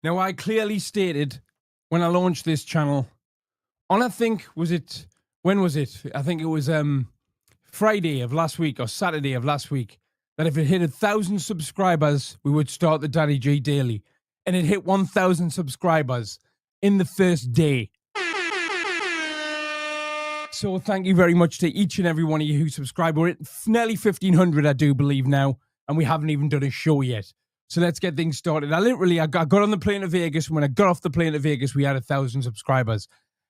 Now, I clearly stated when I launched this channel on, when was it? I think it was Friday of last week or Saturday of last week, that if it hit 1,000 subscribers, we would start the Danny G Daily. And it hit 1,000 subscribers in the first day. So thank you very much to each and every one of you who subscribed. We're at nearly 1,500, I do believe now, and we haven't even done a show yet. So let's get things started. I got on the plane to Vegas, and when I got off the plane to Vegas, we had 1,000 subscribers.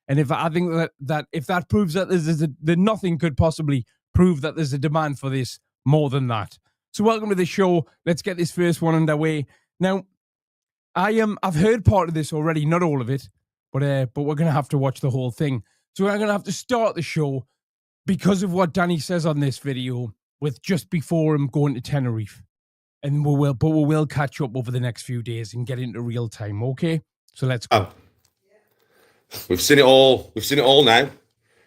And I think that if that proves that that nothing could possibly prove that there's a demand for this more than that. So welcome to the show. Let's get this first one underway. Now, I've heard part of this already, not all of it, but we're gonna have to watch the whole thing. So we're gonna have to start the show because of what Danny says on this video with just before him going to Tenerife. And we will catch up over the next few days and get into real time, okay? So let's go. We've seen it all. We've seen it all now.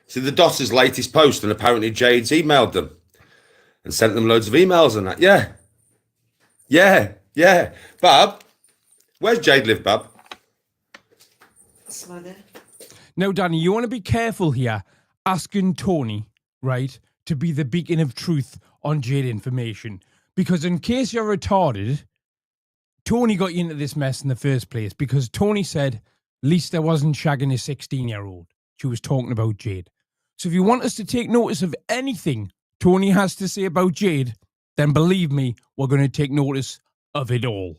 See the Doss's latest post, and apparently Jade's emailed them and sent them loads of emails and that. Yeah. Bab, where's Jade live, Bab? Now, Danny, you want to be careful here asking Tony, right, to be the beacon of truth on Jade information. Because in case you're retarded, Tony got you into this mess in the first place because Tony said Lisa wasn't shagging a 16-year-old. She was talking about Jade. So if you want us to take notice of anything Tony has to say about Jade, then believe me, we're going to take notice of it all.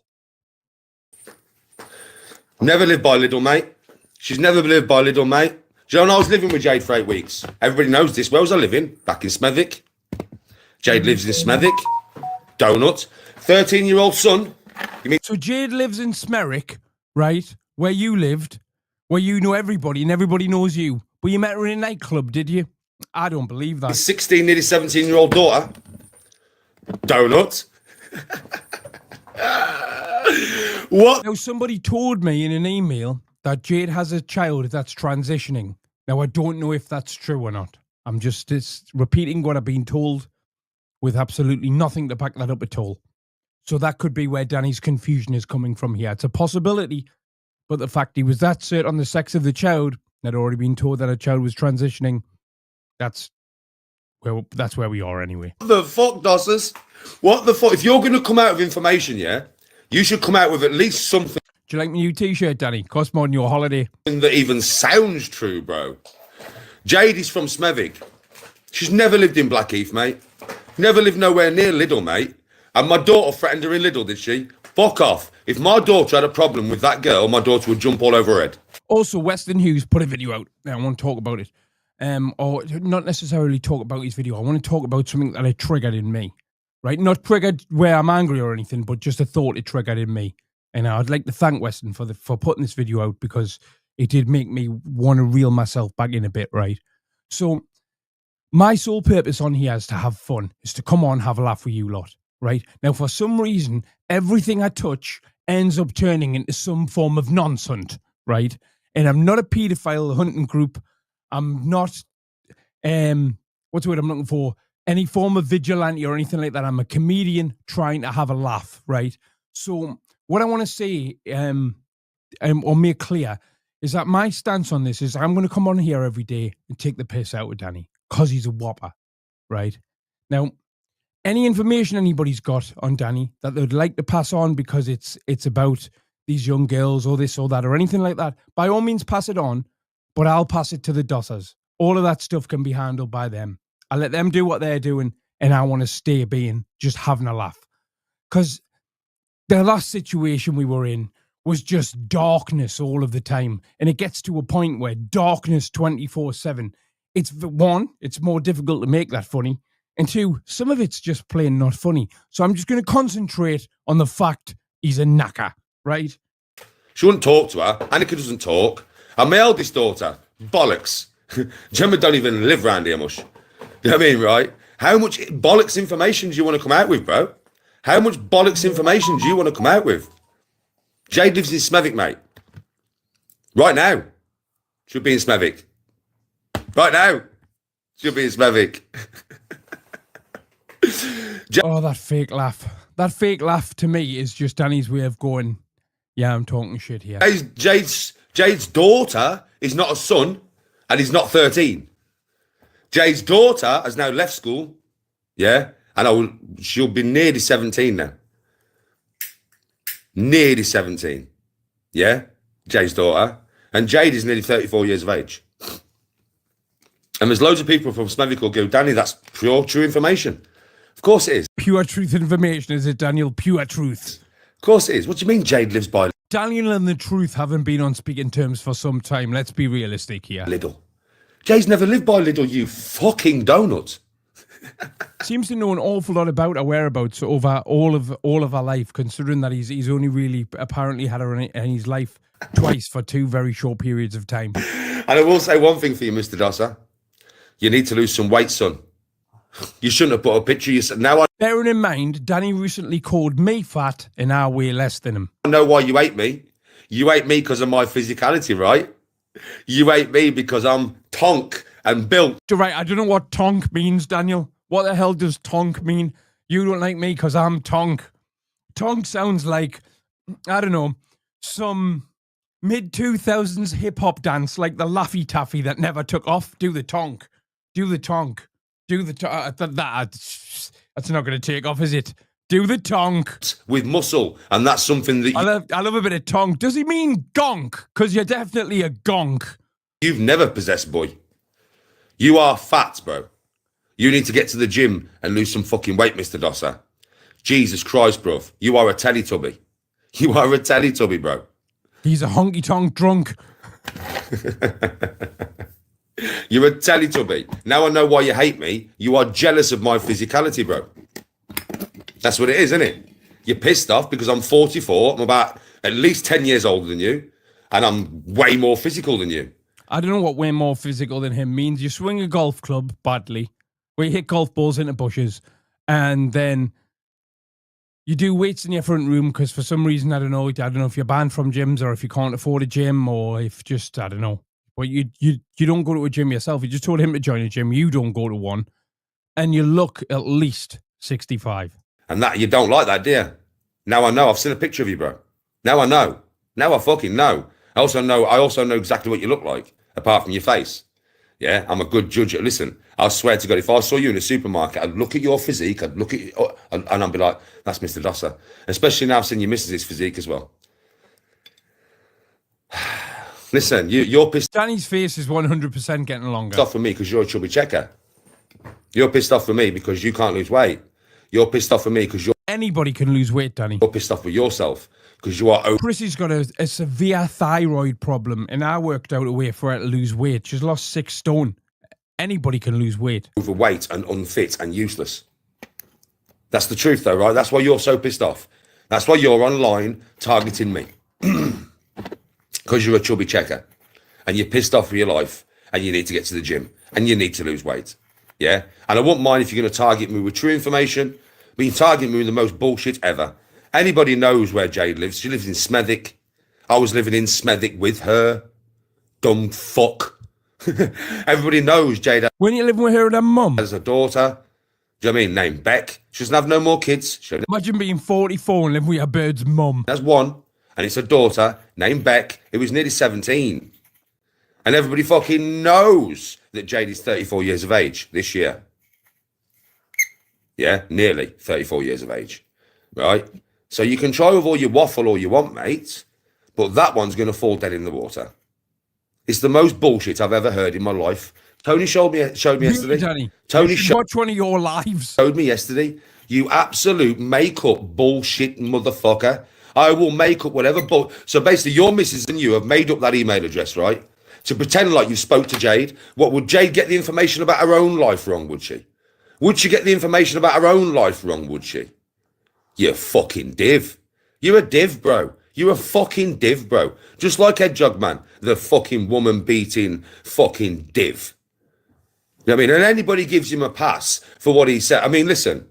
Never lived by little mate. She's never lived by little mate. Do you know, I was living with Jade for 8 weeks. Everybody knows this. Where was I living? Back in Smethwick. Jade lives in Smethwick. Donut. 13-year-old son. So Jade lives in Smethwick, right? Where you lived, where you know everybody and everybody knows you. But you met her in a nightclub, did you? I don't believe that. 16, nearly 17-year-old daughter. Donut. What? Now, somebody told me in an email that Jade has a child that's transitioning. Now, I don't know if that's true or not. I'm just repeating what I've been told with absolutely nothing to back that up at all. So that could be where Danny's confusion is coming from here. It's a possibility, but the fact he was that certain on the sex of the child, had already been told that a child was transitioning, that's where we are anyway. What the fuck, Dossers? What the fuck? If you're going to come out with information, yeah, you should come out with at least something. Do you like my new t-shirt, Danny? Cost more than your holiday. That even sounds true, bro. Jade is from Smethwick. She's never lived in Blackheath, mate. Never lived nowhere near Liddell, mate. And my daughter threatened her in Liddell, did she? Fuck off. If my daughter had a problem with that girl, my daughter would jump all over her head. Also, Weston Hughes put a video out. I want to talk about it. Or not necessarily talk about his video. I want to talk about something that it triggered in me. Right? Not triggered where I'm angry or anything, but just a thought it triggered in me. And I'd like to thank Weston for putting this video out because it did make me want to reel myself back in a bit, right? So my sole purpose on here is to have fun, is to come on, have a laugh with you lot, right? Now, for some reason, everything I touch ends up turning into some form of nonsense, right? And I'm not a paedophile hunting group. I'm not, what's the word I'm looking for? Any form of vigilante or anything like that. I'm a comedian trying to have a laugh, right? So what I want to say or make clear is that my stance on this is I'm going to come on here every day and take the piss out of Danny because he's a whopper, right? Now, any information anybody's got on Danny that they'd like to pass on because it's about these young girls or this or that or anything like that, by all means pass it on, but I'll pass it to the Dossers. All of that stuff can be handled by them. I let them do what they're doing, and I want to stay being just having a laugh. Because the last situation we were in was just darkness all of the time. And it gets to a point where darkness 24/7. It's more difficult to make that funny. And two, some of it's just plain not funny. So I'm just going to concentrate on the fact he's a knacker, right? She wouldn't talk to her. Annika doesn't talk. And my eldest daughter, bollocks. Gemma don't even live round here much. You know what I mean, right? How much bollocks information do you want to come out with, bro? How much bollocks information do you want to come out with? Jade lives in Smethwick, mate. Right now. She'll be in Smethwick. Right now. She'll be in Smethwick. Oh, that fake laugh. That fake laugh to me is just Danny's way of going, Yeah, I'm talking shit here. Jade's daughter is not a son, and he's not 13. Jade's daughter has now left school, yeah, and she'll be nearly 17 now. Nearly 17, yeah, Jade's daughter. And Jade is nearly 34 years of age. And there's loads of people from Smethwick who go, Danny, that's pure true information. Of course it is. Pure truth information, is it, Daniel? Pure truth. Of course it is. What do you mean Jade lives by Daniel and the truth haven't been on speaking terms for some time. Let's be realistic here. Lidl? Jade's never lived by Lidl, you fucking donut. Seems to know an awful lot about her whereabouts over all of her life, considering that he's only really apparently had her in his life twice for 2 very short periods of time. And I will say one thing for you, Mr. Dosser. You need to lose some weight, son. You shouldn't have put a picture of yourself. Now Bearing in mind, Danny recently called me fat and I weigh less than him. I know why you hate me. You hate me because of my physicality, right? You hate me because I'm tonk and built. Right, I don't know what tonk means, Daniel. What the hell does tonk mean? You don't like me because I'm tonk. Tonk sounds like, I don't know, some mid-2000s hip-hop dance like the Laffy Taffy that never took off. Do the tonk. Do the tonk. Do the tonk. That's not going to take off, is it? Do the tonk. With muscle. And that's something that I love a bit of tonk. Does he mean gonk? Because you're definitely a gonk. You've never possessed, boy. You are fat, bro. You need to get to the gym and lose some fucking weight, Mr. Dosser. Jesus Christ, bro. You are a Teletubby. You are a Teletubby, bro. He's a honky-tonk drunk. You're a Teletubby. Now I know why you hate me. You are jealous of my physicality, bro. That's what it is, isn't it? You're pissed off because I'm 44. I'm about at least 10 years older than you. And I'm way more physical than you. I don't know what way more physical than him means. You swing a golf club badly, where you hit golf balls into bushes, and then you do weights in your front room because for some reason, I don't know if you're banned from gyms or if you can't afford a gym or if just, I don't know. But you don't go to a gym yourself. You just told him to join a gym. You don't go to one. And you look at least 65. And that you don't like that, do you? Now I know. I've seen a picture of you, bro. Now I know. Now I fucking know. I also know exactly what you look like, apart from your face. Yeah, I'm a good judge. Listen, I swear to God, if I saw you in a supermarket, I'd look at your physique, I'd look at you, and I'd be like, that's Mr. Dosser. Especially now I've seen your missus' physique as well. Listen, you're pissed Danny's face is 100% getting longer. off with me because you're a chubby checker. You're pissed off with me because you can't lose weight. You're pissed off with me because Anybody can lose weight, Danny. you're pissed off with yourself because you are Chrissy's got a severe thyroid problem, and I worked out a way for her to lose weight. She's lost 6 stone. Anybody can lose weight. overweight and unfit and useless. That's the truth, though, right? That's why you're so pissed off. That's why you're online targeting me. Because you're a chubby checker. And you're pissed off for your life. And you need to get to the gym. And you need to lose weight. Yeah? And I wouldn't mind if you're going to target me with true information. But you target me with the most bullshit ever. Anybody knows where Jade lives. She lives in Smethwick. I was living in Smethwick with her. Dumb fuck. Everybody knows Jade When you living with her and her mum? has a daughter. Do you know what I mean? Named Beck. She doesn't have no more kids. She Imagine being 44 and living with your bird's mum. has one. And it's a daughter named Beck, who was nearly 17. And everybody fucking knows that Jade is 34 years of age this year. Yeah, nearly 34 years of age. Right? So you can try with all your waffle all you want, mate, but that one's going to fall dead in the water. It's the most bullshit I've ever heard in my life. Tony showed me yesterday. Danny, Tony watch one of your lives. showed me yesterday. You absolute make-up bullshit motherfucker. I will make up whatever so basically your missus and you have made up that email address, right? To pretend like you spoke to Jade. What, would Jade get the information about her own life wrong, would she? Would she get the information about her own life wrong, would she? You fucking div. You're a div, bro. You're a fucking div, bro. Just like HEDGEHOG, man. The fucking woman-beating fucking div. You know what I mean? And anybody gives him a pass for what he said. I mean, listen.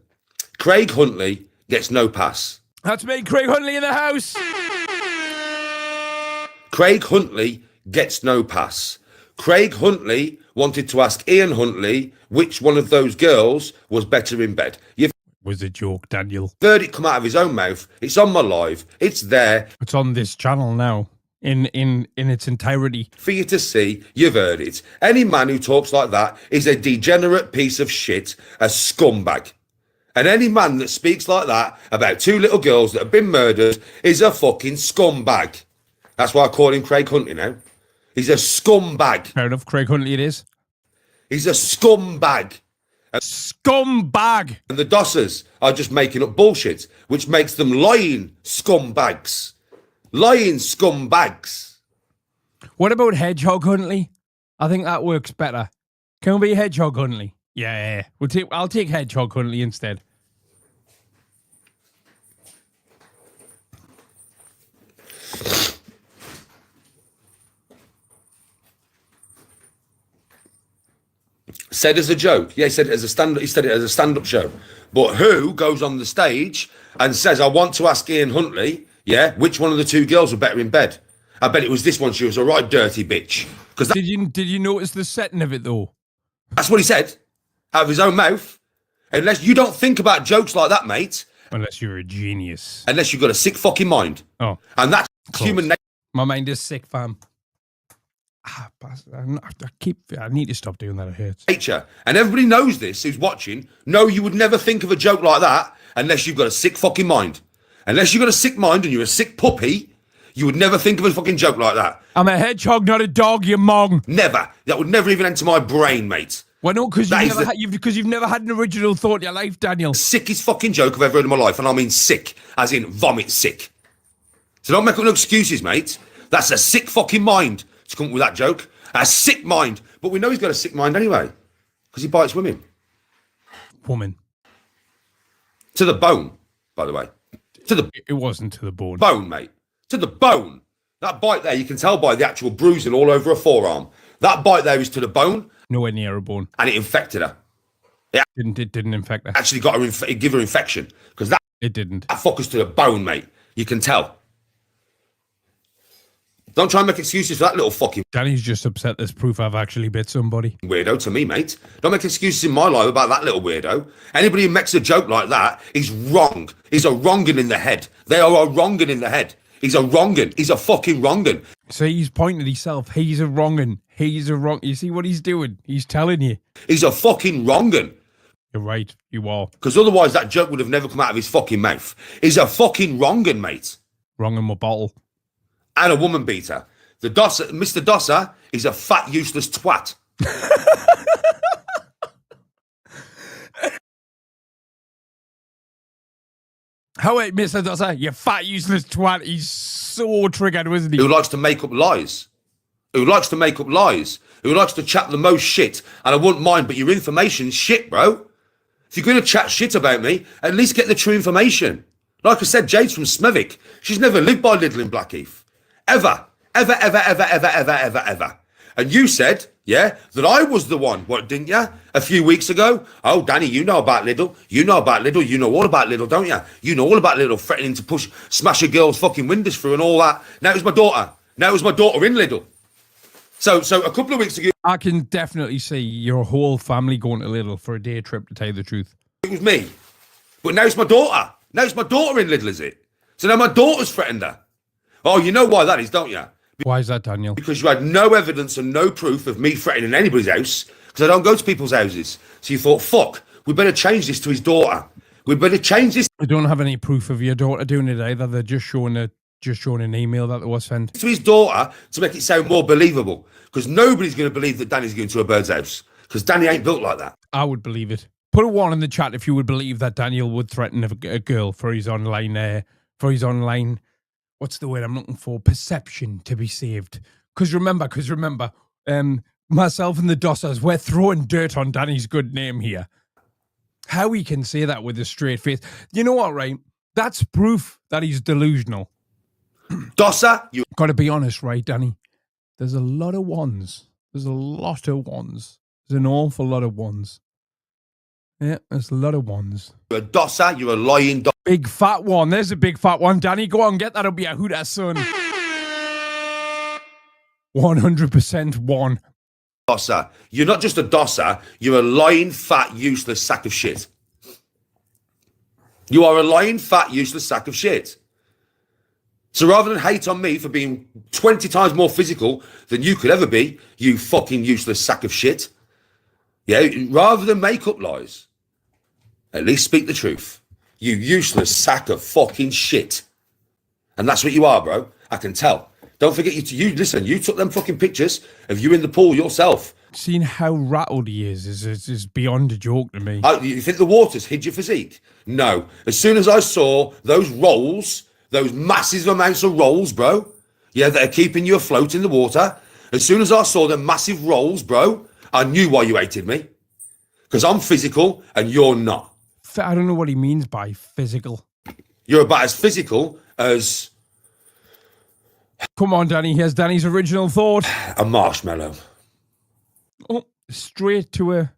Craig Huntley gets no pass. That's me, Craig Huntley, in the house. Craig Huntley gets no pass. Craig Huntley wanted to ask Ian Huntley which one of those girls was better in bed. was a joke, Daniel. Verdict come out of his own mouth. It's on my live. It's there It's on this channel now in its entirety. for you to see. You've heard it. Any man who talks like that is a degenerate piece of shit, a scumbag. And any man that speaks like that about two little girls that have been murdered is a fucking scumbag. That's why I call him Craig Huntley now. He's a scumbag. Fair enough, Craig Huntley it is. He's a scumbag. Scumbag! And the Dossers are just making up bullshit, which makes them lying scumbags. Lying scumbags. What about Hedgehog Huntley? I think that works better. Can we be Hedgehog Huntley? Yeah. I'll take Hedgehog Huntley instead. Said as a joke. Yeah, he said it as a stand-up show. But who goes on the stage and says, I want to ask Ian Huntley, yeah, which one of the two girls were better in bed? I bet it was this one. She was a right dirty bitch. Because Did you notice the setting of it though? that's what he said out of his own mouth. Unless you don't think about jokes like that, mate. Unless you're a genius. Unless you've got a sick fucking mind. Oh. And that's Close. human nature. My mind is sick, fam. I need to stop doing that. It hurts. Nature. And everybody knows this who's watching. No, you would never think of a joke like that unless you've got a sick fucking mind. Unless you've got a sick mind and you're a sick puppy, you would never think of a fucking joke like that. I'm a hedgehog, not a dog, you mong. Never. That would never even enter my brain, mate. Well, no, because That you've never had an original thought in your life, Daniel. Sickest fucking joke I've ever heard in my life. And I mean sick, as in vomit sick. So don't make up no excuses, mate. That's a sick fucking mind to come up with that joke. A sick mind. But we know he's got a sick mind anyway. Because he bites women. Woman. To the bone, by the way. It wasn't to the bone. Bone, mate. To the bone. That bite there, you can tell by the actual bruising all over her forearm. That bite there is to the bone. Nowhere near a bone. And it infected her. It didn't infect her. Actually got her, give her infection. Because that It didn't. fucker's to the bone, mate. You can tell. Don't try and make excuses for that little fucking Danny's just upset there's proof I've actually bit somebody. weirdo to me, mate. Don't make excuses in my life about that little weirdo. Anybody who makes a joke like that is wrong. He's a wrongin' in the head. They are a wrongin' in the head. He's a wrongin'. He's a fucking wrongin'. So he's pointing at himself. He's a wrongin'. He's a wrong. You see what he's doing? He's telling you. He's a fucking wrongin'. You're right. You are. Because otherwise that joke would have never come out of his fucking mouth. He's a fucking wrongin', mate. Wrong in my bottle. And a woman beater. The Dosser, Mr. Dosser is a fat, useless twat. How wait, Mr. Dosser? You fat, useless twat. He's so triggered, wasn't he? Who likes to make up lies. Who likes to make up lies. Who likes to chat the most shit. And I wouldn't mind, but your information's shit, bro. If you're going to chat shit about me, at least get the true information. Like I said, Jade's from Smethwick. She's never lived by Lidl in Blackheath. Ever. Ever. And you said, yeah, that I was the one, what, didn't you? A few weeks ago. Oh, Danny, you know about Lidl. You know about Lidl. You know all about Lidl, don't you? You know all about Lidl threatening to smash a girl's fucking windows through and all that. Now it was my daughter. Now it was my daughter in Lidl. So a couple of weeks ago, I can definitely see your whole family going to Lidl for a day trip, to tell you the truth. it was me. But now it's my daughter. Now it's my daughter in Lidl, is it? So now my daughter's threatened her. Oh, you know why that is, don't you? Why is that, Daniel? Because you had no evidence and no proof of me threatening anybody's house, because I don't go to people's houses. So you thought, fuck, we better change this to his daughter. We better change this I don't have any proof of your daughter doing it either. They're just showing an email that was sent. to his daughter to make it sound more believable. Because nobody's going to believe that Danny's going to a bird's house. Because Danny ain't built like that. I would believe it. Put a 1 in the chat if you would believe that Daniel would threaten a girl for his online, what's the word I'm looking for? Perception to be saved. Because remember, myself and the Dossers, we're throwing dirt on Danny's good name here. How he can say that with a straight face. You know what, right? That's proof that he's delusional. Dosser, you Got to be honest, right, Danny? There's a lot of ones. There's a lot of ones. There's an awful lot of ones. Yeah, there's a lot of ones. you're a dosser, you're a lying dosser. Big fat one. There's a big fat one. Danny, go on, get that. It'll be a hooter, son. 100% one. You're not just a dosser, you're a lying, fat, useless sack of shit. You are a lying, fat, useless sack of shit. So rather than hate on me for being 20 times more physical than you could ever be, you fucking useless sack of shit, yeah, rather than make up lies, at least speak the truth. You useless sack of fucking shit. And that's what you are, bro. I can tell. Don't forget, you listen, you took them fucking pictures of you in the pool yourself. Seeing how rattled he is beyond a joke to me. You think the water's hid your physique? No. As soon as I saw those rolls, those massive amounts of rolls, bro, yeah, that are keeping you afloat in the water, as soon as I saw them massive rolls, bro, I knew why you hated me. Because I'm physical and you're not. I don't know what he means by physical. You're about as physical as... Come on, Danny. Here's Danny's original thought. a marshmallow. Oh, straight to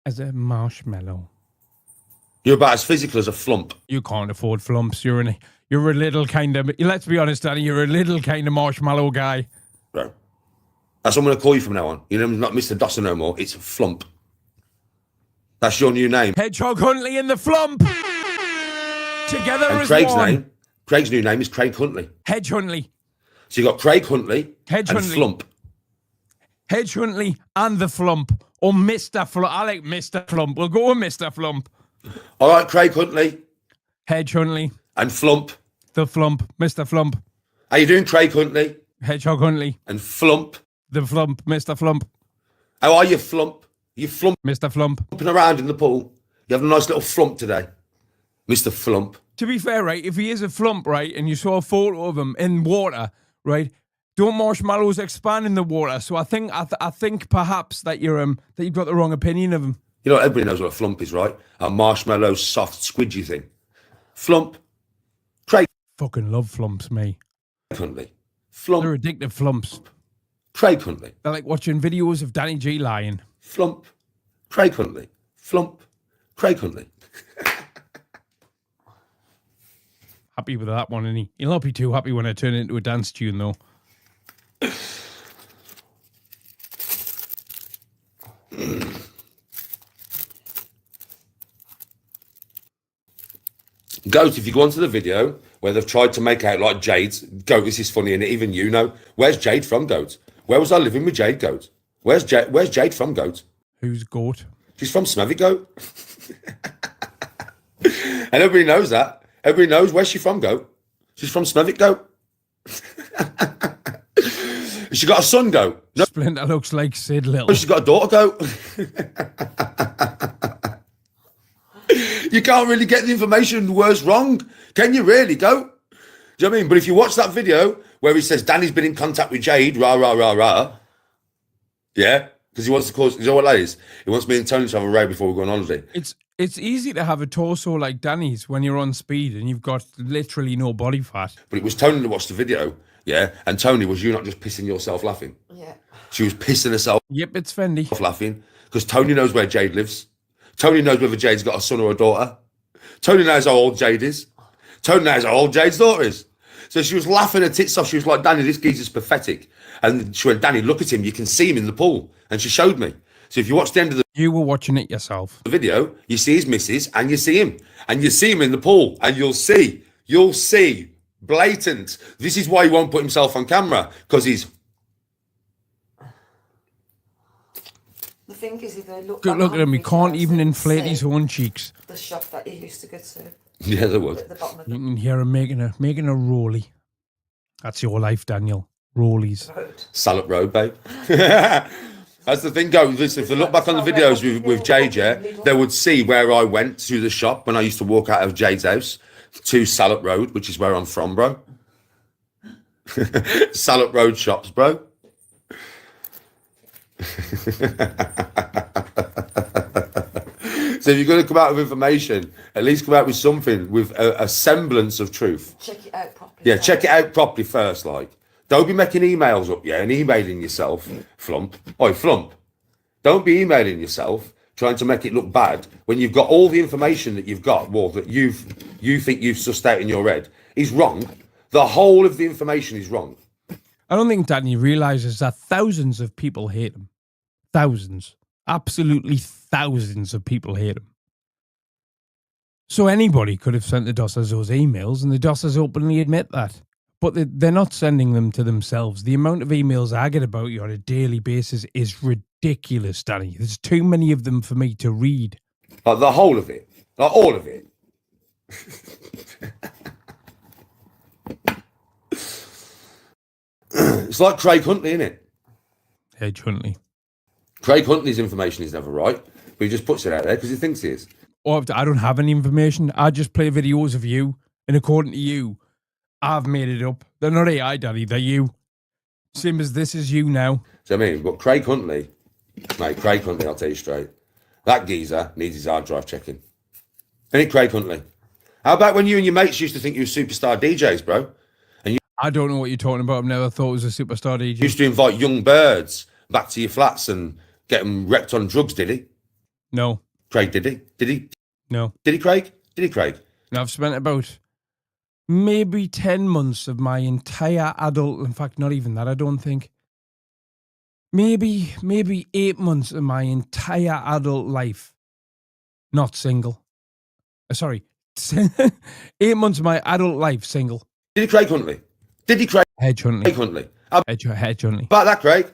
as a marshmallow. You're about as physical as a flump. You can't afford flumps. You're a little kind of... Let's be honest, Danny. You're a little kind of marshmallow guy. Bro. That's what I'm going to call you from now on. You know, not Mr. Dawson no more. It's Flump. That's your new name. Hedgehog Huntley and the Flump. Together And as Craig's one. name, Craig's new name is Craig Huntley. Hedge Huntley. So you got Craig Huntley Hedge and Huntley. Flump. Hedge Huntley and the Flump. Or Mr. Flump. I like Mr. Flump. We'll go with Mr. Flump. All right, Craig Huntley Hedge Huntley. and Flump. The Flump. Mr. Flump. How you doing, Craig Huntley Hedgehog Huntley. and Flump? The Flump. Mr. Flump. How are you, Flump? You flumping Mr. Flump. around in the pool. You have a nice little flump today, Mr. Flump. To be fair, right, if he is a flump, right, and you saw a photo of him in water, right, don't marshmallows expand in the water? So I think perhaps that you've got the wrong opinion of him. You know, everybody knows what a flump is, right? A marshmallow, soft, squidgy thing. Flump. Craig Fucking love flumps, me. Huntley. Flump. They're addictive flumps. Craig Huntley. They're like watching videos of Danny G lying. Flump. Craig Huntley. Flump. Craig Huntley. Happy with that one, and he'll not be too happy when I turn it into a dance tune, though. Goat, if you go onto the video where they've tried to make out like Jade's, Goat, this is funny, and even you know, where's Jade from, Goat? Where was I living with Jade, Goat? Where's Jade from, Goat? Who's goat? She's from Smethwick, Goat. And everybody knows that. Everybody knows where's she from, Goat. She's from Smethwick, Goat. Has she got a son, Goat? No, Splinter looks like Sid Little. she's got a daughter, Goat. You can't really get the information worse wrong. Can you really, Goat? Do you know what I mean? But if you watch that video where he says Danny's been in contact with Jade, rah, rah, rah, rah, yeah? Because he wants to cause, you know what that is? He wants me and Tony to have a row before we go on holiday. It's easy to have a torso like Danny's when you're on speed and you've got literally no body fat. But it was Tony that watched the video, yeah? And Tony, was you not just pissing yourself laughing? Yeah. She was pissing herself Yep, it's Fendi. off laughing because Tony knows where Jade lives. Tony knows whether Jade's got a son or a daughter. Tony knows how old Jade is. Tony knows how old Jade's daughter is. So she was laughing her tits off. She was like, Danny, this geezer's pathetic. And she went, Danny, look at him. You can see him in the pool. And she showed me. So if you watch the end of the You were watching it yourself. video, you see his missus and you see him. And you see him in the pool. And you'll see blatant. This is why he won't put himself on camera. Because he's... The thing is, if they look Good look at him. He can't even inflate his own cheeks. The shop that he used to go to Yeah, there was. at the bottom of You the can hear him making a rollie. That's your life, Daniel. Rollies. road. Salop Road, babe. That's the thing, go. Listen, if they look back on the videos with Jade, yeah, they would see where I went to the shop when I used to walk out of Jade's house to Salop Road, which is where I'm from, bro. Salop Road shops, bro. So if you're going to come out with information, at least come out with something with a semblance of truth. Check it out properly. Yeah, check it out properly first, like. Don't be making emails up, yeah, and emailing yourself, Flump. Oi, Flump. Don't be emailing yourself trying to make it look bad when you've got all the information that you've got, well, that you think you've sussed out in your head is wrong. The whole of the information is wrong. I don't think Danny realizes that thousands of people hate him. Thousands. Absolutely thousands of people hate him. So anybody could have sent the Dossers those emails, and the Dossers openly admit that. But they're not sending them to themselves. The amount of emails I get about you on a daily basis is ridiculous, Danny. There's too many of them for me to read. Like the whole of it. Like all of it. It's like Craig Huntley, isn't it? Hedge Huntley. Craig Huntley's information is never right, but he just puts it out there because he thinks he is. Or I don't have any information. I just play videos of you, and according to you, I've made it up. They're not AI, Daddy. They're you. Same as this is you now. So I mean, but Craig Huntley, mate, Craig Huntley, I'll tell you straight, that geezer needs his hard drive checking. Ain't it, Craig Huntley? How about when you and your mates used to think you were superstar DJs, bro? I don't know what you're talking about. I've never thought it was a superstar DJ. You used to invite young birds back to your flats and get them wrecked on drugs, did he? No. Craig, did he? Did he? No. Did he, Craig? Did he, Craig? And I've spent about maybe 10 months of my entire adult, in fact, not even that, I don't think. Maybe 8 months of my entire adult life not single. Sorry. 8 months of my adult life single. Did he, Craig Huntley? Did he, Craig Huntley? Craig Huntley? How Hedge Huntley. about that, Craig?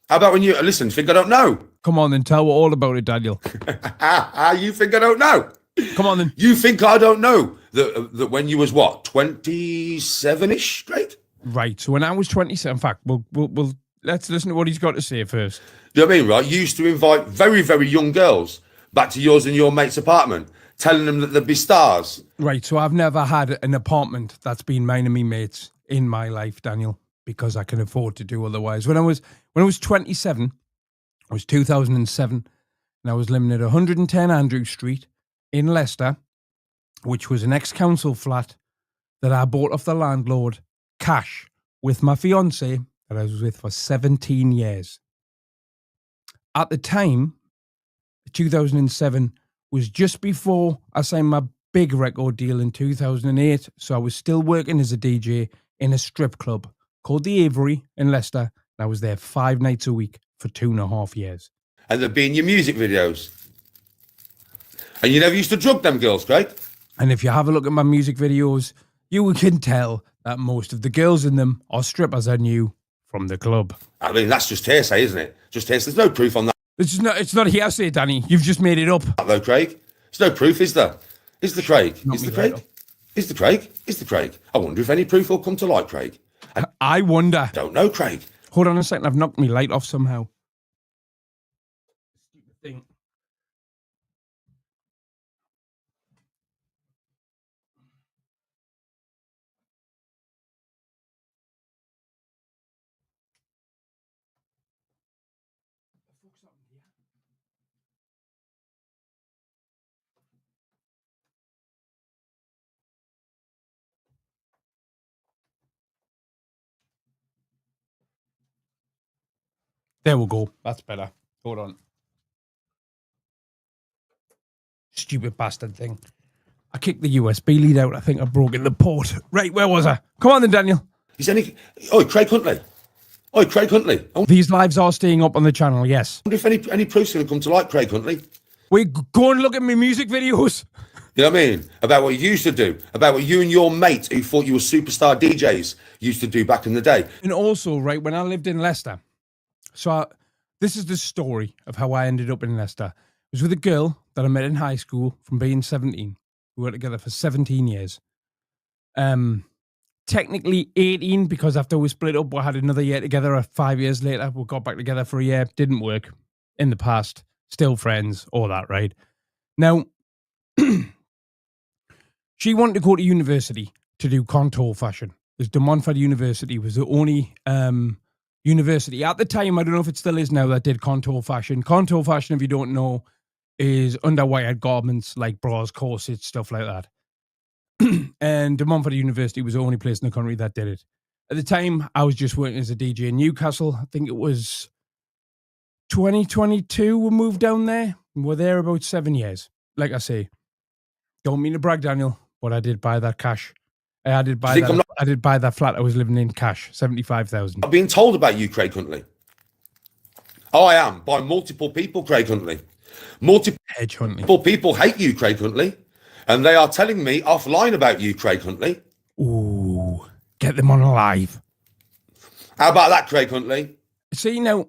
How about when you listen? Think I don't know? Come on then, tell me all about it, Daniel. You think I don't know? Come on then. You think I don't know that when you was what 27-ish, Craig? Right. So when I was 27, in fact, we'll let's listen to what he's got to say first. Do you know what I mean? Right? You used to invite very, very young girls back to yours and your mate's apartment, telling them that they'd be stars. Right. So I've never had an apartment that's been mine and me mates in my life, Daniel, because I can afford to do otherwise. When I was 27, it was 2007, and I was living at 110 Andrew Street in Leicester, which was an ex-council flat that I bought off the landlord cash with my fiance that I was with for 17 years. At the time, 2007 was just before I signed my big record deal in 2008, so I was still working as a DJ in a strip club called the Avery in Leicester. And I was there 5 nights a week for 2.5 years. And they'd be in your music videos. And you never used to drug them girls, Craig? And if you have a look at my music videos, you can tell that most of the girls in them are strippers I knew from the club. I mean, that's just hearsay, isn't it? Just hearsay. There's no proof on that, It's not hearsay, Danny. You've just made it up. though, Craig. There's no proof, is there? Is the Craig? Not Is the me, Craig? right. Is the Craig? Is the Craig? I wonder if any proof will come to light, Craig. I wonder. Don't know, Craig. Hold on a second. I've knocked my light off somehow. Stupid thing. There we go. That's better. Hold on. Stupid bastard thing. I kicked the USB lead out. I think I've broken the port. Right, where was I? Come on then, Daniel. Is any... Oi, Craig Huntley. Oi, Craig Huntley. I wonder These lives are staying up on the channel, yes. if any proof's going to come to light, Craig Huntley. Wait, go and look at my music videos. You know what I mean? About what you used to do. About what you and your mate who thought you were superstar DJs used to do back in the day. And also, right, when I lived in Leicester, this is the story of how I ended up in Leicester. It was with a girl that I met in high school from being 17. We were together for 17 years. Technically 18 because after we split up, we had another year together. 5 years later, we got back together for a year. Didn't work in the past. Still friends, all that, right? Now, she wanted to go to university to do contour fashion. Because De Montfort University was the only university at the time, I don't know if it still is now, that did contour fashion. Contour fashion, if you don't know, is underwired garments like bras, corsets, stuff like that. And De Montfort University was the only place in the country that did it. At the time, I was just working as a DJ in Newcastle. I think it was 2022 we moved down there. We're there about 7 years. Like I say, don't mean to brag, Daniel, but I did buy that cash. I did buy that flat I was living in cash, 75,000. I'm being told about you, Craig Huntley. Oh, I am. By multiple people, Craig Huntley. Multiple Hedge Huntley. people hate you, Craig Huntley. And they are telling me offline about you, Craig Huntley. Ooh, get them on live. How about that, Craig Huntley? See, now,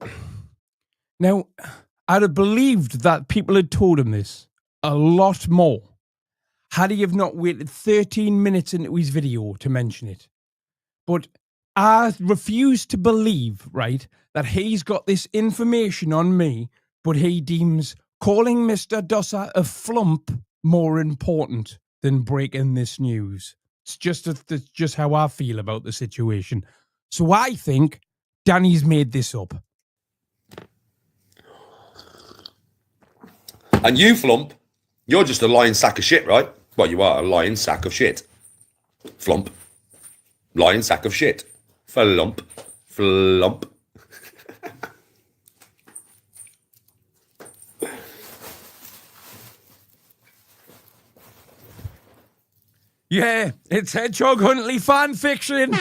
I'd have believed that people had told him this a lot more had he have not waited 13 minutes into his video to mention it. But I refuse to believe, right, that he's got this information on me, but he deems calling Mr. Dosser a flump more important than breaking this news. It's just how I feel about the situation. So I think Danny's made this up. And you, Flump, you're just a lying sack of shit, right? Well, you are a lying sack of shit. Flump. Lying sack of shit. Flump. Flump. Yeah, it's Hedgehog Huntley fan fiction.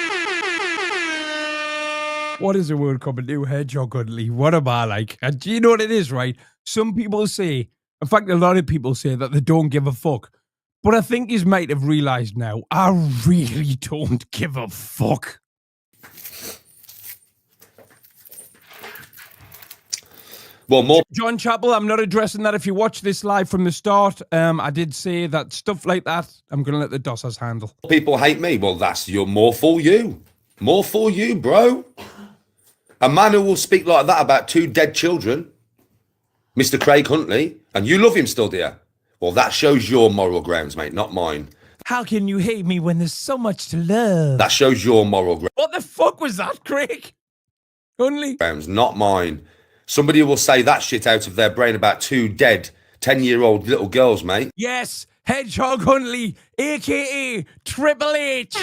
What is the word coming to? Hedgehog Huntley. What am I like? And do you know what it is, right? Some people say, in fact, a lot of people say that they don't give a fuck. But I think you might have realised now, I really don't give a fuck. Well, more John Chappell, I'm not addressing that if you watch this live from the start. I did say that stuff like that, I'm going to let the Dossers handle. people hate me. Well, that's more for you. More for you, bro. A man who will speak like that about two dead children, Mr. Craig Huntley, and you love him still, dear. Well, that shows your moral grounds, mate, not mine. How can you hate me when there's so much to love? That shows your moral What the fuck was that, Craig? Huntley? grounds, not mine. Somebody will say that shit out of their brain about two dead 10-year-old little girls, mate. Yes, Hedgehog Huntley, a.k.a. Triple H.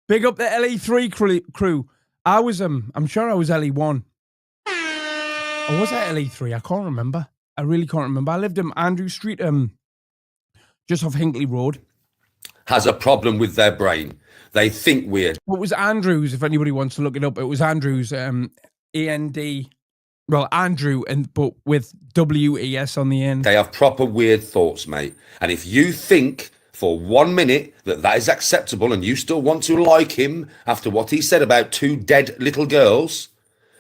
Big up the LE3 crew. I was, I'm sure I was LE1. Or was I LE3? I can't remember. I really can't remember. I lived in Andrew Street, just off Hinkley Road. Has a problem with their brain. They think weird. What was Andrews, if anybody wants to look it up? It was Andrews, A-N-D. Well, Andrew, but with W-E-S on the end. They have proper weird thoughts, mate. And if you think for 1 minute that is acceptable and you still want to like him after what he said about two dead little girls,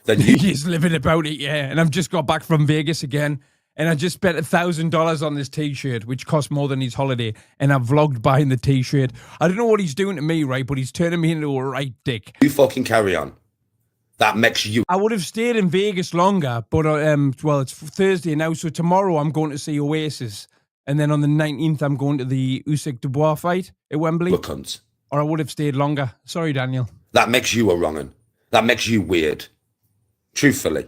then you... He's living about it, yeah. And I've just got back from Vegas again. And I just spent $1,000 on this T-shirt, which cost more than his holiday. And I vlogged buying the T-shirt. I don't know what he's doing to me, right? But he's turning me into a right dick. You fucking carry on. That makes you... I would have stayed in Vegas longer, but, well, it's Thursday now. So tomorrow I'm going to see Oasis. And then on the 19th, I'm going to the Usyk Dubois fight at Wembley. Look, cunt. Or I would have stayed longer. Sorry, Daniel. That makes you a wrong'un. That makes you weird. Truthfully,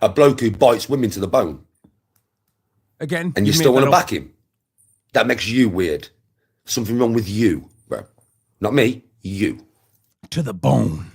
a bloke who bites women to the bone. Again. And you still want to back him. That makes you weird. Something wrong with you, bro. Not me, you. To the bone.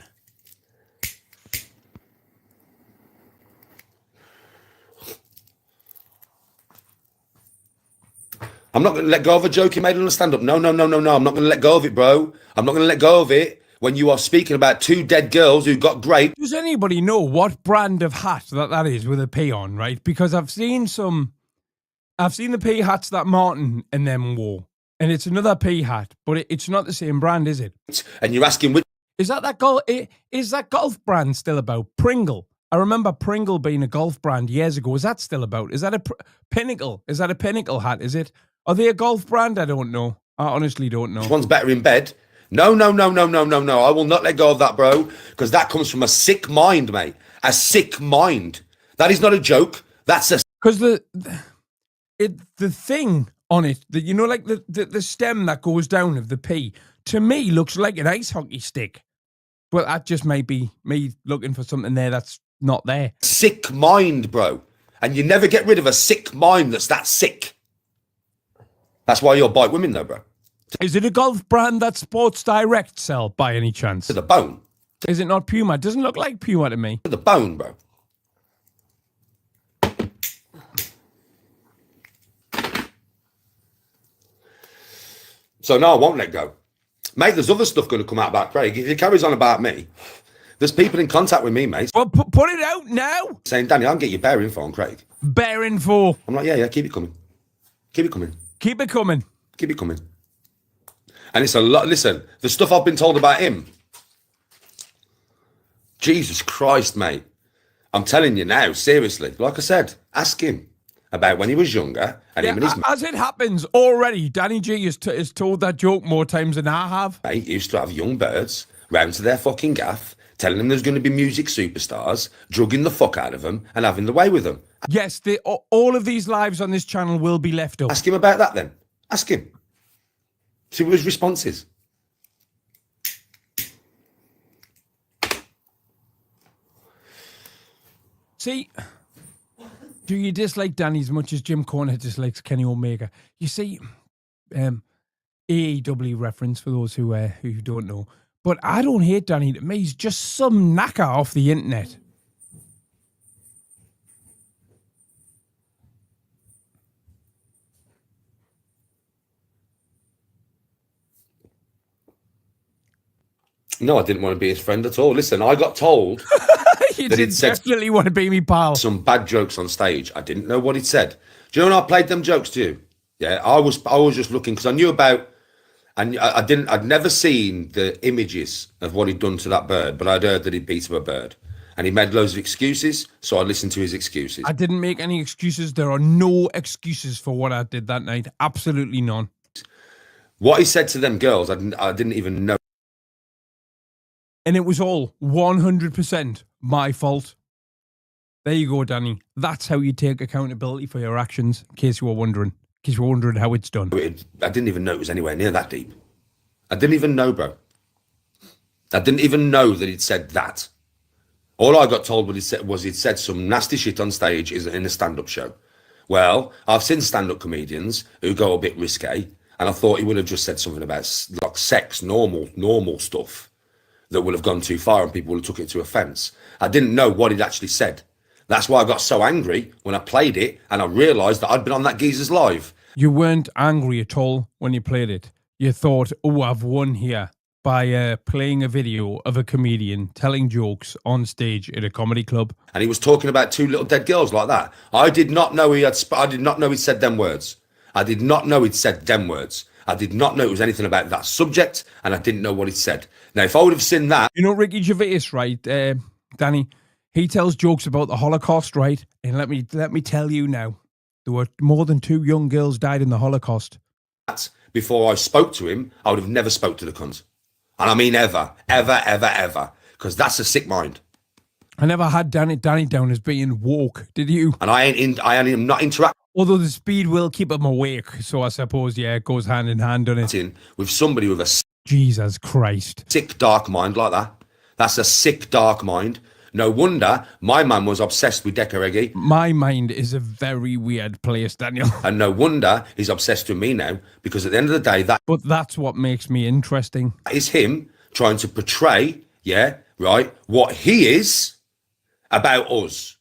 I'm not going to let go of a joke you made on a stand-up. No. I'm not going to let go of it, bro. I'm not going to let go of it when you are speaking about two dead girls who got raped. Does anybody know what brand of hat that is with a P on, right? Because I've seen the P hats that Martin and them wore. And it's another P hat, but it's not the same brand, is it? And you're asking which... Is that golf brand still about? Pringle. I remember Pringle being a golf brand years ago. Is that still about? Is that a Pinnacle? Is that a Pinnacle hat, is it? Are they a golf brand? I don't know. I honestly don't know. Which one's better in bed? No. I will not let go of that, bro. Because that comes from a sick mind, mate. A sick mind. That is not a joke. That's a... Because the thing on it, you know, like the stem that goes down of the P, to me looks like an ice hockey stick. But that just might be me looking for something there that's not there. Sick mind, bro. And you never get rid of a sick mind that's that sick. That's why you'll bite women, though, bro. Is it a golf brand that Sports Direct sell by any chance? To the bone. Is it not Puma? It doesn't look like Puma to me. To the bone, bro. So no, I won't let go. Mate, there's other stuff going to come out about Craig. If he carries on about me, There's people in contact with me, mate, Well, put it out now. saying, Danny, I can get you better info on Craig. Bear info. I'm like, yeah, keep it coming. Keep it coming. Keep it coming. Keep it coming. And it's a lot. Listen, the stuff I've been told about him. Jesus Christ, mate. I'm telling you now, seriously. Like I said, ask him about when he was younger and him and his as it happens already, Danny G has told that joke more times than I have. mate used to have young birds round to their fucking gaff, telling them there's going to be music superstars, drugging the fuck out of them and having the way with them. Yes, all of these lives on this channel will be left up. Ask him about that then. Ask him. See what his response is. See, do you dislike Danny as much as Jim Cornette dislikes Kenny Omega? You see, AEW reference for those who don't know. But I don't hate Danny. To me, he's just some knacker off the internet. No, I didn't want to be his friend at all. Listen, I got told You that did he'd said definitely want to be me pal. some bad jokes on stage. I didn't know what he'd said. Do you know when I played them jokes to you? Yeah, I was just looking because I knew about, and I'd never seen the images of what he'd done to that bird, but I'd heard that he'd beat up a bird. And he made loads of excuses, so I listened to his excuses. I didn't make any excuses. There are no excuses for what I did that night. Absolutely none. What he said to them girls, I didn't even know. And it was all 100% my fault. There you go, Danny. That's how you take accountability for your actions, in case you were wondering. In case you were wondering how it's done. I didn't even know it was anywhere near that deep. I didn't even know, bro. I didn't even know that he'd said that. All I got told was he'd said some nasty shit on stage in a stand-up show. Well, I've seen stand-up comedians who go a bit risque, and I thought he would have just said something about like sex, normal stuff that would have gone too far and people would have took it to offence. I didn't know what he'd actually said. That's why I got so angry when I played it and I realised that I'd been on that geezer's live. You weren't angry at all when you played it. You thought, oh, I've won here by playing a video of a comedian telling jokes on stage at a comedy club. And he was talking about two little dead girls like that. I did not know I did not know he'd said them words. I did not know he'd said them words. I did not know it was anything about that subject, and I didn't know what he'd said. Now, if I would have seen that... You know Ricky Gervais, right, Danny? He tells jokes about the Holocaust, right? And let me tell you now, there were more than 2 young girls died in the Holocaust. Before I spoke to him, I would have never spoke to the cunt. And I mean ever, because that's a sick mind. I never had Danny down as being woke, did you? And I am not interacting. Although the speed will keep him awake, so I suppose, yeah, it goes hand in hand, doesn't it? With somebody with a Jesus Christ. sick, dark mind like that. That's a sick, dark mind. No wonder my man was obsessed with Deca Reggae. My mind is a very weird place, Daniel. And no wonder he's obsessed with me now, because at the end of the day, that But that's what makes me interesting. is him trying to portray, yeah, right, what he is about us.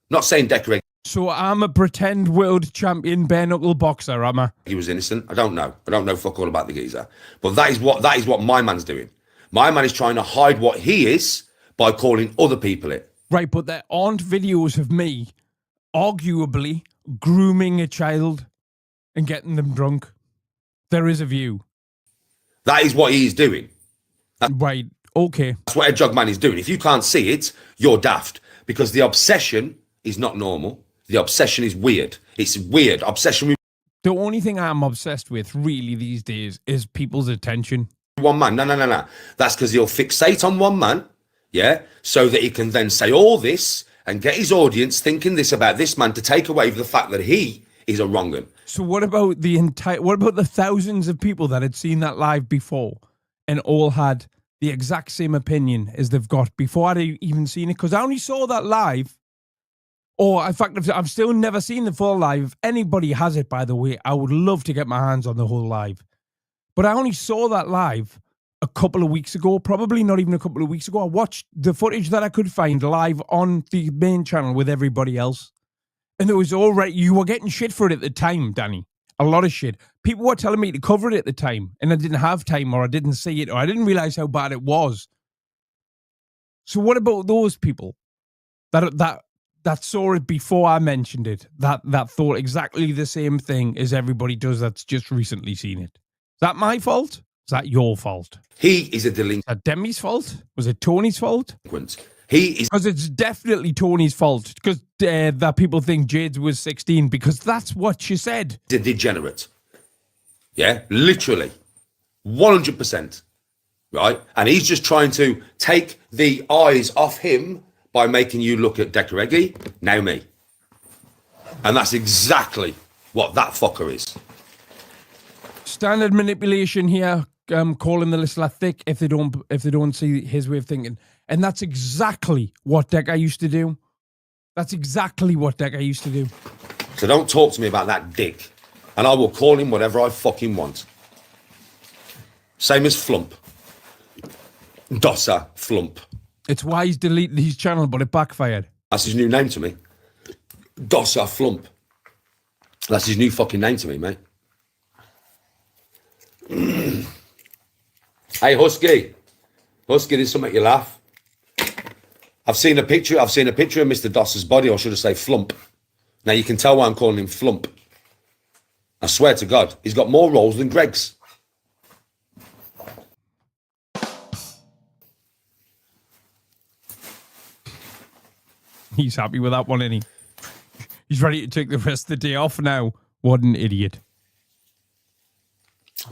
Not saying Deca Reggae So I'm a pretend world champion bare knuckle boxer, am I? he was innocent. I don't know. I don't know fuck all about the geezer. But that is what my man's doing. My man is trying to hide what he is by calling other people it. Right, but there aren't videos of me arguably grooming a child and getting them drunk. There is a view. That is what he's doing. Right, okay. That's what HEDGEHOG man is doing. If you can't see it, you're daft. Because the obsession is not normal. The obsession is weird. It's weird. Obsession with The only thing I'm obsessed with really these days is people's attention. one man. No. That's because he'll fixate on one man, yeah, so that he can then say all this and get his audience thinking this about this man to take away the fact that he is a wrong un. So what about the thousands of people that had seen that live before and all had the exact same opinion as they've got before I'd even seen it? Because I only saw that live. Or, in fact, I've still never seen the full live. If anybody has it, by the way, I would love to get my hands on the whole live. But I only saw that live a couple of weeks ago, probably not even a couple of weeks ago. I watched the footage that I could find live on the main channel with everybody else. And there was already, you were getting shit for it at the time, Danny. A lot of shit. People were telling me to cover it at the time, and I didn't have time, or I didn't see it, or I didn't realize how bad it was. So what about those people that saw it before I mentioned it, that thought exactly the same thing as everybody does that's just recently seen it? Is that my fault? Is that your fault? He is a Is delinquent. that Demi's fault? Was it Tony's fault? He is. Because it's definitely Tony's fault. Because that people think Jade was 16 because that's what she said. A degenerate. Yeah, literally. 100%. Right? And he's just trying to take the eyes off him by making you look at HEDGEHOG, now me. And that's exactly what that fucker is. Standard manipulation here, calling the listener thick if they don't see his way of thinking. And that's exactly what Decker used to do. That's exactly what Decker used to do. So don't talk to me about that dick. And I will call him whatever I fucking want. Same as Flump. Dosser Flump. It's why he's deleted his channel, but it backfired. That's his new name to me. Dosser Flump. That's his new fucking name to me, mate. Hey, Husky. Husky, this will make you laugh. I've seen a picture of Mr. Dosser's body, or should I say Flump. Now you can tell why I'm calling him Flump. I swear to God, he's got more roles than Greg's. He's happy with that one, isn't he? He's ready to take the rest of the day off now. What an idiot.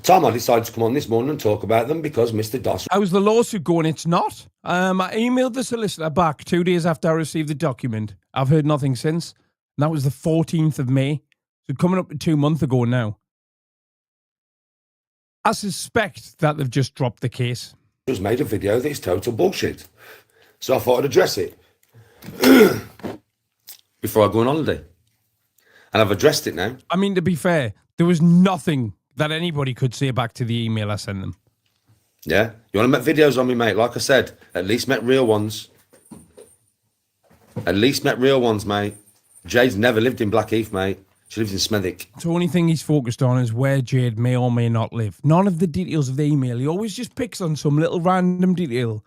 Tom, I decided to come on this morning and talk about them because Mr. Doss. How's the lawsuit going? It's not. I emailed the solicitor back 2 days after I received the document. I've heard nothing since. And that was the 14th of May. So coming up to 2 months ago now. I suspect that they've just dropped the case. Just made a video that is total bullshit. So I thought I'd address it before I go on holiday. And I've addressed it now. I mean, to be fair, there was nothing that anybody could say back to the email I sent them. Yeah? You want to make videos on me, mate? Like I said, at least met real ones. At least met real ones, mate. Jade's never lived in Blackheath, mate. She lives in Smethwick. The only thing he's focused on is where Jade may or may not live. None of the details of the email. He always just picks on some little random detail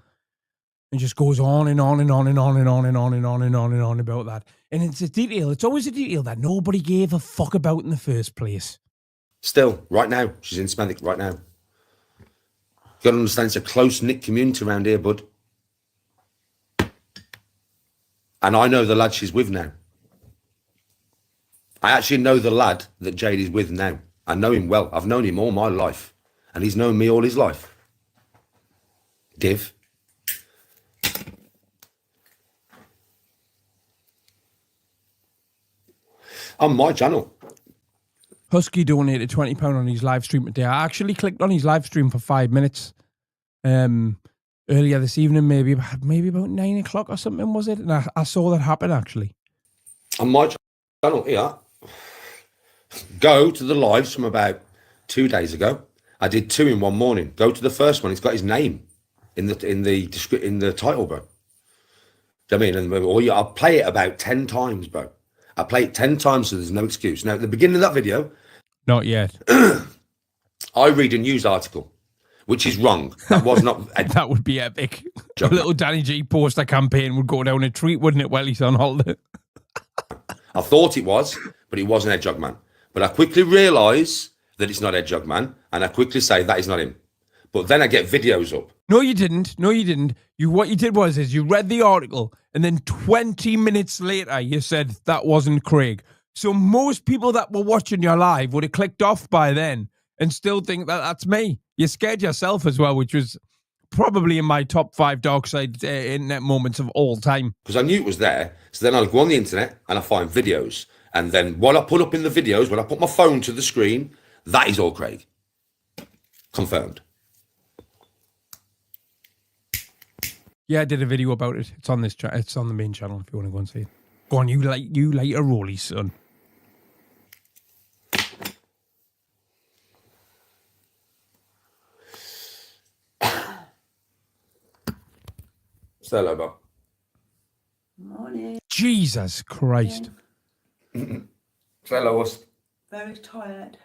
and just goes on and on and on and on and on and on and on and on and on about that. And it's a detail. It's always a detail that nobody gave a fuck about in the first place. Still, right now, she's in Smethwick right now. You got to understand, it's a close-knit community around here, bud. And I know the lad she's with now. I actually know the lad that Jade is with now. I know him well. I've known him all my life. And he's known me all his life. Div. On my channel. Husky donated £20 on his live stream today. I actually clicked on his live stream for 5 minutes earlier this evening, maybe about 9 o'clock or something, was it? And I saw that happen, actually. On my channel here, go to the lives from about 2 days ago. I did 2 in one morning. Go to the first one. It's got his name in the title, bro. Do you know what I mean? I'll play it about 10 times, bro. I play it 10 times, so there's no excuse. Now, at the beginning of that video, not yet. I read a news article, which is wrong. That was not. That would be epic. A little Danny G poster campaign would go down a treat, wouldn't it, while he's on holiday? I thought it was, but it wasn't HEDGEHOG Man. But I quickly realise that it's not HEDGEHOG Man, and I quickly say that is not him. But then I get videos up. No, you didn't. No, you didn't. What you did was you read the article, and then 20 minutes later, you said that wasn't Craig. So most people that were watching your live would have clicked off by then and still think that that's me. You scared yourself as well, which was probably in my top 5 dark side internet moments of all time. Because I knew it was there. So then I'll go on the internet and I find videos. And then what I put up in the videos, when I put my phone to the screen, that is all Craig. Confirmed. Yeah, I did a video about it. It's on this chat. It's on the main channel if you want to go and see it. Go on, you like a rolly, son. Say hello, Bob. Morning. Jesus Christ. Say hello, us. Very tired.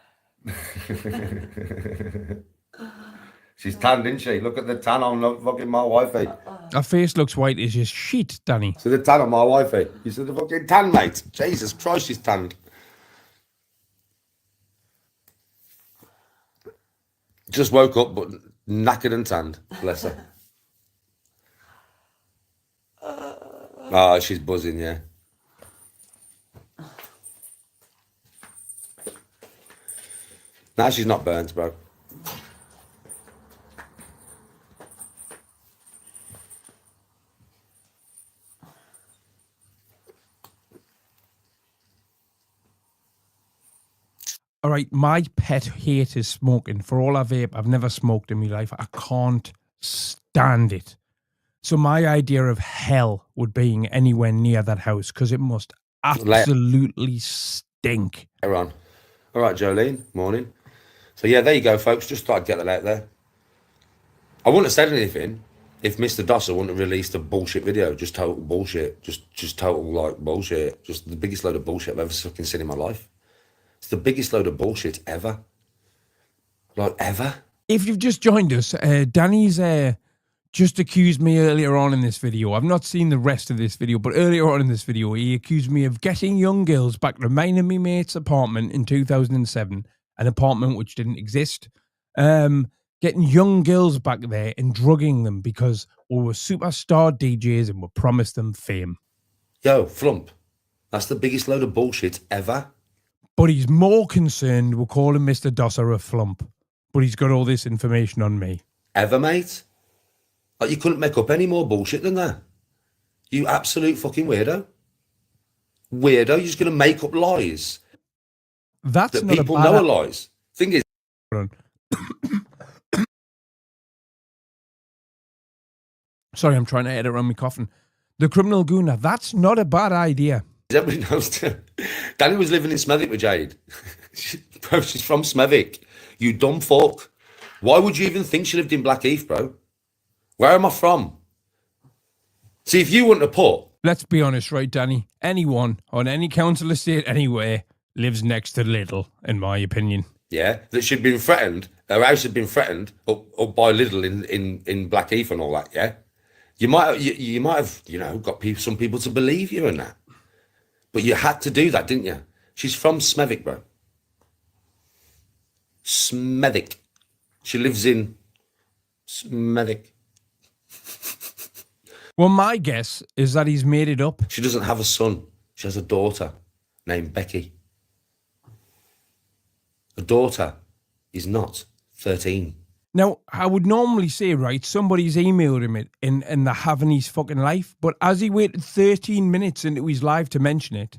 She's tanned, isn't she? Look at the tan on fucking my wifey. Her face looks white as your shit, Danny. So the tan on my wifey. You said the fucking tan, mate. Jesus Christ, she's tanned. Just woke up, but knackered and tanned. Bless her. Oh, she's buzzing, yeah. Now she's not burnt, bro. All right, my pet hate is smoking. For all I vape, I've never smoked in my life. I can't stand it. So my idea of hell would being anywhere near that house because it must absolutely stink. On. All right, Jolene, morning. So yeah, there you go, folks. Just thought I'd get that out there. I wouldn't have said anything if Mr. Dosser wouldn't have released a bullshit video. Just total bullshit. Just total like bullshit. Just the biggest load of bullshit I've ever fucking seen in my life. It's the biggest load of bullshit ever. Like, ever. If you've just joined us, Danny's just accused me earlier on in this video. I've not seen the rest of this video, but earlier on in this video, he accused me of getting young girls back to mine and me mate's apartment in 2007, an apartment which didn't exist. Getting young girls back there and drugging them because we were superstar DJs and we promised them fame. Yo, flump. That's the biggest load of bullshit ever. But he's more concerned with calling Mr. Dosser a flump. But he's got all this information on me. Ever, mate? Like, you couldn't make up any more bullshit than that. You absolute fucking weirdo. Weirdo, you're just going to make up lies. That's that not people a bad know are lies. Thing is... Sorry, I'm trying to edit around my coughing. The criminal gooner, that's not a bad idea. Everybody knows too. Danny was living in Smethwick with Jade. Bro, she's from Smethwick. You dumb fuck. Why would you even think she lived in Blackheath, bro? Where am I from? See, if you wouldn't have put... Let's be honest, right, Danny? Anyone on any council estate anywhere lives next to Lidl, in my opinion. Yeah, that she'd been threatened. Her house had been threatened up by Lidl in Blackheath and all that, yeah? You might have, you know, got some people to believe you in that. But you had to do that, didn't you? She's from Smethwick, bro. Smethwick. She lives in Smethwick. Well, my guess is that he's made it up. She doesn't have a son. She has a daughter named Becky. A daughter is not 13. Now, I would normally say, right, somebody's emailed him it and they're having his fucking life. But as he waited 13 minutes into his live to mention it,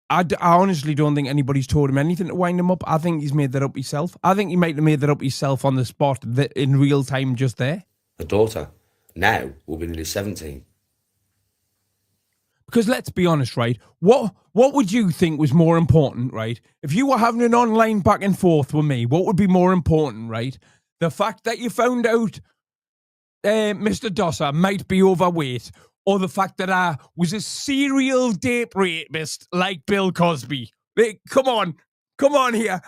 I honestly don't think anybody's told him anything to wind him up. I think he's made that up himself. I think he might have made that up himself on the spot in real time just there. A daughter now will be nearly 17. Because let's be honest, right? What would you think was more important, right? If you were having an online back and forth with me, what would be more important, right? The fact that you found out Mr. Dosser might be overweight, or the fact that I was a serial date rapist like Bill Cosby. Like, come on here.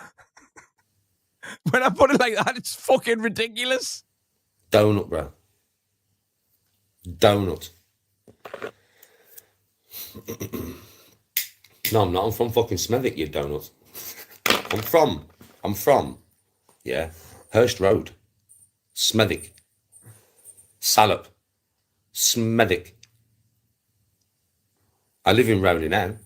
When I put it like that, it's fucking ridiculous. Donut, bro. Donut. No, I'm not. I'm from fucking Smethwick, you donut. I'm from, yeah, Hurst Road, Smethwick, Salop, Smethwick. I live in Rowley now.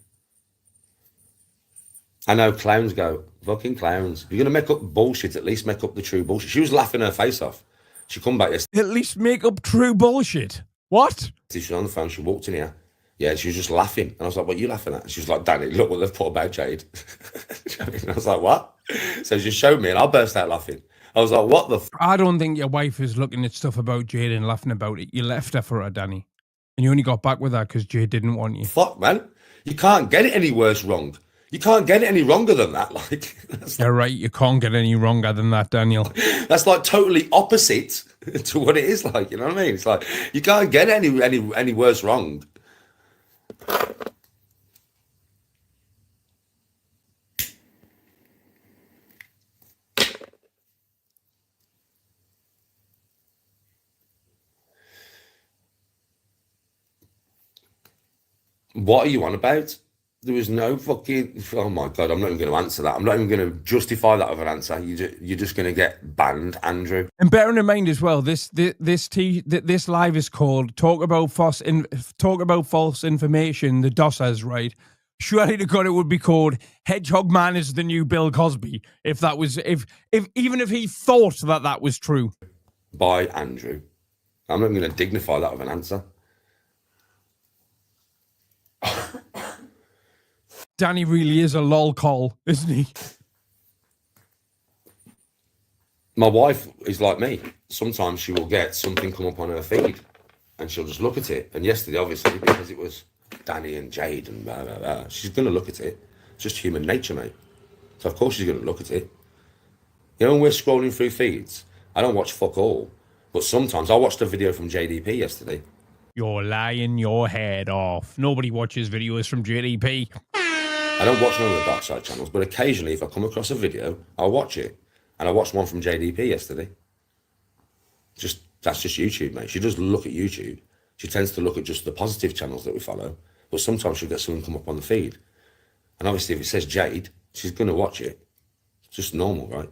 I know clowns go, fucking clowns. If you're going to make up bullshit, at least make up the true bullshit. She was laughing her face off. She come back yesterday. At least make up true bullshit. What? She was on the phone. She walked in here. Yeah, she was just laughing. And I was like, what are you laughing at? She was like, Danny, look what they've put about Jade. And I was like, what? So she showed me and I burst out laughing. I was like, what the I don't think your wife is looking at stuff about Jade and laughing about it. You left her for her, Danny. And you only got back with her because Jade didn't want you. fuck, man? You can't get it any worse wrong. You can't get it any wronger than that. Like, You're right. You can't get any wronger than that, Daniel. that's like totally opposite to what it is like. You know what I mean? It's like, you can't get any worse wrong. What are you on about? There was no fucking. Oh my god! I'm not even going to answer that. I'm not even going to justify that with an answer. You're just going to get banned, Andrew. And bearing in mind as well, this live is called "Talk About False Information." The DOS has, right. Surely to God, it would be called "Hedgehog Man is the new Bill Cosby." If that was, if even if he thought that was true. By Andrew. I'm not going to dignify that with an answer. Danny really is a lol call, isn't he? My wife is like me. Sometimes she will get something come up on her feed and she'll just look at it. And yesterday, obviously, because it was Danny and Jade and blah, blah, blah, she's going to look at it. It's just human nature, mate. So, of course, she's going to look at it. You know, when we're scrolling through feeds, I don't watch fuck all. But sometimes, I watched a video from JDP yesterday. You're lying your head off. Nobody watches videos from JDP. I don't watch none of the dark side channels, but occasionally, if I come across a video, I'll watch it. And I watched one from JDP yesterday. That's just YouTube, mate. She does look at YouTube. She tends to look at just the positive channels that we follow. But sometimes she'll get something come up on the feed. And obviously, if it says Jade, she's going to watch it. It's just normal, right?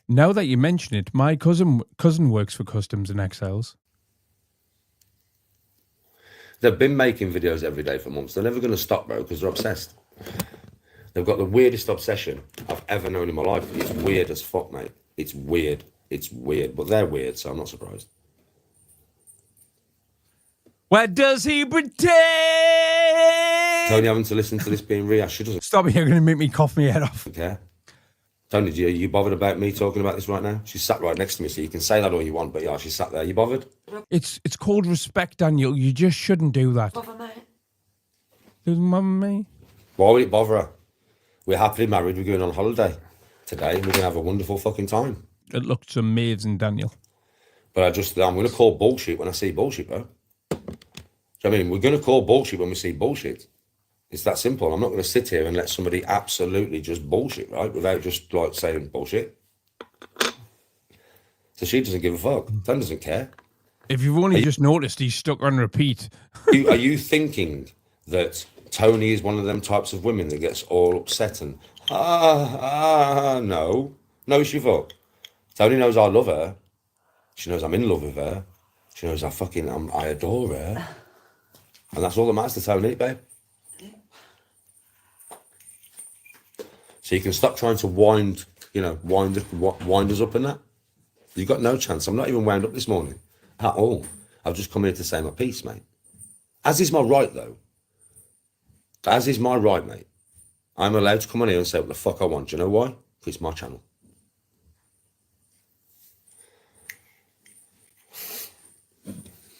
Now that you mention it, my cousin works for Customs and Exiles. They've been making videos every day for months. They're never going to stop, bro, because they're obsessed. They've got the weirdest obsession I've ever known in my life. It's weird as fuck, mate. It's weird. It's weird. But they're weird, so I'm not surprised. What does he pretend? Tony having to listen to this being rehashed. She doesn't Stop it, you're going to make me cough my head off. care. Tony, are you bothered about me talking about this right now? She's sat right next to me, so you can say that all you want, but yeah, she's sat there. You bothered? It's called respect, Daniel. You just shouldn't do that. Bother, mate. Does mum me? Why would it bother her? We're happily married. We're going on holiday today. We're going to have a wonderful fucking time. It looked amazing, Daniel. But I'm going to call bullshit when I see bullshit, bro. Do you know what I mean? We're going to call bullshit when we see bullshit. It's that simple. I'm not going to sit here and let somebody absolutely just bullshit, right? Without just like saying bullshit. So she doesn't give a fuck. Tony doesn't care. If you've only just noticed, he's stuck on repeat. Are you thinking that Tony is one of them types of women that gets all upset and no. No, she fuck. Tony knows I love her. She knows I'm in love with her. She knows I adore her. And that's all that matters to Tony, babe. So you can stop trying to wind us up in that. You've got no chance. I'm not even wound up this morning at all. I've just come here to say my piece, mate. As is my right, though. As is my right, mate. I'm allowed to come on here and say what the fuck I want. Do you know why? Because it's my channel.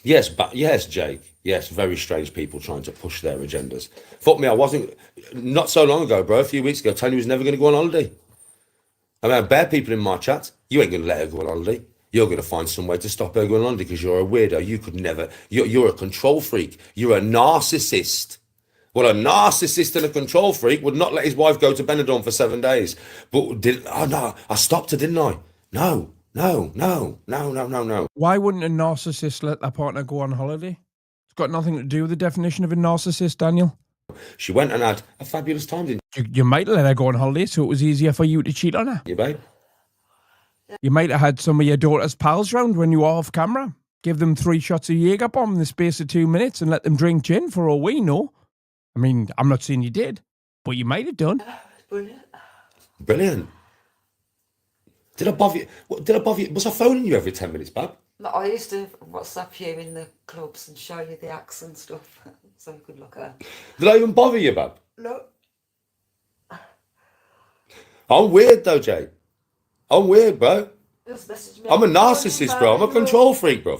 Yes, but yes, Jake. Yes, very strange people trying to push their agendas. Fuck me, I wasn't. Not so long ago, bro. A few weeks ago, Tony was never going to go on holiday. I mean, I have bad people in my chat. You ain't going to let her go on holiday. You're going to find some way to stop her going on holiday because you're a weirdo. You could never. You're a control freak. You're a narcissist. Well, a narcissist and a control freak would not let his wife go to Benidorm for 7 days. But I stopped her, didn't I? No. Why wouldn't a narcissist let their partner go on holiday? It's got nothing to do with the definition of a narcissist, Daniel. She went and had a fabulous time, didn't You might let her go on holiday so it was easier for you to cheat on her. you, babe? You might have had some of your daughter's pals round when you were off camera. Give them 3 shots of Jaeger bomb in the space of 2 minutes and let them drink gin for all we know. I mean, I'm not saying you did, but you might have done. Brilliant. Brilliant. Did I bother you? Was I phoning you every 10 minutes, Bab? No, I used to WhatsApp you in the clubs and show you the acts and stuff so you could look at them. Did I even bother you, Bab? No. I'm weird, though, Jay. I'm weird, bro. Just message me. I'm a narcissist, bro. I'm a control freak, bro.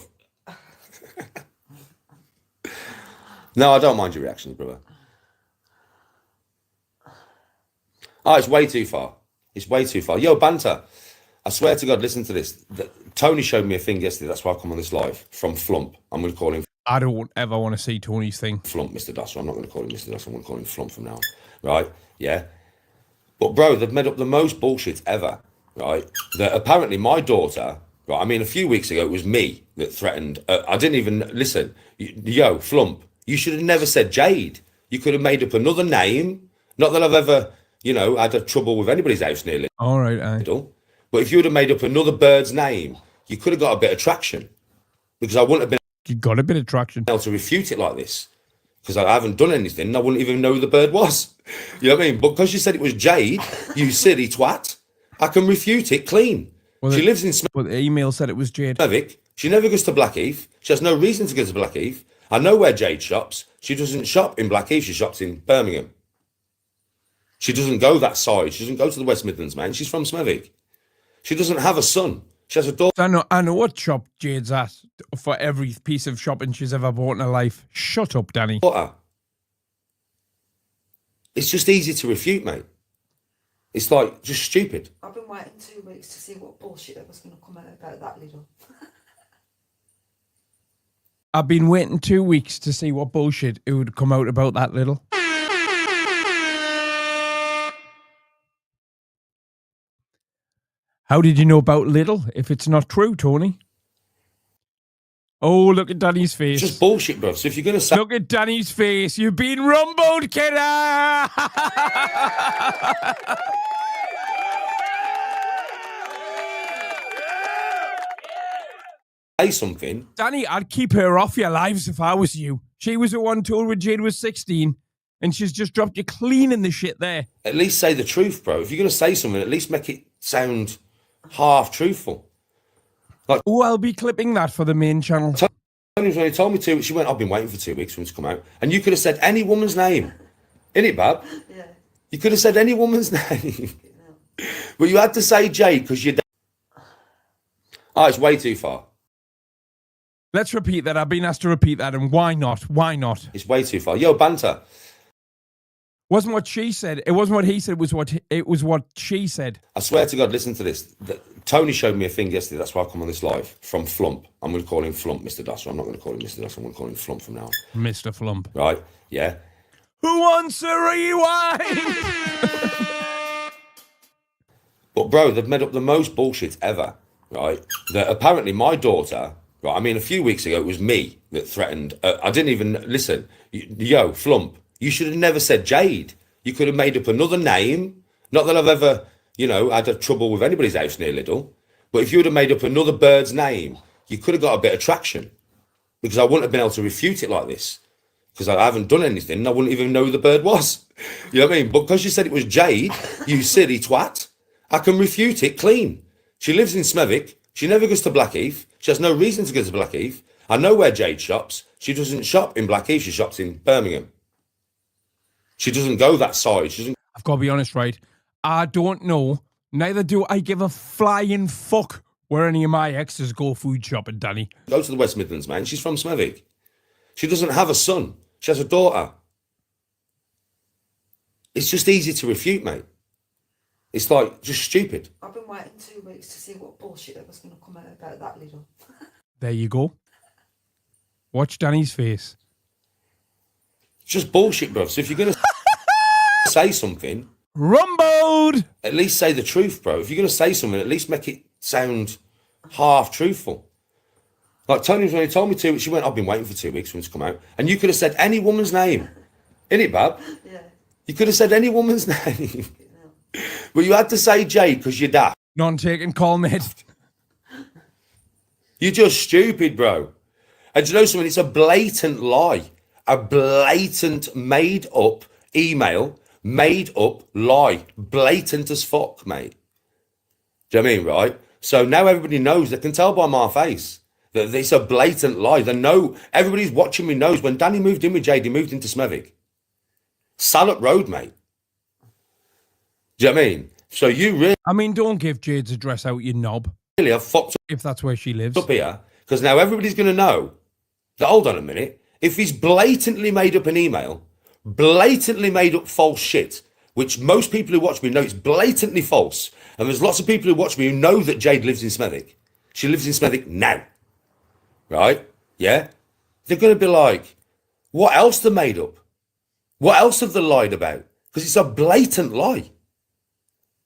No, I don't mind your reactions, brother. Oh, it's way too far. It's way too far. Yo, banter. I swear to God, listen to this. Tony showed me a thing yesterday. That's why I come on this live. From Flump. I'm going to call him I don't ever want to see Tony's thing. Flump, Mr. Dusser. I'm not going to call him Mr. Dusser. I'm going to call him Flump from now on. Right? Yeah. But, bro, they've made up the most bullshit ever. Right? That apparently my daughter Right? I mean, a few weeks ago, it was me that threatened. I didn't even listen. Yo, Flump, you should have never said Jade. You could have made up another name. Not that I've ever, had a trouble with anybody's house nearly. All right, aye. But if you would have made up another bird's name, you could have got a bit of traction. Because I wouldn't have been You got a bit of traction. able to refute it like this. Because I haven't done anything. I wouldn't even know who the bird was. You know what I mean? But because you said it was Jade, you silly twat, I can refute it clean. Well, she lives in Well, the email said it was Jade. Smethwick. She never goes to Blackheath. She has no reason to go to Blackheath. I know where Jade shops. She doesn't shop in Blackheath. She shops in Birmingham. She doesn't go that side. She doesn't go to the West Midlands, man. She's from Smethwick. She doesn't have a son. She has a daughter. I know what shop Jade's at for every piece of shopping she's ever bought in her life. Shut up, Danny. It's just easy to refute, mate. It's like just stupid. I've been waiting 2 weeks to see what bullshit that was going to come out about that little. I've been waiting 2 weeks to see what bullshit it would come out about that little. How did you know about little if it's not true, Tony? Oh, look at Danny's face. It's just bullshit, bro. So if you're going to say... Look at Danny's face. You've been rumbled, kidder! say something... Danny, I'd keep her off your lives if I was you. She was the one told when Jade was 16, and she's just dropped you clean in the shit there. At least say the truth, bro. If you're going to say something, at least make it sound half truthful. Like, oh, I'll be clipping that for the main channel. Tony told me to. She went, I've been waiting for 2 weeks for him to come out. And you could have said any woman's name. Innit, Bab? Yeah. You could have said any woman's name. But you had to say Jade because you're... Oh, it's way too far. Let's repeat that. I've been asked to repeat that, and why not? Why not? It's way too far. Yo, banter. Wasn't what she said. It wasn't what he said. It was what she said. I swear to God, listen to this. Tony showed me a thing yesterday. That's why I come on this live. From Flump. I'm going to call him Flump, Mr. Dusser. I'm not going to call him Mr. Dusser. I'm going to call him Flump from now on. Mr. Flump. Right? Yeah. Who wants a rewind? But, bro, they've made up the most bullshit ever. Right? That apparently my daughter... Right? I mean, a few weeks ago, it was me that threatened... I didn't even... Listen. Yo, Flump. You should have never said Jade. You could have made up another name. Not that I've ever, had a trouble with anybody's house near Lidl. But if you would have made up another bird's name, you could have got a bit of traction. Because I wouldn't have been able to refute it like this. Because I haven't done anything. I wouldn't even know who the bird was. You know what I mean? But because you said it was Jade, you silly twat, I can refute it clean. She lives in Smethwick. She never goes to Blackheath. She has no reason to go to Blackheath. I know where Jade shops. She doesn't shop in Blackheath. She shops in Birmingham. She doesn't go that side. She doesn't... I've got to be honest, right? I don't know. Neither do I give a flying fuck where any of my exes go food shopping, Danny. Go to the West Midlands, man. She's from Smethwick. She doesn't have a son. She has a daughter. It's just easy to refute, mate. It's like just stupid. I've been waiting 2 weeks to see what bullshit that was going to come out about that little. There you go. Watch Danny's face. It's just bullshit, bro. So if you're going to say something... Rumbled! At least say the truth, bro. If you're going to say something, at least make it sound half truthful. Like Tony told me to, she went, I've been waiting for 2 weeks for him to come out. And you could have said any woman's name. Innit, Bab? Yeah. You could have said any woman's name. But you had to say Jade because you're daft. None taken, call mate. You're just stupid, bro. And do you know something? It's a blatant lie. A blatant made-up email, made-up lie. Blatant as fuck, mate. Do you know what I mean, right? So now everybody knows. They can tell by my face that it's a blatant lie. They know. Everybody's watching me knows. When Danny moved in with Jade, he moved into Smethwick. Salop Road, mate. Do you know what I mean? So you really... I mean, don't give Jade's address out, you knob. Really have fucked up... If that's where she lives. Up here. Because now everybody's going to know that, hold on a minute, if he's blatantly made up an email, blatantly made up false shit, which most people who watch me know it's blatantly false, and there's lots of people who watch me who know that Jade lives in Smethwick. She lives in Smethwick now. Right? Yeah? They're going to be like, what else they made up? What else have they lied about? Because it's a blatant lie.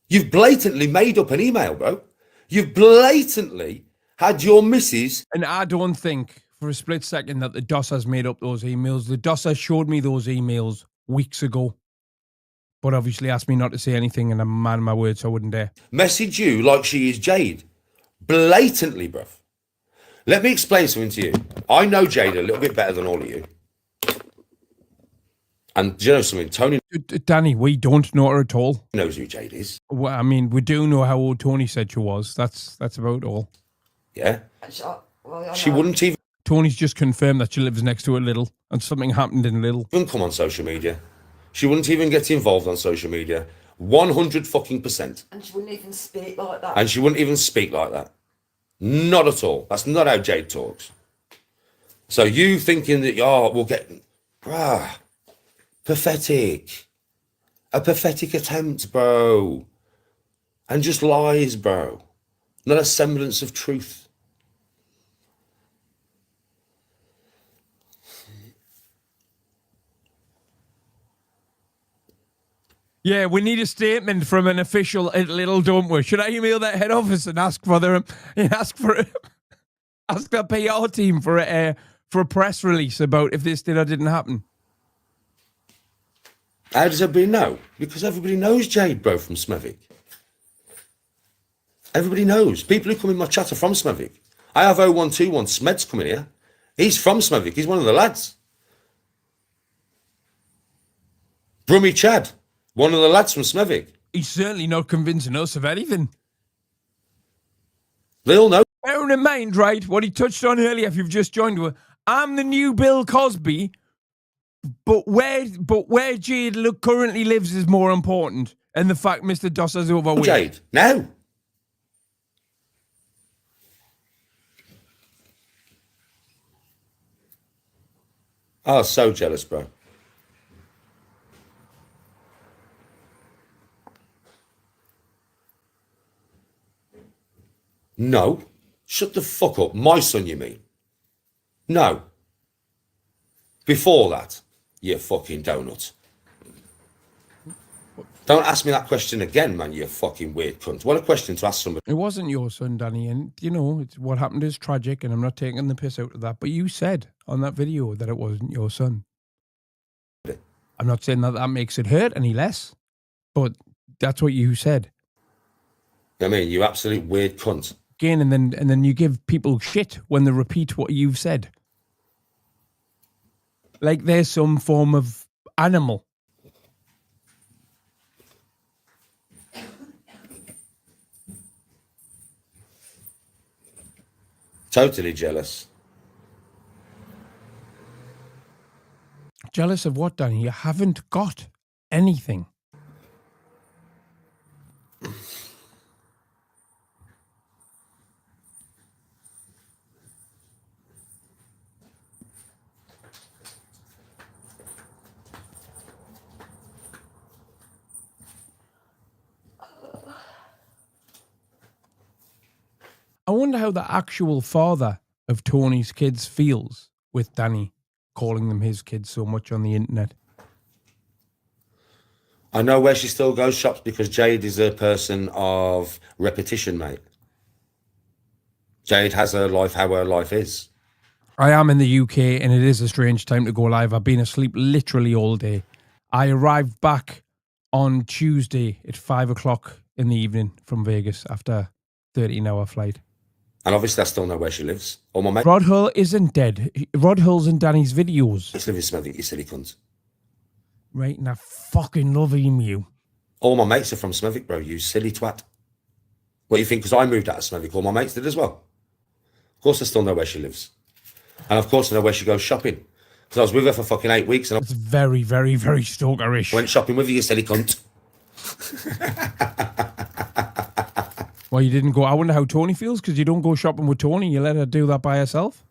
You've blatantly made up an email, bro. You've blatantly Had your missus... And I don't think for a split second that the Dossers made up those emails. The Dossers showed me those emails weeks ago. But obviously asked me not to say anything, and I'm a man of my word, so I wouldn't dare. Message you like she is Jade. Blatantly, bruv. Let me explain something to you. I know Jade a little bit better than all of you. And do you know something? Tony Danny, we don't know her at all. knows who Jade is. Well, I mean, we do know how old Tony said she was. That's about all. Yeah? Well, She wouldn't even Tony's just confirmed that she lives next to a Little, and something happened in Little. come on social media. She wouldn't even get involved on social media. 100%. And she wouldn't even speak like that. And she wouldn't even speak like that. Not at all. That's not how Jade talks. So you thinking that, we'll get... pathetic. A pathetic attempt, bro. And just lies, bro. Not a semblance of truth. Yeah, we need a statement from an official at Little, don't we? Should I email that head office and ask for their, ask the PR team for a press release about if this did or didn't happen? How does everybody know? Because everybody knows Jade, bro, from Smethwick. Everybody knows. People who come in my chat are from Smethwick. I have 0121 Smeds coming here. He's from Smethwick. He's one of the lads. Brummy Chad, one of the lads from Smethwick. He's certainly not convincing us of anything. They all know. Bearing in mind, right, what he touched on earlier, if you've just joined her, I'm the new Bill Cosby, but where Jade currently lives is more important, and the fact Mr. Dosser's overweight. Jade, now. Oh, so jealous, bro. No. Shut the fuck up. My son, you mean? No. Before that, you fucking donut. Don't ask me that question again, man, you fucking weird cunt. What a question to ask somebody. It wasn't your son, Danny, and, what happened is tragic, and I'm not taking the piss out of that, but you said on that video that it wasn't your son. I'm not saying that makes it hurt any less, but that's what you said. I mean, you absolute weird cunt. Again, and then you give people shit when they repeat what you've said. Like there's some form of animal. Totally jealous. Jealous of what, Danny? You haven't got anything. I wonder how the actual father of Tony's kids feels with Danny calling them his kids so much on the internet. I know where she still goes shops because Jade is a person of repetition, mate. Jade has her life how her life is. I am in the UK and it is a strange time to go live. I've been asleep literally all day. I arrived back on Tuesday at 5 o'clock in the evening from Vegas after a 13-hour flight. And obviously I still know where she lives. All my mates Rod Hull isn't dead. Rod Hull's in Danny's videos. live in Smethwick, you silly cunt. Right, and I fucking love you. All my mates are from Smethwick, bro, you silly twat. What do you think? Because I moved out of Smethwick, all my mates did as well. Of course I still know where she lives. And of course I know where she goes shopping. Because I was with her for fucking 8 weeks and It's very, very, very stalkerish. I went shopping with you silly cunt. Well, you didn't go. I wonder how Tony feels because you don't go shopping with Tony. You let her do that by herself.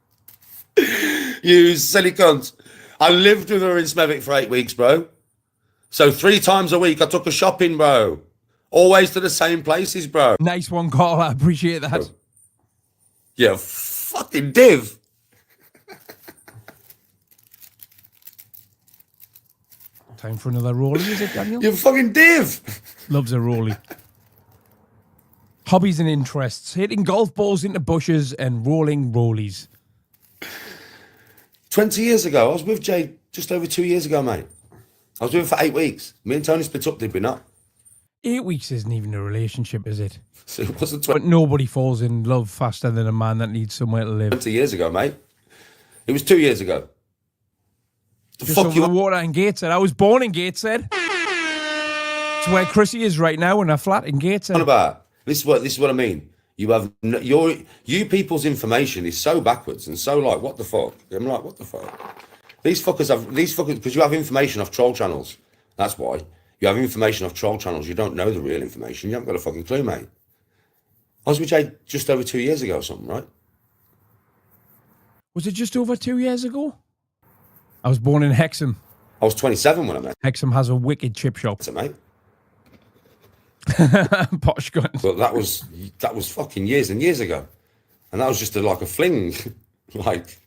You silly cunt. I lived with her in Smethwick for 8 weeks, bro. So 3 times a week I took her shopping, bro. Always to the same places, bro. Nice one, Carl. I appreciate that. You fucking div. Time for another rollie, is it, Daniel? You fucking div. Loves a rollie. Hobbies and interests: hitting golf balls into bushes and rolling rollies. 20 years ago, I was with Jay just over 2 years ago, mate. I was with her for 8 weeks. Me and Tony split up, did we not? 8 weeks isn't even a relationship, is it? So it wasn't But nobody falls in love faster than a man that needs somewhere to live. 20 years ago, mate. It was 2 years ago. The Just fuck over you the water in Gateshead. I was born in Gateshead. It's where Chrissy is right now in her flat in on Gateshead. about? This is what I mean. You have you people's information is so backwards and so like, what the fuck? I'm like, what the fuck? These fuckers because you have information off troll channels. That's why. You have information off troll channels. You don't know the real information. You haven't got a fucking clue, mate. I was with Jay just over 2 years ago or something, right? Was it just over 2 years ago? I was born in Hexham. I was 27 when I met Hexham has a wicked chip shop. her, mate. Posh guns. But that was fucking years and years ago. And that was just like a fling. Like,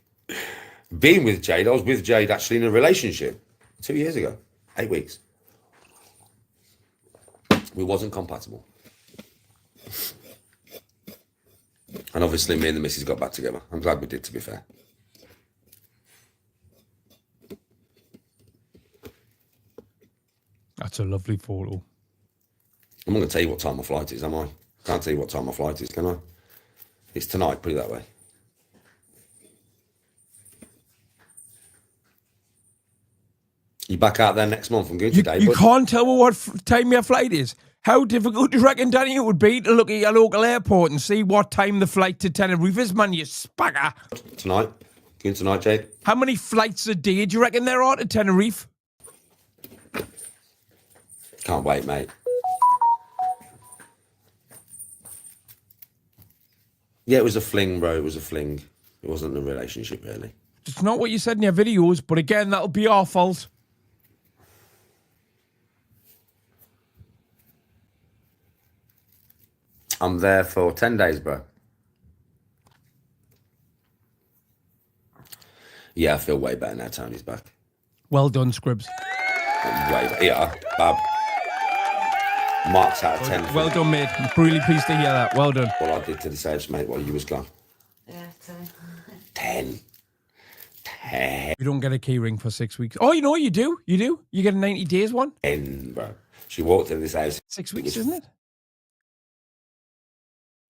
being with Jade, I was with Jade actually in a relationship 2 years ago. 8 weeks. We wasn't compatible. And obviously me and the missus got back together. I'm glad we did, to be fair. That's a lovely photo. I'm not going to tell you what time my flight is, am I? Can't tell you what time my flight is, can I? It's tonight, put it that way. You back out there next month? I'm going today. You can't tell me what time your flight is. How difficult do you reckon, Danny, it would be to look at your local airport and see what time the flight to Tenerife is, man, you spagger? Tonight? Going tonight, Jade? How many flights a day do you reckon there are to Tenerife? Can't wait, mate. Yeah, it was a fling, bro. It was a fling. It wasn't a relationship, really. It's not what you said in your videos, but again, that'll be our fault. I'm there for 10 days, bro. Yeah, I feel way better now Tony's back. Well done, Scribs. Way better. Yeah, Bab. Marks out of 10. Well done, mate. I'm really pleased to hear that. Well done. What I did to the sage, mate, while you was gone. Yeah, 10. 10. You don't get a key ring for 6 weeks. Oh, you know, you do. You do. You get a 90 days one. 10, bro. She walked in this house. 6 weeks, isn't it?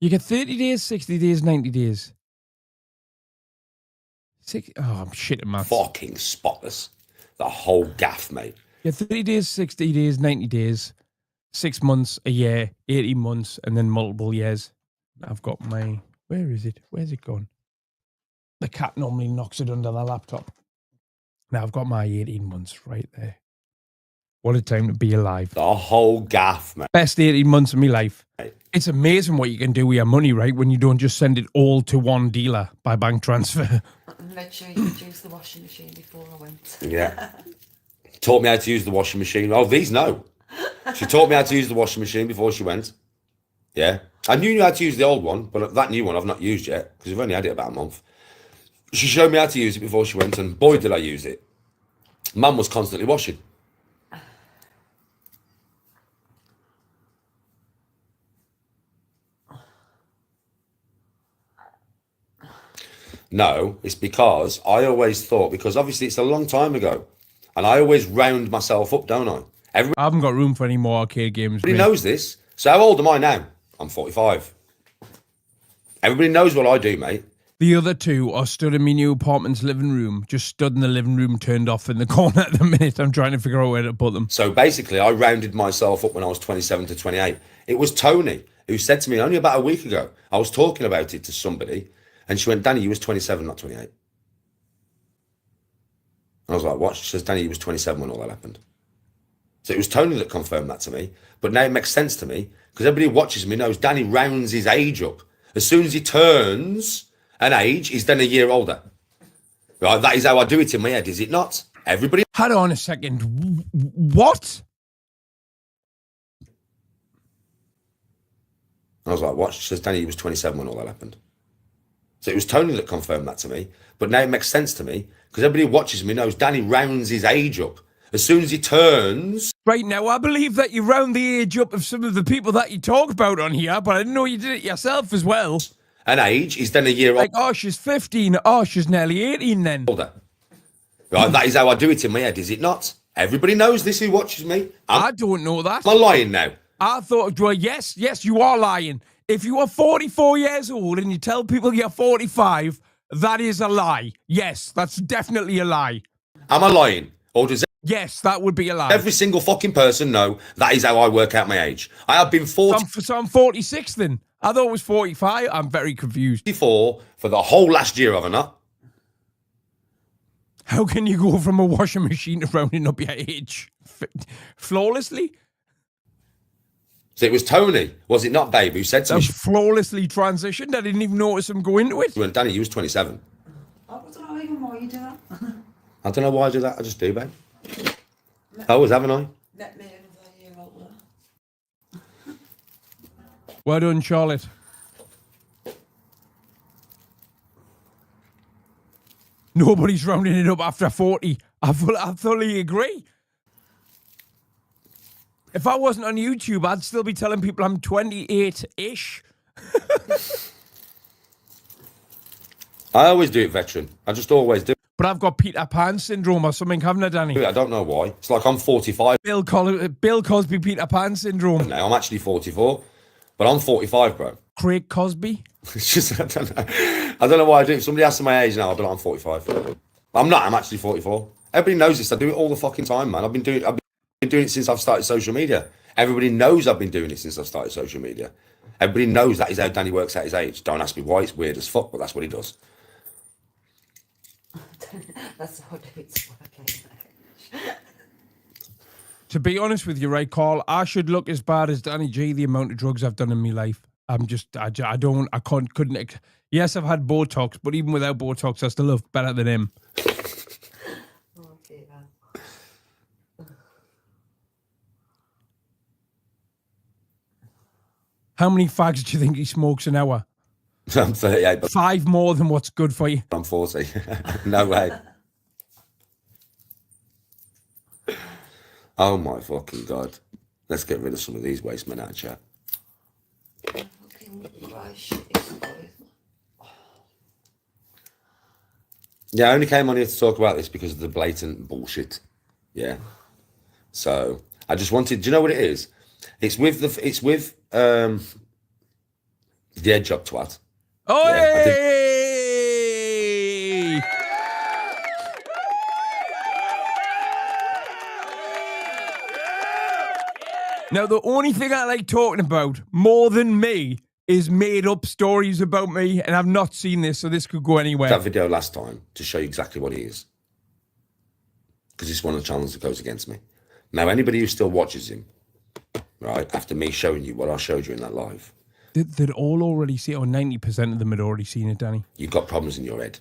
You get 30 days, 60 days, 90 days. I'm shit at maths. Fucking spotless. The whole gaff, mate. Yeah, 30 days, 60 days, 90 days, 6 months, a year, 18 months, and then multiple years. I've got my... Where is it? Where's it gone? The cat normally knocks it under the laptop. Now I've got my 18 months right there. What a time to be alive. The whole gaff, mate. Best 18 months of my life. Right. It's amazing what you can do with your money, right? When you don't just send it all to one dealer by bank transfer. Make sure you use the washing machine before I went. Yeah. Taught me how to use the washing machine. Oh, these know. She taught me how to use the washing machine before she went. Yeah. I knew how to use the old one, but that new one I've not used yet because we've only had it about a month. She showed me how to use it before she went, and boy, did I use it. Mum was constantly washing. No, it's because I always thought, because obviously it's a long time ago, and I always round myself up, don't I? Everybody I haven't got room for any more arcade games. Mate. knows this. So how old am I now? I'm 45. Everybody knows what I do, mate. The other two are stood in my new apartment's living room, just stood in the living room, turned off in the corner at the minute. I'm trying to figure out where to put them. So basically, I rounded myself up when I was 27 to 28. It was Tony who said to me only about a week ago, I was talking about it to somebody, and she went, Danny, you was 27, not 28. I was like, what? She says, Danny, you was 27 when all that happened. So it was Tony that confirmed that to me. But now it makes sense to me, because everybody who watches me knows Danny rounds his age up. As soon as he turns an age, he's then a year older. Right? That is how I do it in my head, is it not? Everybody... Hold on a second. What? I was like, what? She says, Danny, you was 27 when all that happened. So it was Tony that confirmed that to me. But now it makes sense to me, because everybody who watches me knows Danny rounds his age up. As soon as he turns Right now, I believe that you're round the age up of some of the people that you talk about on here, but I didn't know you did it yourself as well. An age is then a year Like, oh, she's 15. Oh, she's nearly 18 then. older. Right, that is how I do it in my head, is it not? Everybody knows this who watches me. I don't know that. Am I lying now? I thought, well, yes, you are lying. If you are 44 years old and you tell people you're 45, that is a lie. Yes, that's definitely a lie. Am I lying? Or does Yes, that would be a lie. every single fucking person know that is how I work out my age? I have been 44 So I'm 46 then. I thought it was 45. I'm very confused. for the whole last year, have I not? How can you go from a washing machine to rounding up your age? Flawlessly? So it was Tony, was it not, babe, who said to That me, flawlessly transitioned. I didn't even notice him go into it. she went, Danny, you was 27. I don't know even why you do that. I don't know why I do that. I just do, babe. I always haven't I? Met me another year older. Well done, Charlotte. Nobody's rounding it up after 40. I fully agree. If I wasn't on YouTube, I'd still be telling people I'm 28-ish. I always do it, veteran. I just always do it. But I've got Peter Pan syndrome or something, haven't I, Danny? I don't know why. It's like I'm 45 Bill Cosby Peter Pan syndrome. now. I'm actually 44, but I'm 45, bro. Craig Cosby. It's just, I don't know. I don't know why I do it. If somebody asks my age now, I'll be like, I'm 45. I'm not. I'm actually 44. Everybody knows this. I do it all the fucking time, man. I've been doing it since I've started social media. Everybody knows I've been doing it since I've started social media. Everybody knows that is how Danny works out his age. Don't ask me why. It's weird as fuck, but that's what he does. That's how I do it to work out. To be honest with you, right, Carl, I should look as bad as Danny G, the amount of drugs I've done in my life. Couldn't. Yes, I've had Botox, but even without Botox, I still look better than him. Okay, man. How many fags do you think he smokes an hour? I'm 38, but 5 more than what's good for you. I'm 40. No way. Oh my fucking God. Let's get rid of some of these waste men out of chat. Fucking dry shit is good. Yeah, I only came on here to talk about this because of the blatant bullshit. Yeah. So I just wanted, do you know what it is? It's with the hedgehog twat. Oh, Yeah, I hey! Now, the only thing I like talking about more than me is made up stories about me, and I've not seen this, so this could go anywhere. That video last time to show you exactly what he is. Because it's one of the channels that goes against me. Now, anybody who still watches him, right, after me showing you what I showed you in that live, They'd all already see it, or 90% of them had already seen it, Danny. you've got problems in your head.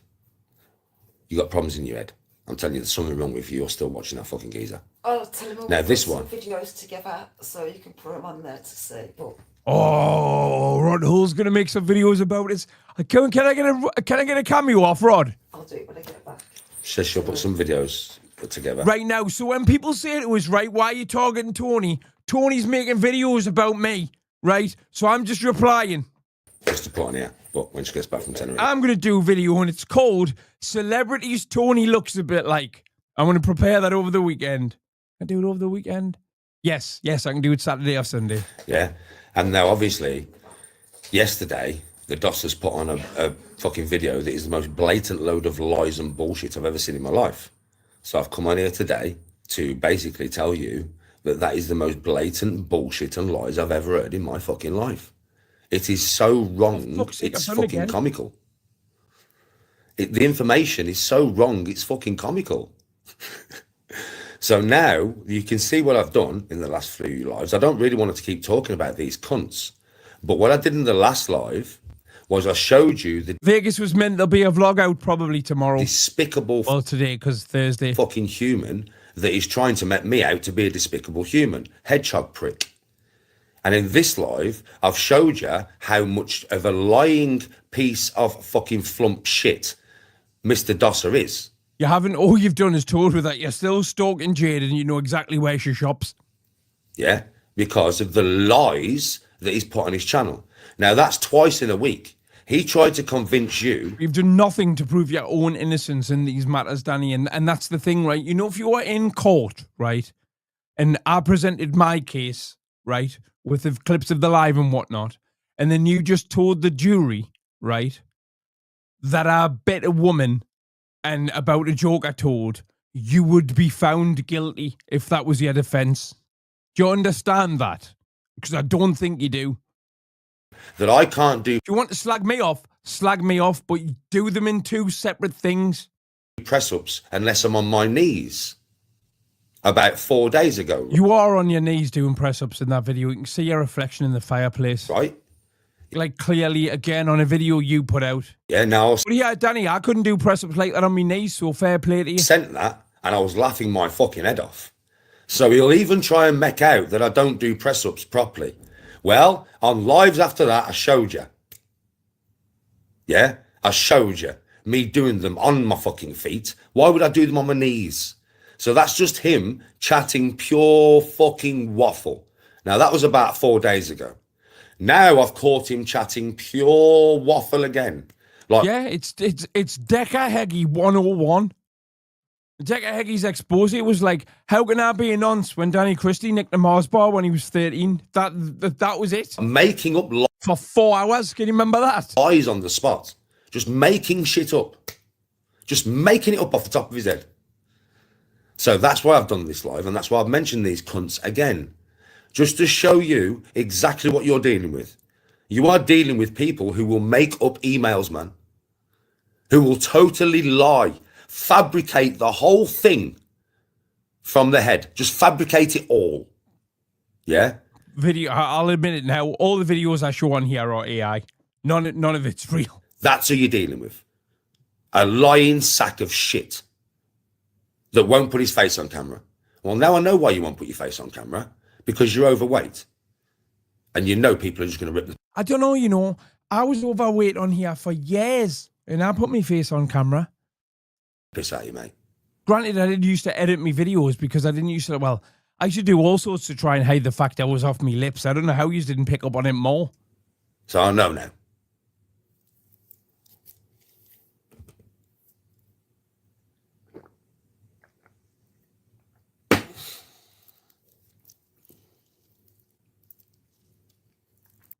You got problems in your head. I'm telling you, there's something wrong with you. You're still watching that fucking geezer. I'll tell him Now, we'll this put one. some videos together so you can put them on there to see. But Oh, Rod Hull's gonna make some videos about this. Can I get a cameo off Rod I'll do it when I get back. She says she'll put some videos together. right now? So when people say to us, right, why are you targeting Tony? Tony's making videos about me, right? So I'm just replying. Just to put on here. But when she gets back from Tenerife. I'm gonna do a video and it's called "Celebrities Tony Looks a Bit Like." I'm gonna prepare that over the weekend. Can I do it over the weekend? Yes, I can do it Saturday or Sunday. Yeah. And now, obviously, yesterday, the Dossers put on a fucking video that is the most blatant load of lies and bullshit I've ever seen in my life. So I've come on here today to basically tell you that that is the most blatant bullshit and lies I've ever heard in my fucking life. It is so wrong, it's fucking comical. The information is so wrong, it's fucking comical. So now you can see what I've done in the last few lives. I don't really want to keep talking about these cunts. But what I did in the last live was I showed you the Vegas was meant there'll be a vlog out probably tomorrow. despicable Well, today, because Thursday. fucking human that is trying to make me out to be a despicable human. Hedgehog prick. And in this live, I've showed you how much of a lying piece of fucking flump shit Mr. Dosser is. You haven't. All you've done is told her that you're still stalking Jade and you know exactly where she shops. Yeah, because of the lies that he's put on his channel. Now, that's twice in a week. He tried to convince you. You've done nothing to prove your own innocence in these matters, Danny. And that's the thing, right? You know, if you were in court, right, and I presented my case, right, with the clips of the live and whatnot, and then you just told the jury, right, that I bet a woman and about a joke I told, you would be found guilty if that was your defense. Do you understand that? Because I don't think you do. That I can't do. If you want to slag me off, but you do them in two separate things. Press-ups unless I'm on my knees. About 4 days ago. You are on your knees doing press-ups in that video. You can see your reflection in the fireplace. Right? Like clearly, again, on a video you put out. Yeah, now. But yeah, Danny, I couldn't do press-ups like that on my knees, so fair play to you. Sent that, and I was laughing my fucking head off. So he'll even try and make out that I don't do press-ups properly. Well, on lives after that, I showed you. Yeah, I showed you me doing them on my fucking feet. Why would I do them on my knees? So that's just him chatting pure fucking waffle. Now, that was about 4 days ago. Now I've caught him chatting pure waffle again. Like, yeah, it's HEDGEHOG 101. HEDGEHOG's expose was like, how can I be a nonce when Danny Christie nicked a Mars bar when he was 13? That was it. making up For 4 hours. Can you remember that? lies on the spot. Just making shit up. Just making it up off the top of his head. So that's why I've done this live, and that's why I've mentioned these cunts again. Just to show you exactly what you're dealing with. You are dealing with people who will make up emails, man. Who will totally lie. Fabricate the whole thing from the head. Just fabricate it all. Yeah? I'll admit it now. All the videos I show on here are AI. None of it's real. That's who you're dealing with. A lying sack of shit that won't put his face on camera. Well, now I know why you won't put your face on camera. Because you're overweight. And you know people are just going to rip the I don't know, you know. I was overweight on here for years. And I put my face on camera. piss out of you, mate. Granted, I didn't used to edit my videos because I didn't used to, well, I used to do all sorts to try and hide the fact I was off my lips. I don't know how you didn't pick up on it more. So I know now.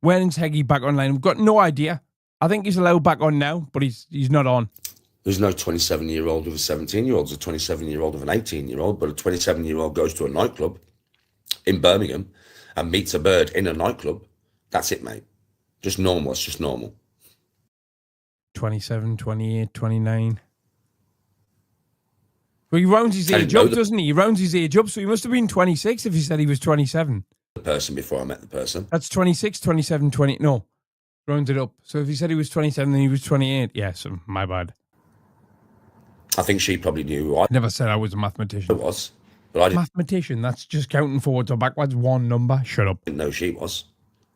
When's Heggy back online? I've got no idea. I think he's allowed back on now, but he's not on. There's no 27-year-old with a 17-year-old. There's a 27-year-old with an 18-year-old, but a 27-year-old goes to a nightclub in Birmingham and meets a bird in a nightclub. That's it, mate. Just normal. It's just normal. 27, 28, 29. Well, he rounds his I age didn't know up, doesn't he? He rounds his age up, so he must have been 26 if he said he was 27. The person before I met the person. That's 26, 27, 20. No, round it up. So if he said he was 27, then he was 28. Yes, my bad. I think she probably knew who I Never said I was a mathematician. was, but I Mathematician, that's just counting forwards or backwards one number. Shut up. didn't know she was.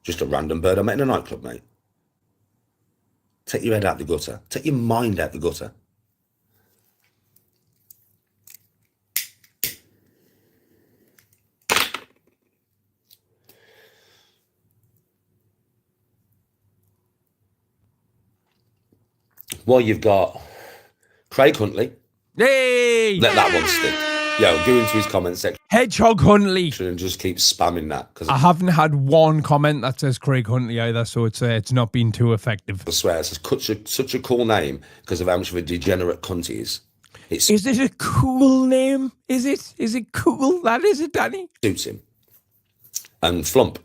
Just a random bird I met in a nightclub, mate. Take your head out the gutter. Take your mind out the gutter. Well, you've got Craig Huntley. Hey! Let that one stick. Yo, go into his comment section Hedgehog Huntley. and just keep spamming that, because I haven't had one comment that says Craig Huntley either, so it's not been too effective. I swear it's such a cool name because of how much of a degenerate cunt he is. It Is it a cool name? Is it? Is it cool? That is it, Danny? suits him. And Flump.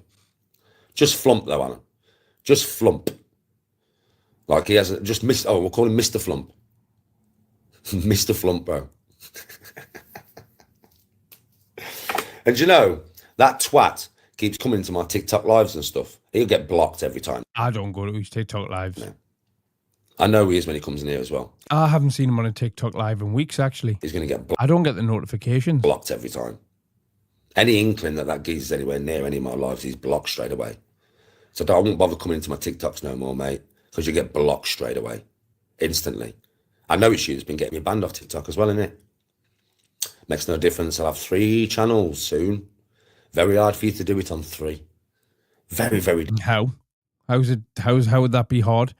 Just Flump, though, Alan. Just Flump. Like he hasn't just missed. Oh, we'll call him Mr. Flump. Mr. Flump, bro. And you know, that twat keeps coming to my TikTok lives and stuff. He'll get blocked every time. I don't go to his TikTok lives. Yeah. I know he is when he comes in here as well. I haven't seen him on a TikTok live in weeks, actually. He's going to get I don't get the notifications. blocked every time. Any inkling that geezer's anywhere near any of my lives, he's blocked straight away. So I won't bother coming into my TikToks no more, mate, because you get blocked straight away, instantly. I know it's you that's been getting me banned off TikTok as well, innit? Makes no difference. I'll have 3 channels soon. Very hard for you to do it on 3. Very, very. How would that be hard?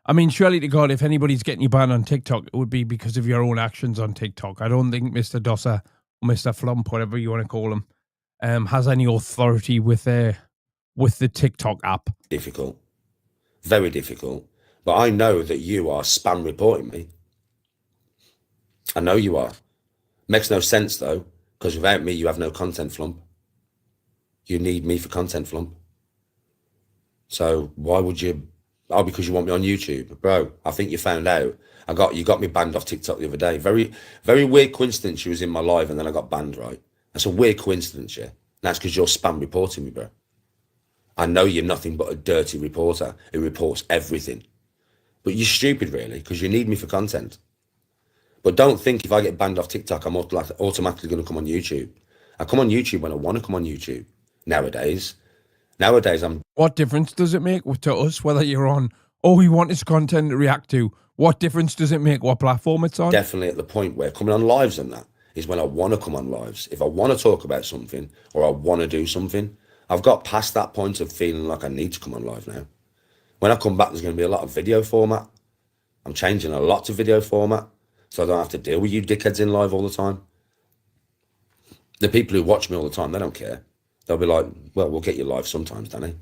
I mean, surely to God, if anybody's getting you banned on TikTok, it would be because of your own actions on TikTok. I don't think Mr. Dosser or Mr. Flump, whatever you want to call him, has any authority with the TikTok app. Difficult. Very difficult. But I know that you are spam reporting me. I know you are. Makes no sense though, because without me, you have no content, Flump. You need me for content, Flump. So why would you? Oh, because you want me on YouTube, bro. I think you found out. You got me banned off TikTok the other day. Very, very weird coincidence. You was in my live and then I got banned. Right? That's a weird coincidence, yeah. That's because you're spam reporting me, bro. I know you're nothing but a dirty reporter who reports everything. But you're stupid, really, because you need me for content. But don't think if I get banned off TikTok, I'm automatically going to come on YouTube. I come on YouTube when I want to come on YouTube. Nowadays, I'm... What difference does it make to us whether you're on, all we want is content to react to? What difference does it make what platform it's on? Definitely at the point where coming on lives and that is when I want to come on lives. If I want to talk about something or I want to do something, I've got past that point of feeling like I need to come on live now. When I come back, there's going to be a lot of video format. I'm changing a lot to video format, so I don't have to deal with you dickheads in live all the time. The people who watch me all the time, they don't care. They'll be like, well, we'll get you live sometimes, Danny.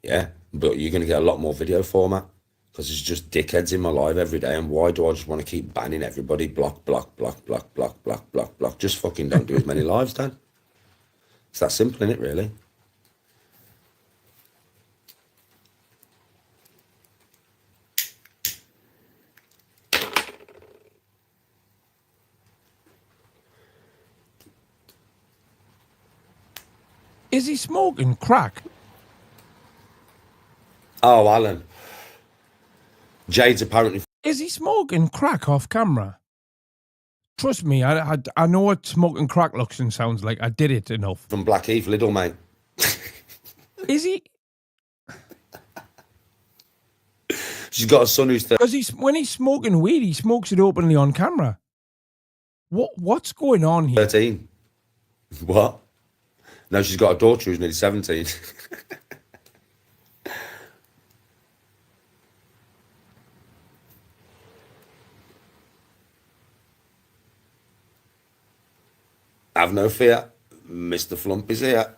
Yeah, but you're going to get a lot more video format because there's just dickheads in my live every day. And why do I just want to keep banning everybody? Block, block, block, block, block, block, block, block. Just fucking don't do as many lives, Dan. It's that simple, isn't it, really? Is he smoking crack? Oh, Alan. Jade's apparently... Is he smoking crack off camera? Trust me, I know what smoking crack looks and sounds like. I did it enough. From Blackheath, Lidl, mate. Is he? She's got a son who's... Because when he's smoking weed, he smokes it openly on camera. What's going on here? 13. What? No, she's got a daughter who's nearly 17. Have no fear. Mr. Flump is here.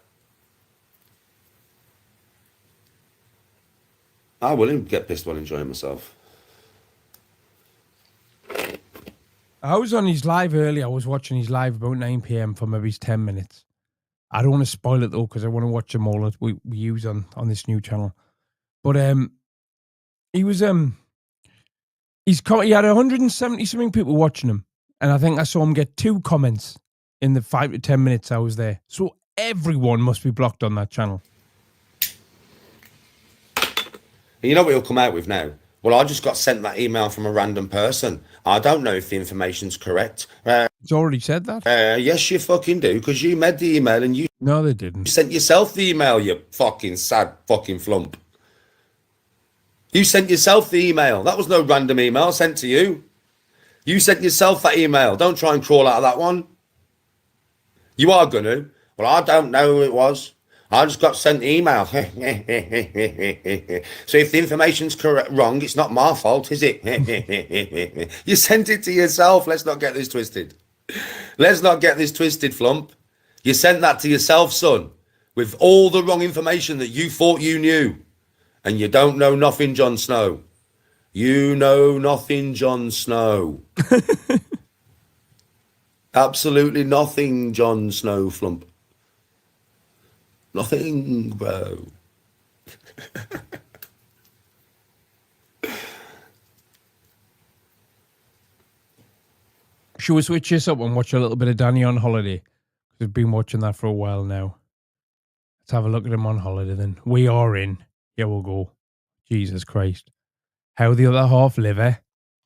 I will get pissed while enjoying myself. I was on his live earlier. I was watching his live about 9 p.m. for maybe 10 minutes. I don't want to spoil it though, because I want to watch them all that we use on this new channel. But he was he had 170 something people watching him, and I think I saw him get 2 comments in the 5 to 10 minutes I was there. So everyone must be blocked on that channel. You know what he'll come out with now? Well, I just got sent that email from a random person. I don't know if the information's correct. He's already said that. Yes, you fucking do, because you made the email and you... No, they didn't. You sent yourself the email, you fucking sad fucking flump. You sent yourself the email. That was no random email sent to you. You sent yourself that email. Don't try and crawl out of that one. You are going to. Well, I don't know who it was. I just got sent the email. So if the information's wrong, it's not my fault, is it? You sent it to yourself. Let's not get this twisted. Let's not get this twisted, Flump. You sent that to yourself, son, with all the wrong information that you thought you knew. And you don't know nothing, Jon Snow. You know nothing, Jon Snow. Absolutely nothing, Jon Snow, Flump. Nothing, bro. Should we switch this up and watch a little bit of Danny on holiday? We've been watching that for a while now. Let's have a look at him on holiday then. We are in. Here we'll go. Jesus Christ. How the other half live, eh?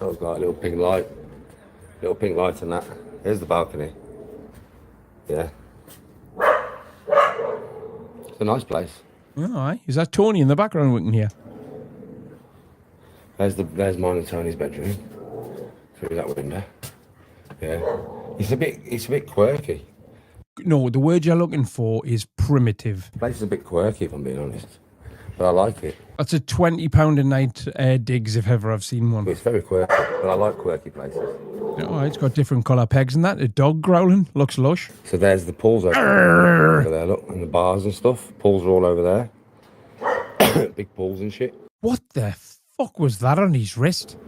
I've got a little pink light. Little pink light and that. Here's the balcony. Yeah. It's a nice place. Oh, aye. Is that Tony in the background we can hear? There's mine and Tony's bedroom. Through that window. Yeah. It's a bit quirky. No, the word you're looking for is primitive. The place is a bit quirky, if I'm being honest. But I like it. That's a £20 a night digs if ever I've seen one. It's very quirky, but I like quirky places. Oh, it's got different colour pegs and that. A dog growling. Looks lush. So there's the pools over there, look, and the bars and stuff. Pools are all over there. Big pools and shit. What the fuck was that on his wrist?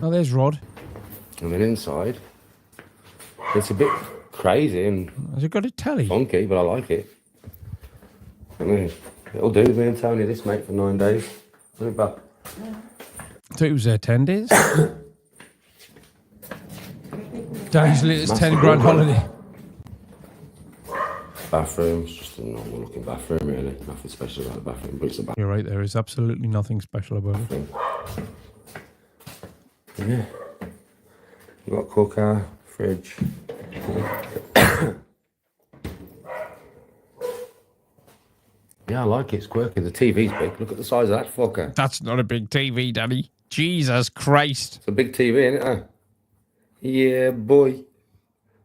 Oh, there's Rod. And then inside, it's a bit crazy and Has it got a telly? funky, but I like it. I mean, it'll do me and Tony this, mate, for 9 days. Put it back. I thought it was 10 days. Danny's latest 10 grand holiday. Bathrooms, just a normal looking bathroom, really. Nothing special about the bathroom, but it's a bathroom. You're right, there is absolutely nothing special about it. Yeah. You got cooker, fridge. Yeah, I like it. It's quirky. The TV's big. Look at the size of that fucker. That's not a big TV, Danny. Jesus Christ. It's a big TV, isn't it? Yeah, boy.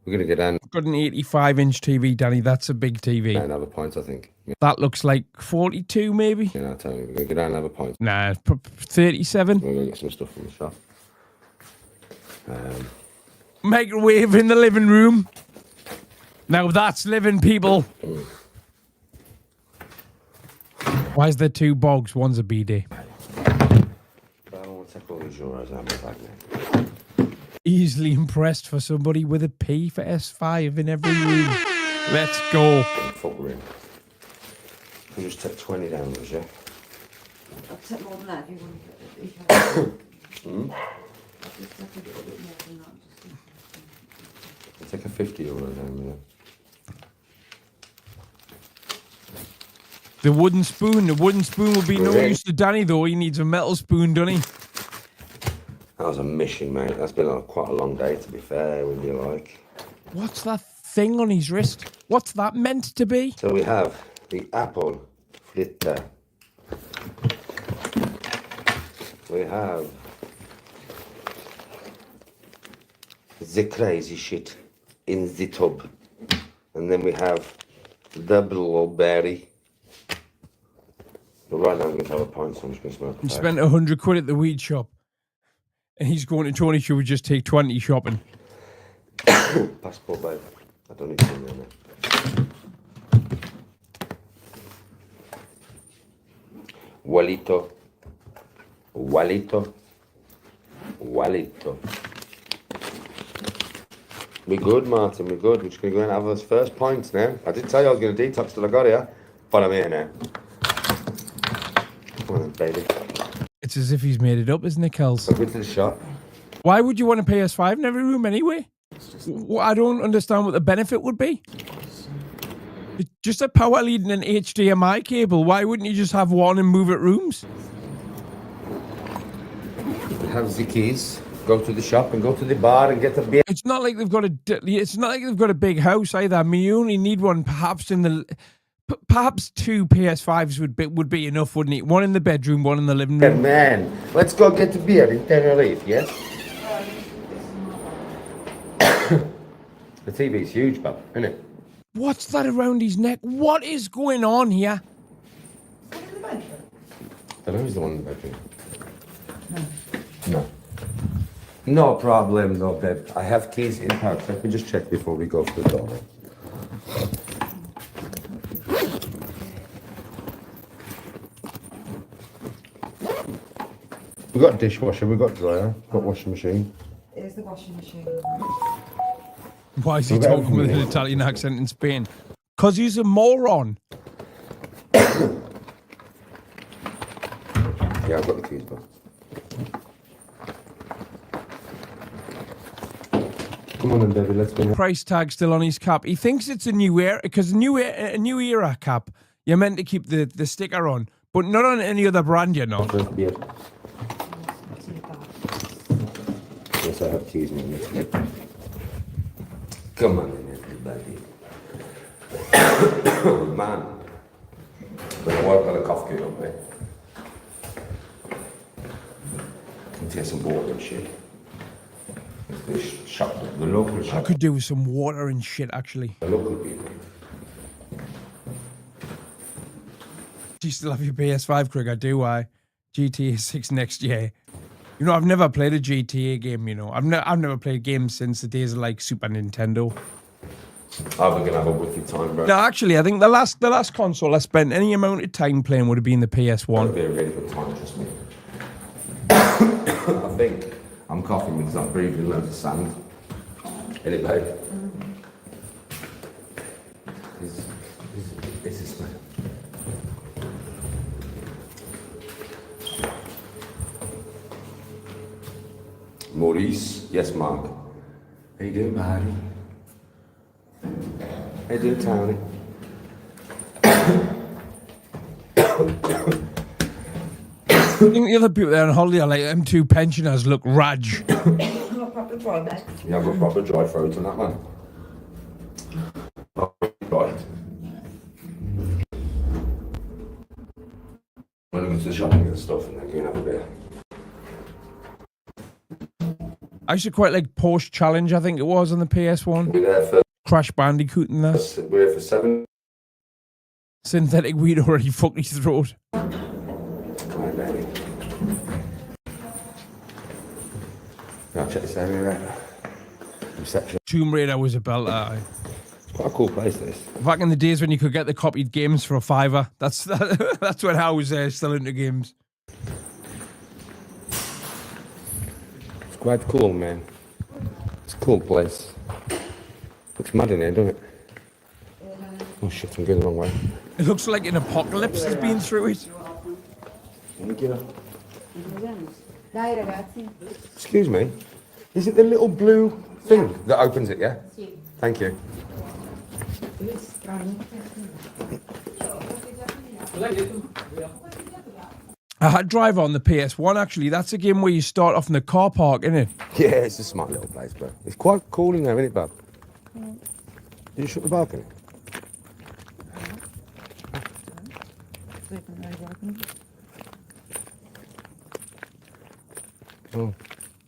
We're going to go down. Got an 85-inch TV, Danny. That's a big TV. And have a pint, I think. Yeah, That looks like 42, maybe? you know, Tony. We're going to go down and have a pint. Nah, 37. We're going to get some stuff from the shop. Microwave in the living room. Now that's living, people. Why is there two bogs? One's a BD. I don't want to take all these euros out of my bag now. Easily impressed for somebody with a P for S5 in every room. Let's go. Fuck room. You just take 20 down, was you? I'll take more than that if you want to. I'll just take a little bit more than that. I'll take a 50 euro down, yeah. The wooden spoon will be no Really? use to Danny though. He needs a metal spoon, doesn't he? That was a mission, mate. That's been quite a long day, to be fair, with you, like. What's that thing on his wrist? What's that meant to be? So we have the apple fritter. We have the crazy shit in the tub. And then we have the blueberry. But right now I'm going to have a pint, so I'm just going to smoke a He pipe. spent 100 quid at the weed shop. And he's going to Tony, should we just take 20 shopping? Passport, babe. I don't need to in there now. Walito. Walito. Walito. We're good, Martin. We're good. We're just going to go and have those first pints now. I did tell you I was going to detox till I got here. But I'm here now. Come on then, baby. It's as if he's made it up, isn't it, Kels? Go to the shop. Why would you want a PS5 in every room anyway? I don't understand what the benefit would be. It's just a power lead and an HDMI cable. Why wouldn't you just have one and move it rooms? Have the keys. Go to the shop and go to the bar and get a beer. It's not like they've got a big house either. I mean, you only need one, perhaps perhaps two PS5s would be enough, wouldn't it? One in the bedroom, one in the living room. Man, let's go get a beer in Tenerife, yes? The TV's huge, bub, isn't it? What's that around his neck? What is going on here? I don't know who's the one in the bedroom. No. No problem, no, babe. I have keys in house. Let me just check before we go to the door. We got dishwasher, we got dryer, got washing machine. Here's the washing machine. Why is he talking with an Italian accent in Spain? Because he's a moron. Yeah, I've got the keys, bub. Come on then, baby, let's go. Price tag still on his cap. He thinks it's a new era because a new era cap. You're meant to keep the sticker on, but not on any other brand. You're not. First beer. Yes, I have keys, man. Let's go. Come on in, everybody. Man. Better work on the coffee up, mate. Let's get some water and shit. This shop, the local I shop. could do with some water and shit, actually. The local people. Do you still have your PS5, Craig? I do. GTA 6 next year. You know, I've never played a GTA game, you know. I've never played games since the days of, like, Super Nintendo. Oh, we're going to have a wicked time, bro. No, actually, I think the last console I spent any amount of time playing would have been the PS1. It'll be a really good time, trust me. I think I'm coughing because I'm breathing loads of sand. In it, babe? Is this man? Maurice, yes, Mark. How you doing, buddy? How you doing, Tony? I think the other people there on holiday are like M2 pensioners look raj. Not proper dry, mate. You have a proper dry throat on that man. Right. I'm going to go to the shop and get the stuff and then go and have a beer. I used to quite like Porsche Challenge, I think it was, on the PS1. We're there for Crash Bandicoot and that. we're here for 7. Synthetic weed already fucked his throat. Right, baby. Now check this area out. Reception. Tomb Raider was a belter. It's quite a cool place, this. Back in the days when you could get the copied games for a $5. That's when I was still into games. It's quite cool, man. It's a cool place. Looks mad in here, doesn't it? Oh shit, I'm going the wrong way. It looks like an apocalypse has been through it. Dai ragazzi. Excuse me. Is it the little blue thing that opens it, yeah? Thank you. I had Driver on the PS1 actually. That's a game where you start off in the car park, isn't it? Yeah, it's a smart little place, bro. It's quite cool in there, isn't it, bub? Did you shut the balcony? Oh,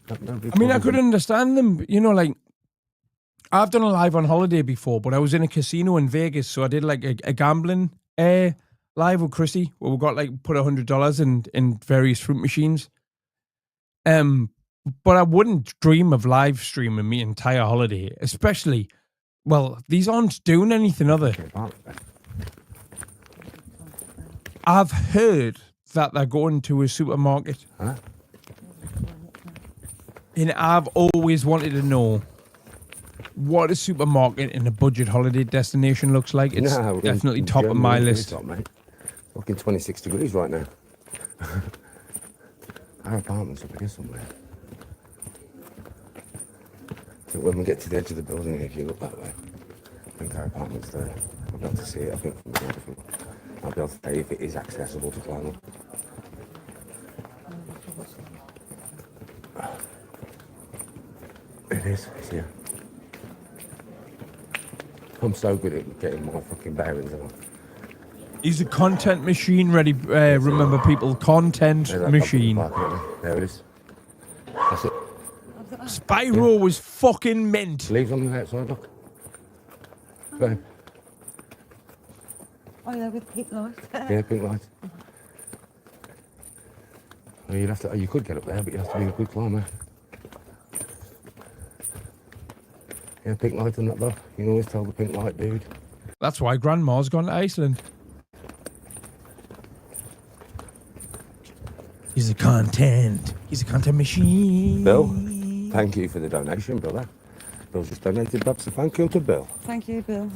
I mean, I could understand them, you know, like, I've done a live on holiday before, but I was in a casino in Vegas, so I did like a gambling live with Chrissy, where we got like put $100 in various fruit machines. But I wouldn't dream of live streaming my entire holiday, especially, well, these aren't doing anything other. I've heard that they're going to a supermarket. Huh? And I've always wanted to know what a supermarket in a budget holiday destination looks like. It's No, definitely in top of Germany, my it's list. top, mate. Fucking 26 degrees right now. Our apartment's up here somewhere. So when we get to the edge of the building, if you look that way, I think our apartment's there. I'll be able to see it, I think, from the different. I'll be able to tell you if it is accessible to climb up. It is, it's here. I'm so good at getting my fucking bearings on. He's a content machine, ready. Remember, people, content There's that machine. fucking park, isn't there? There it is. That's it. Spyro was fucking mint. Leaves on the outside, look. Babe. Oh, yeah, with pink lights. Yeah, pink lights. Well, you'd have to, you could get up there, but you have to be a good climber. Yeah, pink light on that though. You can always tell the pink light, dude. That's why Grandma's gone to Iceland. He's a content machine. Bill, thank you for the donation, brother. Bill's just donated back, so thank you to Bill. Thank you, Bill.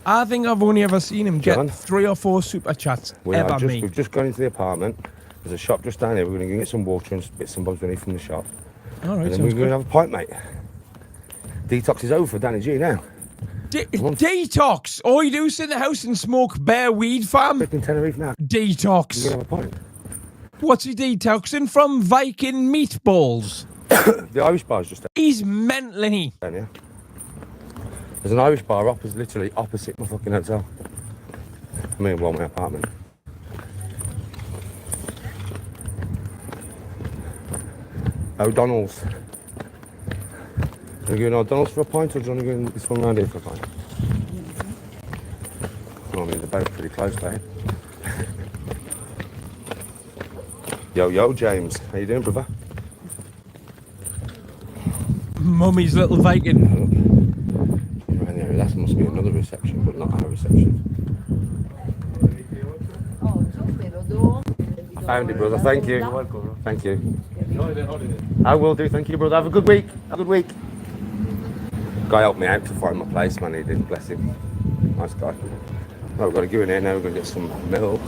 I think I've only ever seen him get John? 3 or 4 super chats ever, mate. We've just gone into the apartment. There's a shop just down here. We're going to get some water and bits and bobs we need from the shop. All right, And then sounds we're going good. to have a pint, mate. Detox is over for Danny G now. Detox! All you do is sit in the house and smoke bare weed, fam. Flipping Tenerife now. Detox. We're going to have a pint. What's he detoxing from? Viking meatballs. The Irish bar's just He's mentally. down here. There's an Irish bar literally opposite my fucking hotel. I mean, well, my apartment. O'Donnell's. Are you going to Donald's for a pint, or do you want to go in this one round here for a pint? Well, I mean, they're both pretty close, mate. Yo, James. How you doing, brother? Mummy's little Viking. Right there. That must be another reception, but not our reception. I found it, brother. Thank you. You're welcome. Thank you. I will do. Thank you, brother. Have a good week. Have a good week. Guy helped me out to find my place, man. He did. Bless him. Nice guy. Well, we've got to go in here now. We're going to get some milk.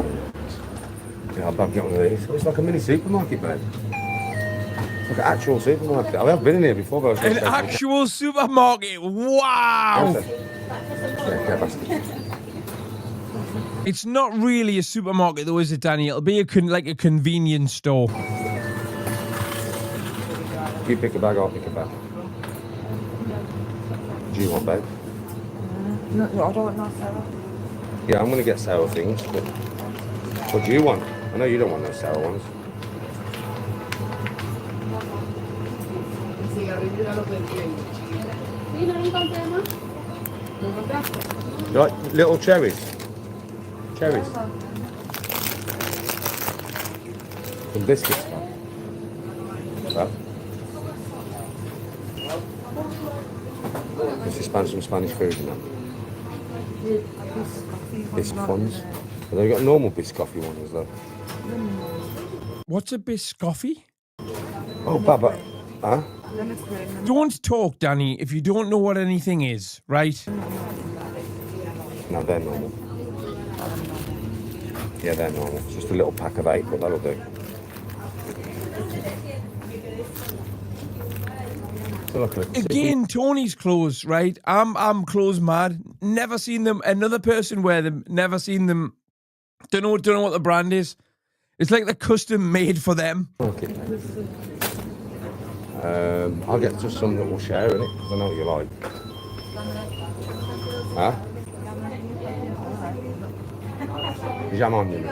Yeah, I'll get one of these. It's like a mini supermarket, man. It's like an actual supermarket. I have been in here before, but An actual supermarket. Wow. It's not really a supermarket, though, is it, Danny? It'll be like a convenience store. You pick a bag, I'll pick a bag. Do you want babe? No, I don't know, Sarah. Yeah, I'm going to get sour things, but what do you want? I know you don't want those sour ones. You like little cherries? Cherries. Some biscuits, man. Well, this is some Spanish food, you know. Biscoffs. Have they got normal biscoffy ones, though? What's a biscoffy? Oh, Baba. Huh? Don't talk, Danny, if you don't know what anything is, right? No, they're normal. Yeah, they're normal. It's just a little pack of 8, but that'll do. Again, Tony's clothes, right? I'm clothes mad. Never seen them. Another person wear them. Never seen them. Don't know what the brand is. It's like they're custom made for them. Okay. I'll get just some that we'll share in it. I know what you like. Huh? Jam on you. You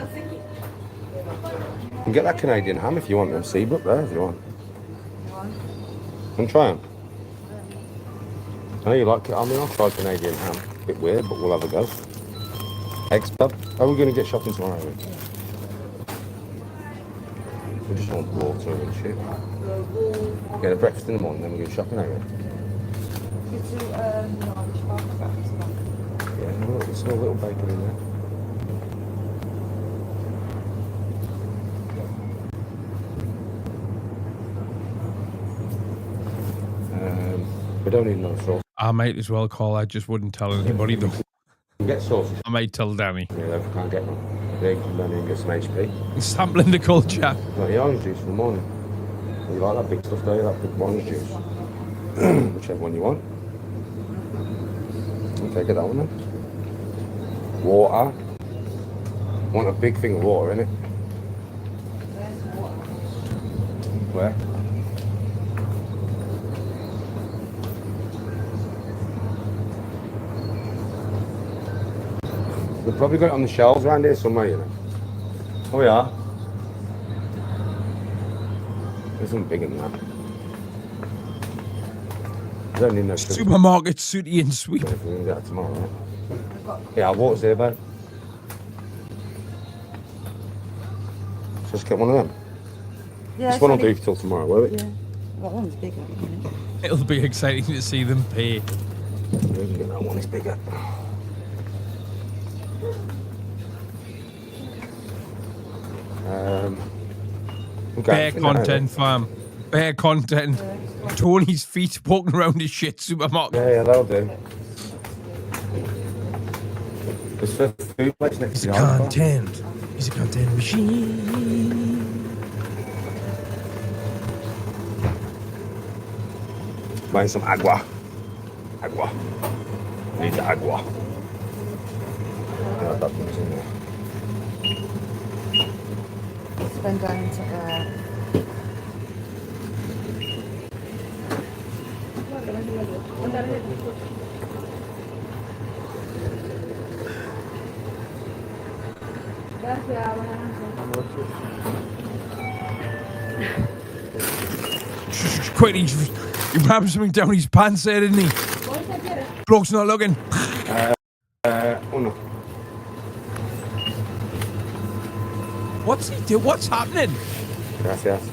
can get that Canadian ham if you want them. Seabrook there if you want. And try them. I know you like it. I mean, I'll try Canadian ham. A bit weird, but we'll have a go. Eggs, bub. How are we going to get shopping tomorrow? We just want water and shit. Get a breakfast in the morning, then we're going shopping, ain't we? Yeah, look, there's still a little bacon in there. We don't need no sauce. I might as well call. I just wouldn't tell anybody, though. We get sauces. I might tell Danny. Yeah, if we can't get them. They can come down here and get some HP. Sampling the culture. Like the orange juice for the morning. You like that big stuff, don't you? That big orange juice. Whichever one you want. Okay, get that one then. Water. Want a big thing of water, innit? Where? We've probably got it on the shelves around here somewhere, you know. Oh, we are. There's something bigger than that. I don't need no Supermarket sooty and sweet. If we're going to get that tomorrow, right? Yeah, our water's here, babe. So let's get one of them. Yeah, This one will do till tomorrow, will it? Yeah. That one's bigger. It'll be exciting to see them pay. Yeah, we can get that one, it's bigger. Okay. Bear content, fam. Bear content. Tony's feet walking around his shit supermarket. Yeah, that'll do. It's for food place next to the Content. He's a content machine. Buying some agua. Agua. Need the agua. Yeah, that one's in there. Then going to Quickly, He grabbed something down his pants there, didn't he? Bloke's not looking. Oh no. What's he do? What's happening? Gracias.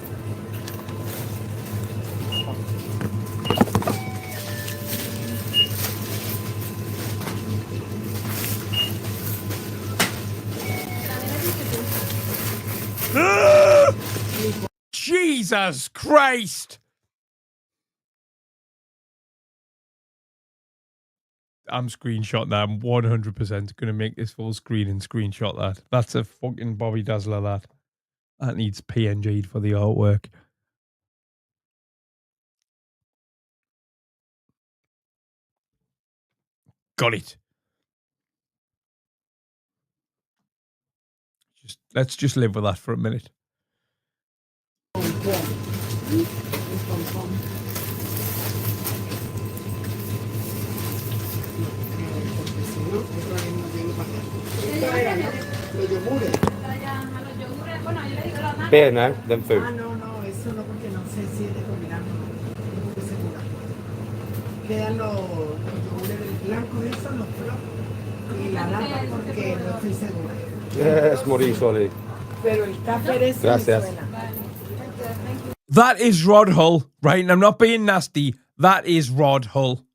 Jesus Christ! I'm screenshotting that. I'm 100% going to make this full screen and screenshot that. That's a fucking Bobby Dazzler, that. That needs PNG'd for the artwork. Got it. Let's just live with that for a minute. Beer now, then food. No, eso no, porque no sé si es de combinar, no estoy segura. Quedan los yogures blancos, esos, los flop, y la lata, porque no estoy segura. Yes, Mauricio. Pero el tupper ese me Gracias. suena. That is Rod Hull, right? And I'm not being nasty. That is Rod Hull.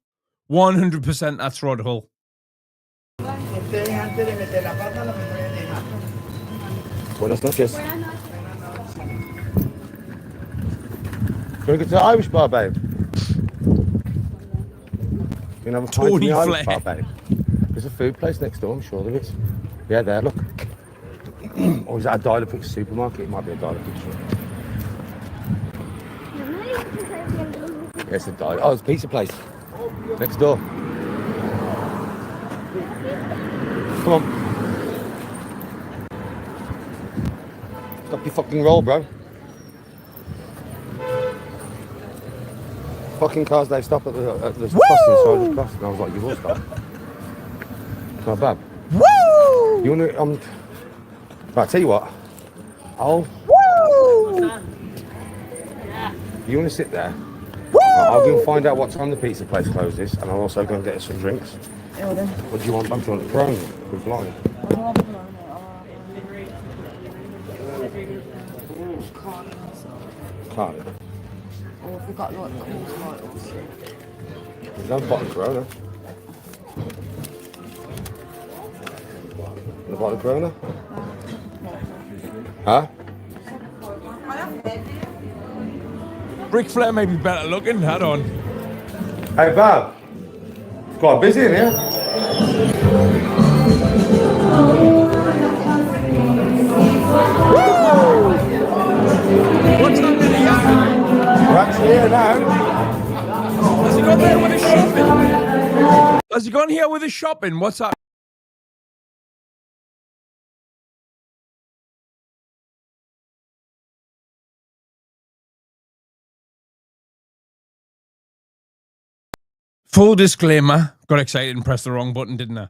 100% that's Rod Hull. Entonces, antes de meter la pata, lo que voy a dejar. Buenas noches. Can we go to the Irish bar, babe? You can have a pint in Tony the Irish Flair. bar, babe. There's a food place next door, I'm sure there is. Yeah, there, look. Or is that a Dial-A-Pix supermarket? It might be a Dial-A-Pix shop. Yes, a Dial. Oh, it's a pizza place. Next door. Come on. Stop your fucking roll, bro. Fucking cars, they stop at the crossing, so I just crossed, and I was like, you will stop. Not bad. Woo! You wanna, right, tell you what. Woo! You wanna sit there? I'll go and find out what time the pizza place closes, and I'll also go and get us some drinks. What do you want? Do you want a Corona with lime? Cardi. Or if we got like cool titles. There's no bottle of Corona. A bottle of Corona? Huh? Ric Flair may be better looking. Hold on. Hey, Bob. It's quite busy in here. What's happening here? We're actually here now. Has he gone there with his shopping? Has he gone here with his shopping? What's up? Full disclaimer. Got excited and pressed the wrong button, didn't I?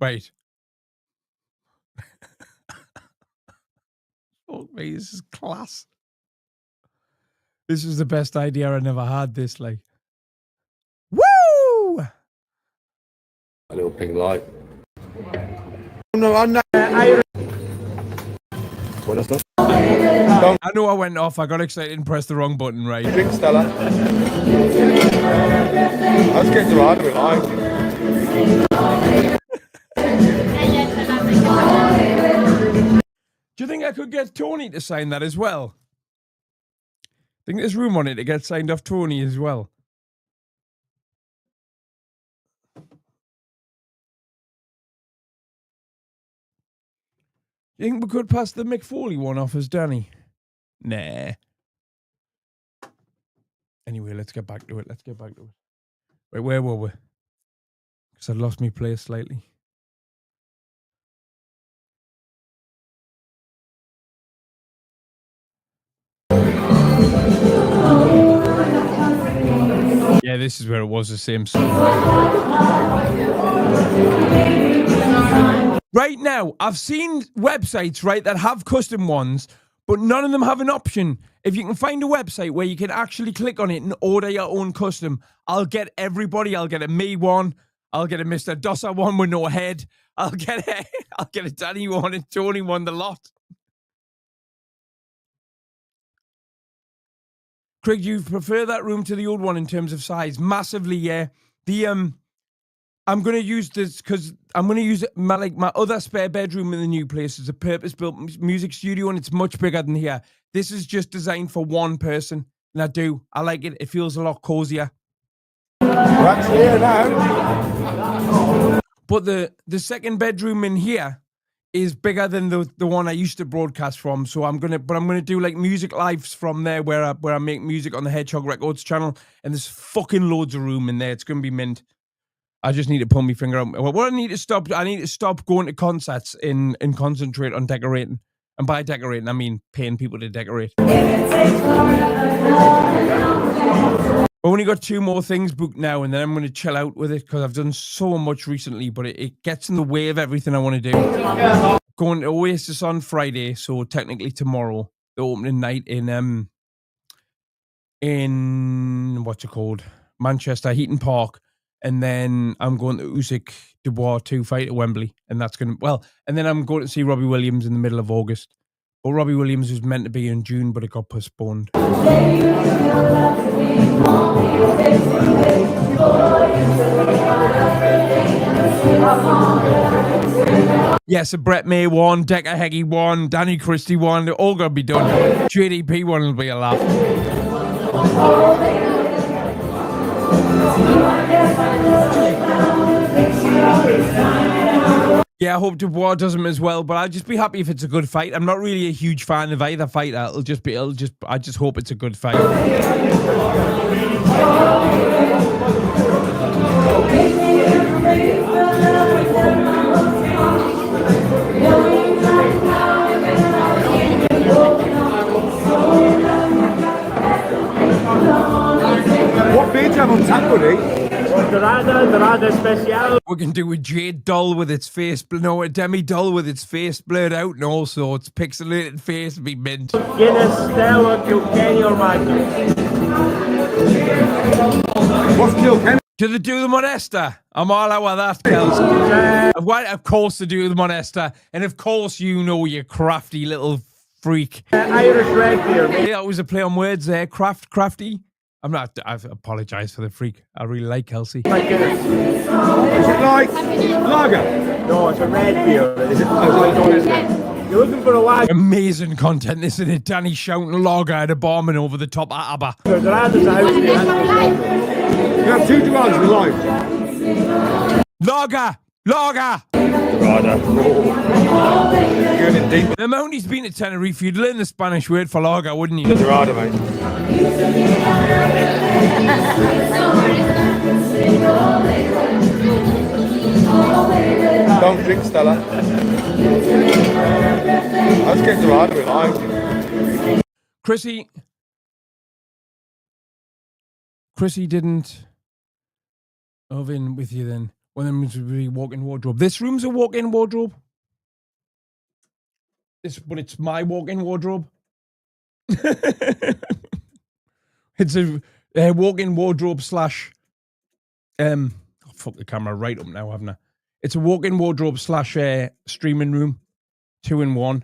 Wait. Fuck me, this is class. This is the best idea I never had, this, like. Woo! A little pink light. No, I'm not. Buenas noches. I know I went off. I got excited and pressed the wrong button, right? Drink, Stella. I was getting too hard with lime. Do you think I could get Tony to sign that as well? I think there's room on it to get signed off Tony as well. You think we could pass the Mick Foley one off as Danny? Nah. Anyway, let's get back to it. Wait, where were we? Because I lost my place slightly. Yeah, this is where it was, the same song. Right now, I've seen websites, right, that have custom ones, But none of them have an option. If you can find a website where you can actually click on it and order your own custom, I'll get everybody. I'll get a me one. I'll get a Mr. Dosser one with no head. I'll get a Danny one and Tony one, the lot. Craig, do you prefer that room to the old one in terms of size? Massively, yeah. I'm going to use this because I'm going to use my other spare bedroom in the new place is a purpose-built music studio, and it's much bigger than here. This is just designed for one person, and I like it. It feels a lot cozier. We're actually here now. But the second bedroom in here is bigger than the one I used to broadcast from. So I'm gonna do like music lives from there where I make music on the Hedgehog Records channel, and there's fucking loads of room in there. It's gonna be mint. I just need to pull my finger out. Well, what I need to stop going to concerts and concentrate on decorating. And by decorating, I mean paying people to decorate. I've only got 2 more things booked now, and then I'm going to chill out with it because I've done so much recently, but it gets in the way of everything I want to do. Going to Oasis on Friday, so technically tomorrow, the opening night in what's it called? Manchester, Heaton Park. And then I'm going to Usyk Dubois 2 fight at Wembley. And that's going to, and then I'm going to see Robbie Williams in the middle of August. But Robbie Williams was meant to be in June, but it got postponed. Yeah, so Brett May won, HEDGEHOG won, Danny Christie won. They're all going to be done. JDP one will be a laugh. Yeah, I hope Dubois does him as well, but I'll just be happy if it's a good fight. I'm not really a huge fan of either fighter. I just hope it's a good fight. What beer do you have on tap, buddy? Dorada special. We can do a Jade doll with its face, a Demi doll with its face blurred out and all sorts. Pixelated face would be mint. Guinness, Stella, Kilkenny or Magnum. What's Kilkenny? Do they do them on Esther? I'm all out of that, Kelsey. Of course they do them on Esther. And of course you know you crafty little freak. Irish red beer. Yeah, that was a play on words there. Crafty. I apologise for the freak. I really like Kelsey. Is it like lager? No, it's a red beer. Is it? You're looking for a lager. Amazing content, isn't it? Danny shouting lager at a bombing over the top of ABBA. Dorada's out here. You have 2 Doradas in life. Lager! Dorada. You're in deep. The amount he's been to Tenerife, you'd learn the Spanish word for lager, wouldn't you? Dorada, mate. Don't drink, Stella. Let's get Dorada in life. Chrissy didn't move in with you then. Well, then it would be walk-in wardrobe. This room's a walk-in wardrobe. But it's my walk-in wardrobe. It's a walk-in wardrobe slash. I'll fuck the camera right up now, haven't I? It's a walk-in wardrobe slash streaming room, 2 in 1.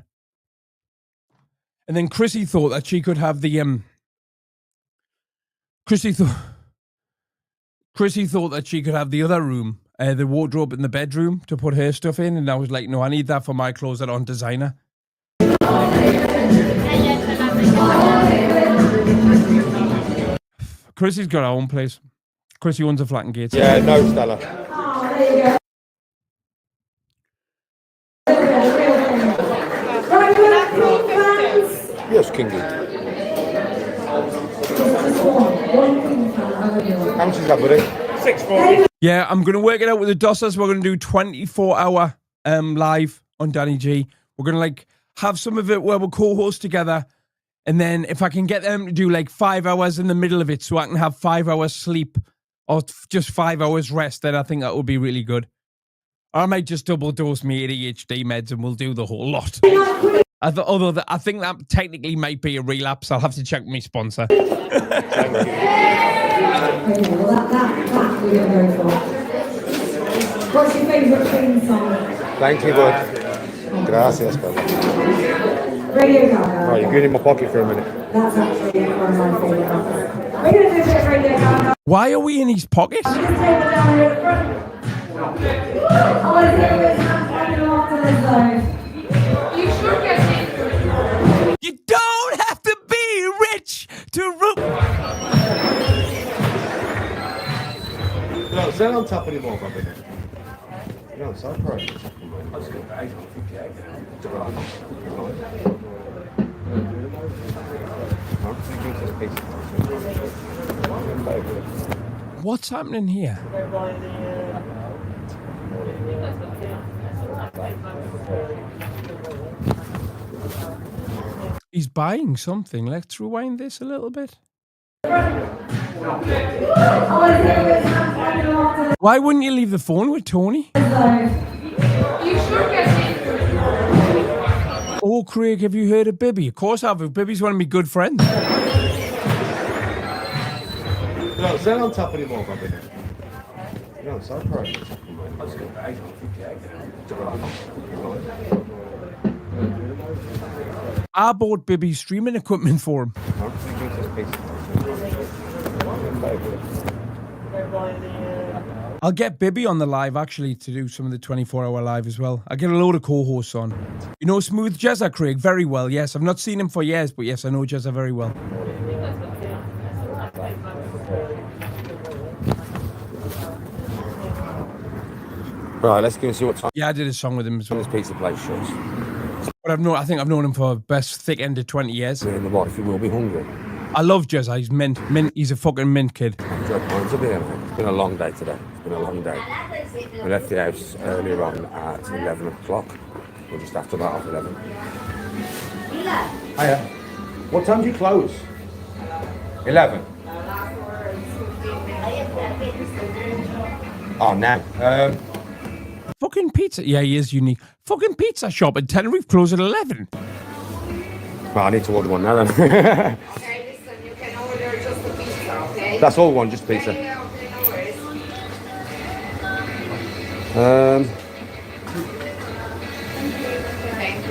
And then Chrissy thought that she could have the Chrissy thought that she could have the other room, the wardrobe in the bedroom to put her stuff in, and I was like, no, I need that for my clothes that aren't designer. Chrissy's got her own place. Chrissy owns a flat in Gates. Yeah, no, Stella. Yes, Kingy. How much is that, buddy? $6.40. Yeah, I'm going to work it out with the Dossers. We're going to do 24-hour live on Danny G. We're going to like have some of it where we'll co-host together. And then if I can get them to do like 5 hours in the middle of it so I can have 5 hours sleep or just 5 hours rest, then I think that would be really good. I might just double dose me ADHD meds and we'll do the whole lot. Although I think that technically might be a relapse. I'll have to check with my sponsor. Okay, well that we don't go for. What's your favourite theme song? Thank you, bud. Gracias, bud. Radio Gaga. Right, you're good in my pocket for a minute. That's actually one of my favourite ones. We're going to do a bit of Radio Gaga. Why are we in his pocket? Just take it down here at the front. I want to hear it happening after this though. You don't have to be rich to root. No, stand on top anymore, Bobby. No, it's all right. What's happening here? He's buying something. Let's rewind this a little bit. Why wouldn't you leave the phone with Tony? Oh, Craig, have you heard of Bibby? Of course I have. Bibby's one of my good friends. No, stand on top anymore, Bobby. No, it's all right. I bought Bibby's streaming equipment for him. I'll get Bibby on the live, actually, to do some of the 24-hour live as well. I get a load of co-hosts on. You know Smooth Jezza, Craig? Very well, yes. I've not seen him for years, but yes, I know Jezza very well. Right, let's go and see what time Yeah, I did a song with him as well. this pizza place shuts. But I think I've known him for best thick-ended 20 years. Me and the wife, we will be hungry. I love Jezza. He's mint. He's a fucking mint kid. Enjoy pints of beer, mate. It's been a long day today. It's been a long day. We left the house earlier on at 11 o'clock. Or just after about 11. Hiya. What time do you close? 11. Oh, now. Fucking pizza. Yeah, he is unique. Fucking pizza shop in Tenerife closed at 11. Well, I need to order one now then. Okay, listen, you can order just a pizza, okay? That's all one, just pizza. Yeah, okay, no worries. Thank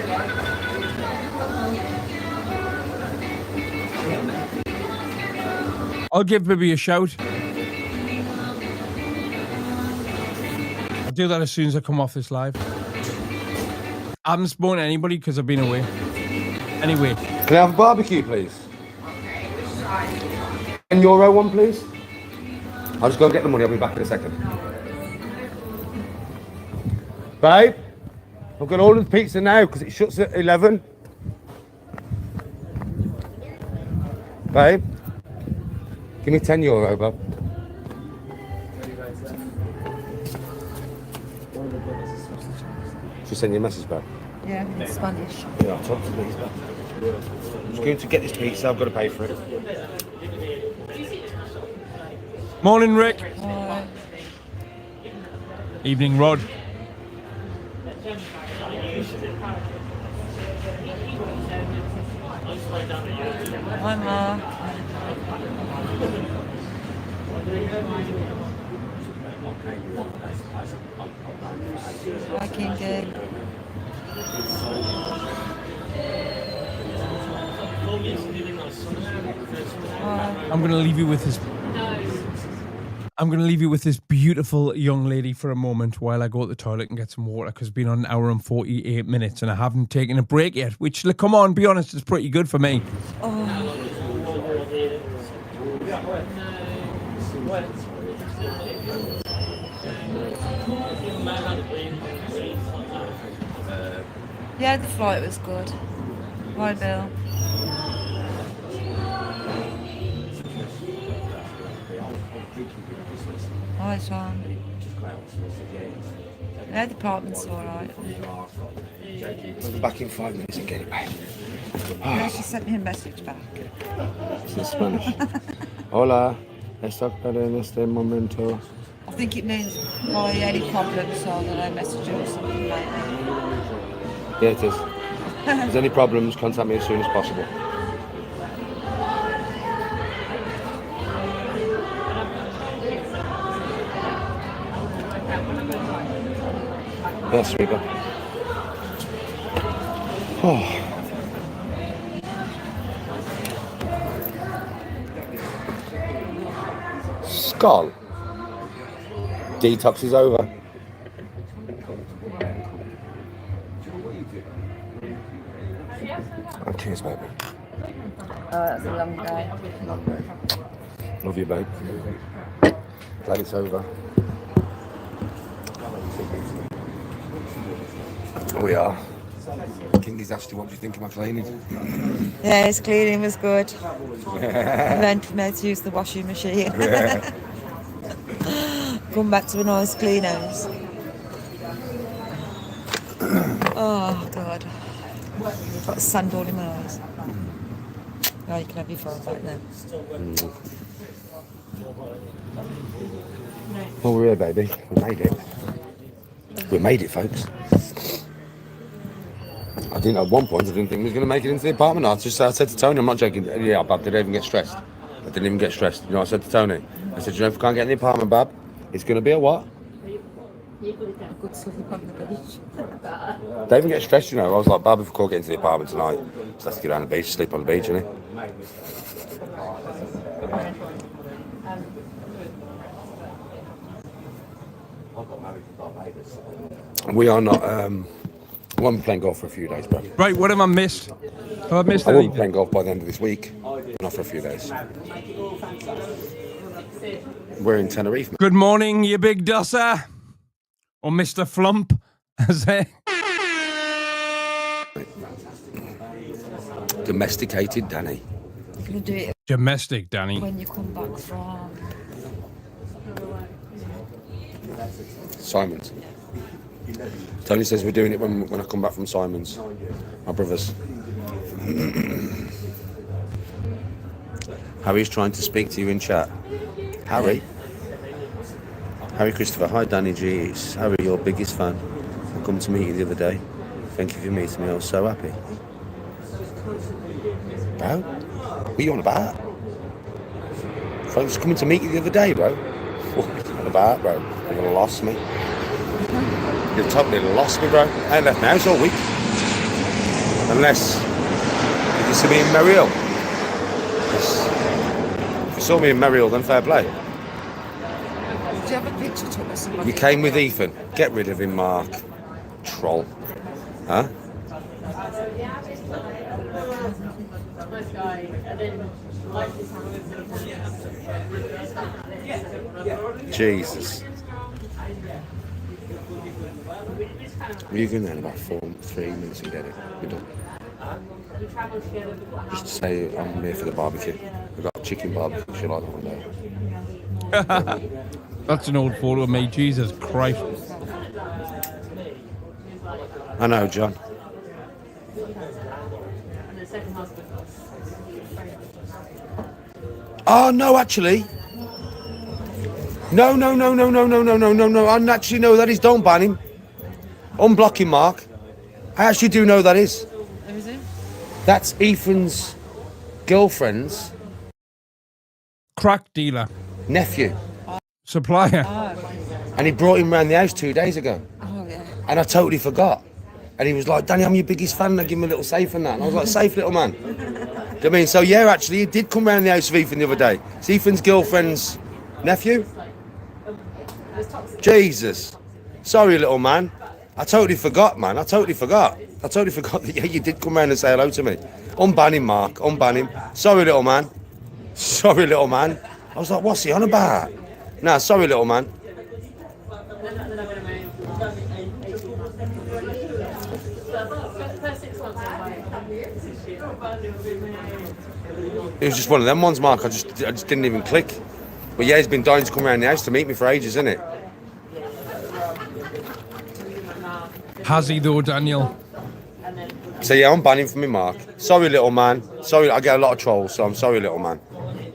you. I'll give Bibby a shout. I'll do that as soon as I come off this live. I haven't spoken to anybody because I've been away. Anyway. Can I have a barbecue, please? Okay, which size? €10 one, please. I'll just go and get the money. I'll be back in a second. Babe, I'm going to order the pizza now because it shuts at 11. Babe, give me €10, Bob. She'll send you a message back. Yeah, in Spanish. Yeah, I'll talk to these back. I'm just going to get this pizza. I've got to pay for it. Morning, Rick. Evening, Rod. Hi, Ma. Hi, Kingy. I'm going to leave you with this. I'm going to leave you with this beautiful young lady for a moment while I go to the toilet and get some water because it's been on an hour and 48 minutes and I haven't taken a break yet, which, come on, be honest, is pretty good for me. Yeah, the flight was good. Hi, Bill. Hi, Sean. Yeah, the apartment's alright. I'll be back in 5 minutes and get it back. Yeah, she sent me a message back. It's in Spanish. Hola, estoy en este momento. I think it means, hi, any problems, so that I message you or something like that. Yeah, it is. If there's any problems, contact me as soon as possible. That's sweet, bud. Oh. Skull. Detox is over. Oh, cheers, baby. Oh, that's a long day. Long day. Love you, babe. Glad it's over. We are. Kingy's asked you, what do you think of my cleaning? Yeah, his cleaning was good. Learned from how to use the washing machine. Come back to a nice clean house. Oh, God. Got sand all in my eyes. Now you can have your phone back now. Well, we're here, baby. We made it. We made it, folks. I didn't, at one point, I didn't think we was going to make it into the apartment. I said to Tony, I'm not joking. Yeah, Bab, did I even get stressed? I didn't even get stressed. You know what I said to Tony? I said, you know, if we can't get in the apartment, Bab, it's going to be a what? Good sleep on the beach. Don't even get stressed, you know. I was like, Bab, if we can't get into the apartment tonight, so let's get down the beach, sleep on the beach, innit? We are not, we won't be playing golf for a few days, bro. Right, what have I missed? Have I missed I won't be anything? playing golf by the end of this week, not for a few days. We're in Tenerife, man. Good morning, you big dosser. Or Mr. Flump, as they... Domesticated Danny. You can do it Domestic, Danny. when you come back from... Simon's. Tony says we're doing it when I come back from Simon's. My brothers. Harry's trying to speak to you in chat. Harry? Harry Christopher. Hi, Danny G. It's Harry, your biggest fan. I come to meet you the other day. Thank you for meeting me. I was so happy. Bro? What are you on about? Folks coming to meet you the other day, bro. What are you on about, bro? You're gonna lost me. You've totally lost me, bro. I ain't left my house all week. Unless if you see me in Merrill. If you saw me in Merrill, then fair play. Do you have a picture took with somebody? You came with Ethan. Get rid of him, Mark. Troll. Huh? Jesus. You can in about 3 minutes and get it. You're done. Just to say I'm here for the barbecue. We've got chicken barbecue. She like that one day. That's an old photo of me, Jesus Christ. I know, John. Oh no, actually. No. I actually know that is. Don't ban him. Unblock him, Mark. I actually do know that is. Who is it? That's Ethan's girlfriend's Crack dealer. nephew. Supplier. And he brought him round the house 2 days ago. Oh, yeah. And I totally forgot. And he was like, Danny, I'm your biggest fan. And I give him a little safe and that. And I was like, safe little man. Do you know what I mean? So yeah, actually, he did come round the house with Ethan the other day. It's Ethan's girlfriend's nephew. Jesus. Sorry, little man. I totally forgot, man. I totally forgot that yeah, you did come round and say hello to me. Unban him, Mark. Unban him. Sorry, little man. Sorry, little man. I was like, what's he on about? Nah, sorry, little man. It was just one of them ones, Mark. I just didn't even click. But yeah, he's been dying to come around the house to meet me for ages, isn't it? Has he though, Daniel? So yeah, I'm banning from me, Mark. Sorry, little man. Sorry, I get a lot of trolls, so I'm sorry, little man.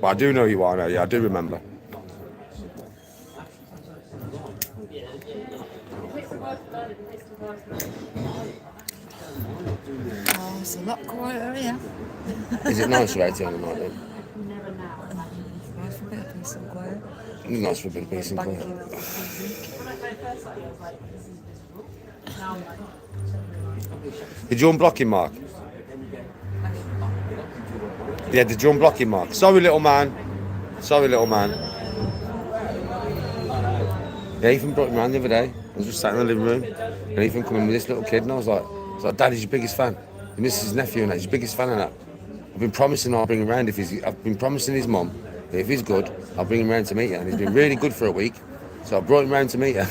But I do know you are now. Yeah, I do remember. It's a lot quieter here. Is it nice about it on the night then? Nice for a bit of peace and quiet. It's nice for a bit of peace and Thank quiet. you. Did you unblock him, Mark? Yeah, did you unblock him, Mark? Sorry, little man. Sorry, little man. Yeah, Ethan brought him round the other day. I was just sat in the living room, and Ethan come in with this little kid, and I was like, Dad, he's your biggest fan. And this is his nephew, and that. He's your biggest fan of that. I've been promising I'll bring him round if he's. I've been promising his mum that if he's good, I'll bring him round to meet you. And he's been really good for a week, so I brought him round to meet you.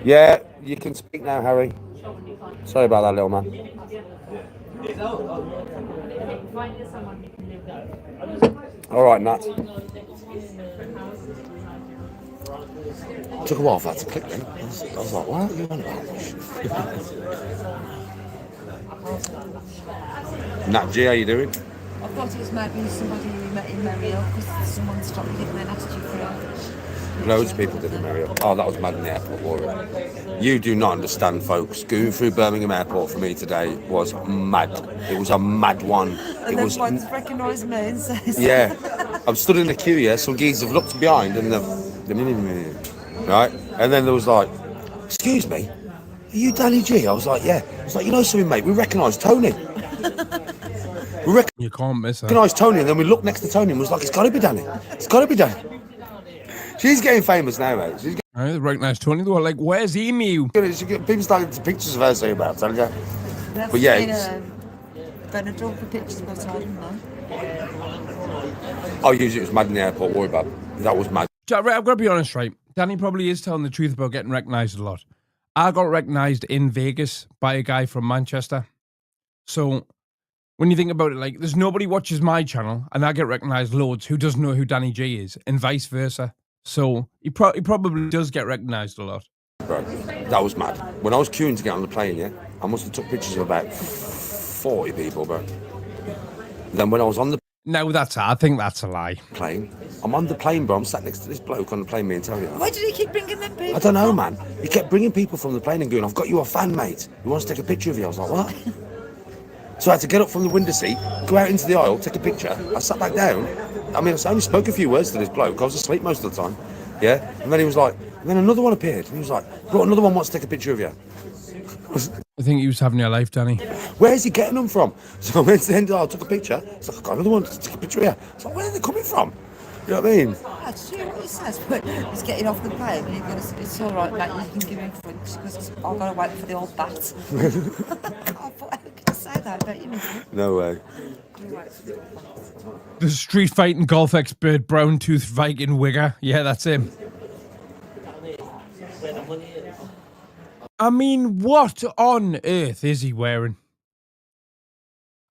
Yeah, you can speak now, Harry. Sorry about that, little man. All right, Nat. Took a while for that to click then. I was like, what are you on about? Nat G, how you doing? I thought it was maybe somebody who met in Mario because someone stopped it and then asked you for it. Loads of people did in Mario. Oh, that was mad in the airport, Warrior. You do not understand, folks. Going through Birmingham Airport for me today was mad. It was a mad one. And then one's recognised me and says... Yeah. I'm stood in the queue, yeah. Some geezers have looked behind and right? And then there was like, excuse me, are you Danny G? I was like, yeah. I was like, you know something, mate? We recognise Tony. You can't miss her. Recognise Tony, and then we looked next to Tony and was like, it's got to be Danny. It's got to be Danny. She's getting famous now, mate. She's I recognise Tony. They were like, "Where's Emu?" people starting to pictures of her saying about it, telling you. But yeah, Benadryl for pictures, but I don't know. I'll use it. It was mad in the airport. Worry about it. That was mad. I've got to be honest, right? Danny probably is telling the truth about getting recognised a lot. I got recognised in Vegas by a guy from Manchester. So when you think about it, like, there's nobody watches my channel, and I get recognised loads who doesn't know who Danny G is, and vice versa. So he probably does get recognised a lot. Bro, that was mad. When I was queuing to get on the plane, yeah, I must have took pictures of about 40 people, bro. Then when I was on the I think that's a lie. plane, I'm on the plane, bro. I'm sat next to this bloke on the plane, me and Tony. Why did he keep bringing them people? I don't know, man. He kept bringing people from the plane and going, I've got you a fan, mate. He wants to take a picture of you. I was like, what? So I had to get up from the window seat, go out into the aisle, take a picture. I sat back down. I mean, I only spoke a few words to this bloke. I was asleep most of the time. Yeah? And then he was like, and then another one appeared. And he was like, bro, another one wants to take a picture of you. I think he was having your life, Danny. Where's he getting them from? So I went to the end of the aisle, took a picture. It's like, I got another one to take a picture of you. It's like, where are they coming from? You know what I mean? That's true what he says, but he's getting off the plane and he goes, it's all right, mate, you can give him front because I've got to wait for the old bat. I thought, how can you say that? Don't you mean? No way. The street fighting golf expert, brown tooth Viking wigger. Yeah, that's him. I mean, what on earth is he wearing?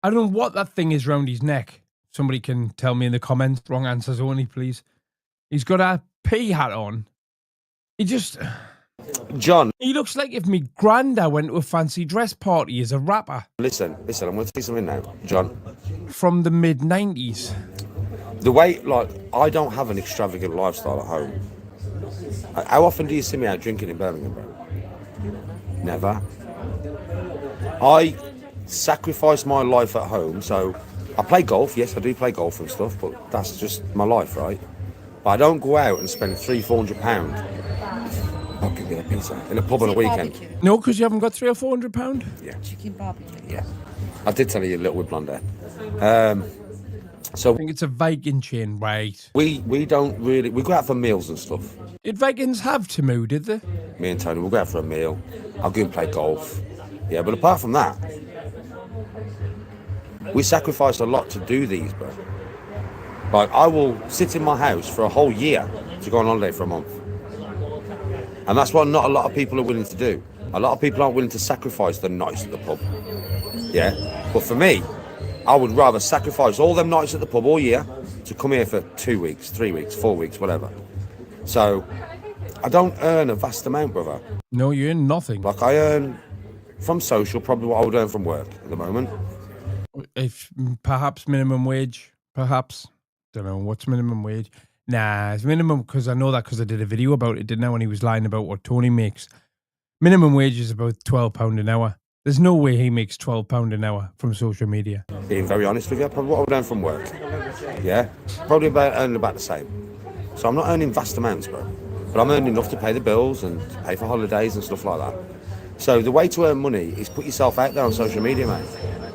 I don't know what that thing is round his neck. Somebody can tell me in the comments. Wrong answers only, please. He's got a pea hat on. John. He looks like if me granda went to a fancy dress party as a rapper. Listen, I'm going to tell you something now, John. From the mid-90s. The way, like, I don't have an extravagant lifestyle at home. How often do you see me out drinking in Birmingham, bro? Never. I sacrifice my life at home, so I play golf. Yes, I do play golf and stuff, but that's just my life, right? But I don't go out and spend £300-400 in a pub on a weekend. Barbecue? No, because you haven't got £300 or £400? Yeah. Chicken barbecue? Yeah. I did tell you a little with blonde hair. I think it's a Viking chain, right? We don't really, we go out for meals and stuff. Did Vikings have Tamu, did they? Me and Tony, we'll go out for a meal. I'll go and play golf. Yeah, but apart from that, we sacrifice a lot to do these, bro. Like, I will sit in my house for a whole year to go on holiday for a month. And that's what not a lot of people are willing to do. A lot of people aren't willing to sacrifice the nights at the pub. Yeah? But for me, I would rather sacrifice all them nights at the pub all year to come here for 2 weeks, 3 weeks, 4 weeks, whatever. So, I don't earn a vast amount, brother. No, you earn nothing. Like, I earn from social probably what I would earn from work at the moment. If perhaps minimum wage, perhaps. Don't know, what's minimum wage? Nah, it's minimum because I know that because I did a video about it, didn't I, when he was lying about what Tony makes. Minimum wage is about £12 an hour. There's no way he makes £12 an hour from social media. Being very honest with you, probably what I earn from work. Yeah, probably earning about the same. So I'm not earning vast amounts, bro. But I'm earning enough to pay the bills and to pay for holidays and stuff like that. So the way to earn money is put yourself out there on social media, mate.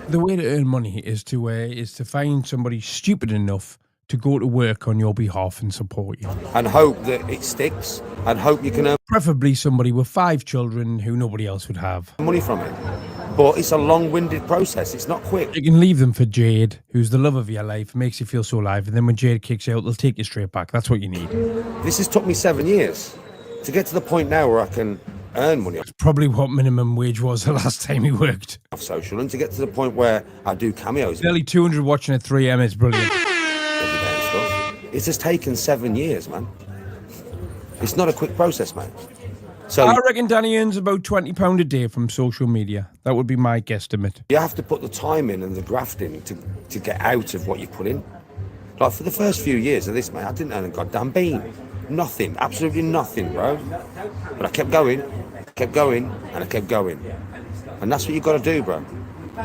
The way to earn money is to find somebody stupid enough to go to work on your behalf and support you. And hope that it sticks, and hope you can earn Preferably somebody with 5 children who nobody else would have. money from it. But it's a long-winded process. It's not quick. You can leave them for Jade, who's the love of your life, makes you feel so alive, and then when Jade kicks you out, they'll take you straight back. That's what you need. This has took me 7 years to get to the point now where I can earn money It's probably what minimum wage was the last time he worked. off social, and to get to the point where I do cameos Nearly 200 watching at 3 a.m. is brilliant. every day and stuff. It has taken 7 years, man. It's not a quick process, mate. So I reckon Danny earns about £20 a day from social media. That would be my guesstimate. you have to put the time in and the graft in to get out of what you put in. Like for the first few years of this, mate, I didn't earn a goddamn bean. Nothing, absolutely nothing, bro. But I kept going, and I kept going. And that's what you got to do, bro.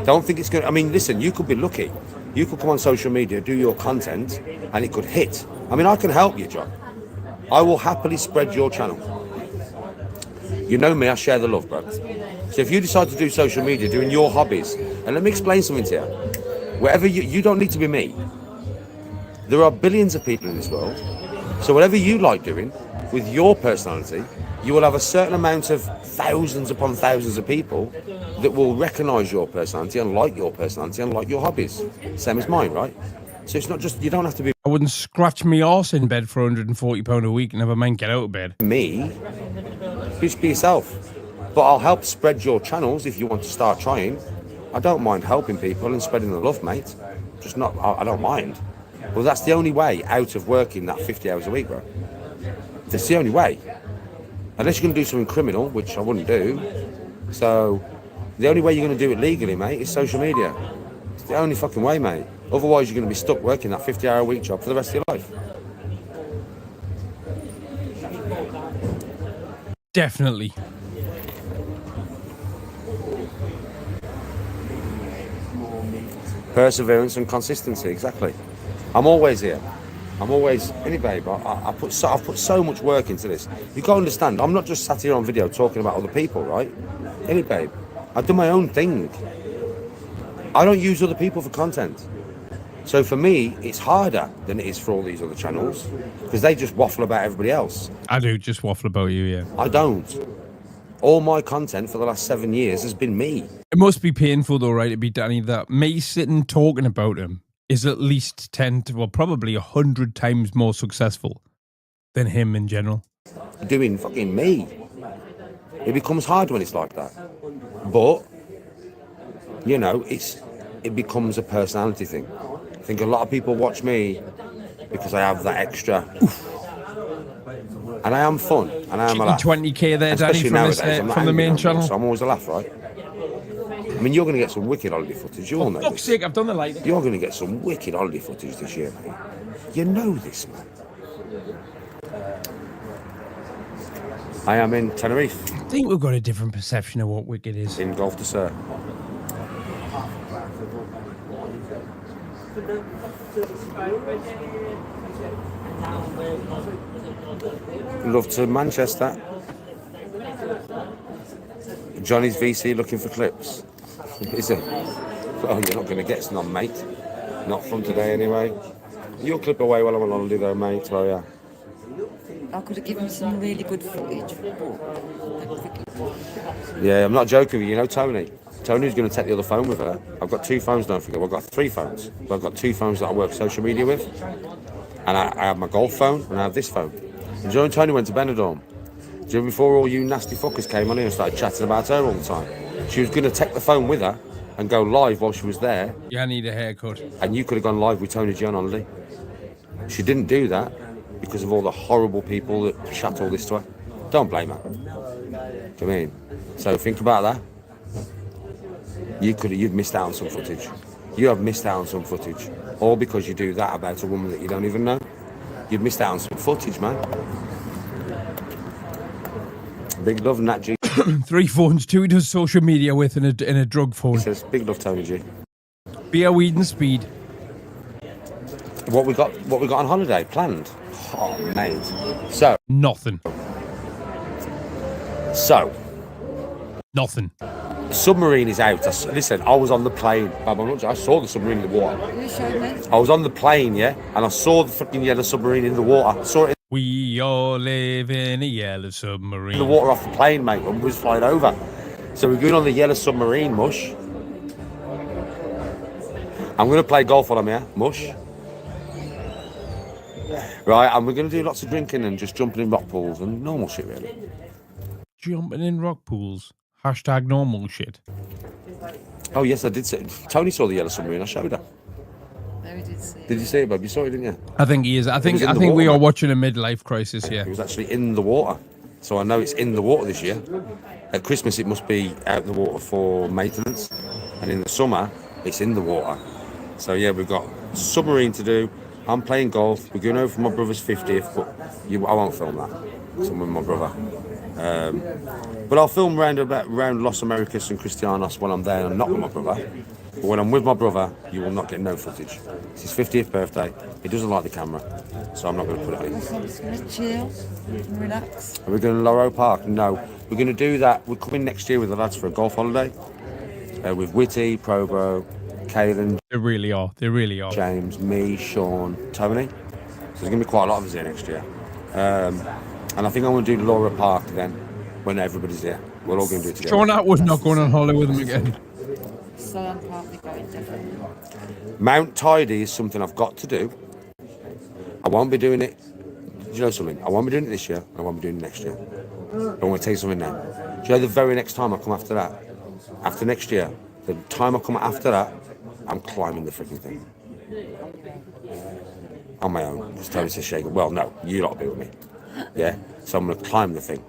Don't think it's going to, I mean, listen, you could be lucky. You could come on social media, do your content, and it could hit. I mean, I can help you, John. I will happily spread your channel. You know me, I share the love, bro. So if you decide to do social media, doing your hobbies, and let me explain something to you. Wherever you don't need to be me. There are billions of people in this world. So whatever you like doing with your personality, you will have a certain amount of thousands upon thousands of people that will recognise your personality and like your personality and like your hobbies. Same as mine, right? So it's not just, you don't have to be I wouldn't scratch me arse in bed for £140 a week, never mind get out of bed. me, just be yourself. But I'll help spread your channels if you want to start trying. I don't mind helping people and spreading the love, mate. Just not, I don't mind. Well, that's the only way out of working that 50 hours a week, bro. That's the only way. Unless you're going to do something criminal, which I wouldn't do. So, the only way you're going to do it legally, mate, is social media. It's the only fucking way, mate. Otherwise, you're going to be stuck working that 50-hour-a-week job for the rest of your life. Definitely. Perseverance and consistency, exactly. I'm always here. I'm always, anyway, but I've put so much work into this. You've got to understand, I'm not just sat here on video talking about other people, right? Anyway, I've done my own thing. I don't use other people for content. So for me, it's harder than it is for all these other channels because they just waffle about everybody else. I do just waffle about you, yeah. I don't. All my content for the last 7 years has been me. It must be painful though, right, to be Danny, that me sitting talking about him is at least 10 to, well, probably 100 times more successful than him in general. Doing fucking me. It becomes hard when it's like that. But, you know, it becomes a personality thing. I think a lot of people watch me because I have that extra oof. And I am fun, and I am a laugh. 20k there, Danny, Especially from, nowadays, this, I'm not from the angry main no more, channel. so I'm always a laugh, right? I mean, you're going to get some wicked holiday footage. You all know For fuck's this. sake, I've done the lighting. You're going to get some wicked holiday footage this year, mate. You know this, man. I am in Tenerife, I think we've got a different perception of what wicked is. in Golf de Sur. Love to Manchester. Johnny's VC looking for clips. Is it? Well, you're not going to get none, mate. Not from today, anyway. You'll clip away while I'm on holiday, though, mate. Oh, yeah. I could have given some really good footage. Yeah, I'm not joking with you. You know Tony? Tony's going to take the other phone with her. I've got 2 phones, don't forget. Well, I've got 3 phones. But I've got 2 phones that I work social media with. And I have my golf phone and I have this phone. And Joe and Tony went to Benidorm. Do you know, before all you nasty fuckers came on here and started chatting about her all the time? She was going to take the phone with her and go live while she was there. Yeah, I need a haircut. And you could have gone live with Tony G on holiday. She didn't do that because of all the horrible people that chat all this to her. Don't blame her. Do you know what I mean? So think about that. You've missed out on some footage. You have missed out on some footage. All because you do that about a woman that you don't even know. You've missed out on some footage, man. Big love, Nat G. 3 phones, 2 he does social media with, and a drug phone. He says, big love, Tony G. Beer, weed, and speed. What we got on holiday planned? Oh, mate. Nothing. Nothing. The submarine is out. Listen, I was on the plane. I saw the submarine in the water. You showed me. I was on the plane, yeah, and I saw the fucking yellow submarine in the water. I saw it We all live in a yellow in submarine. the water off the plane, mate, when we was flying over. So we're going on the yellow submarine, mush. I'm going to play golf while I'm here, mush. Right, and we're going to do lots of drinking and just jumping in rock pools and normal shit, really. Jumping in rock pools. Hashtag normal shit. Oh, yes, I did see. Tony saw the yellow submarine. I showed her. No, we did see it. Did you see it, babe? You saw it, didn't you? I think he is. I think was in the we water, are man. watching a midlife crisis here. It was actually in the water. So I know it's in the water this year. At Christmas, it must be out of the water for maintenance. And in the summer, it's in the water. So, yeah, we've got submarine to do. I'm playing golf. We're going over for my brother's 50th, but I won't film that. So I'm with my brother. But I'll film round Los Americas and Cristianos when I'm there and not with my brother. But when I'm with my brother, you will not get no footage. It's his 50th birthday. He doesn't like the camera, so I'm not going to put it in. So just gonna chill and relax. Are we going to Loro Park? No. We're going to do that. We're coming next year with the lads for a golf holiday. With Whitty, Probo, Caelan, They really are. They really are. James, me, Sean, Tony. So there's going to be quite a lot of us here next year. And I think I'm going to do Laura Park then, when everybody's here. We're all going to do it together. Sean Atwood's not going on holiday with him again. So I'm partly going definitely. Mount Tidy is something I've got to do. I won't be doing it. Do you know something? I won't be doing it this year. I won't be doing it next year. But I'm going to tell you something now. Do you know the very next time I come after that? After next year, the time I come after that, I'm climbing the freaking thing. On my own. Just Tony says shaking. Well, no, you lot will be with me. Yeah? So I'm going to climb the thing.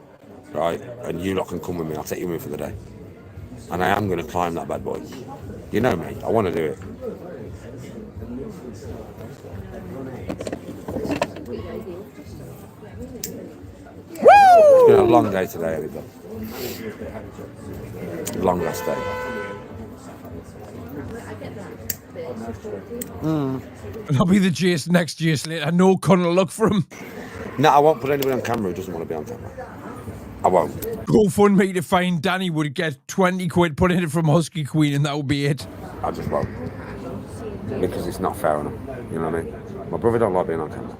Right? And you lot can come with me. I'll take you in for the day. And I am going to climb that bad boy. You know me. I want to do it. It's been a long day today, everybody. Long last day. I'll be the Jason next year later. No cunt will look for him. No, I won't put anybody on camera who doesn't want to be on camera. I won't. GoFundMe to find Danny would get 20 quid put in it from Husky Queen, and that would be it. I just won't. Because it's not fair enough. You know what I mean? My brother don't like being on camera.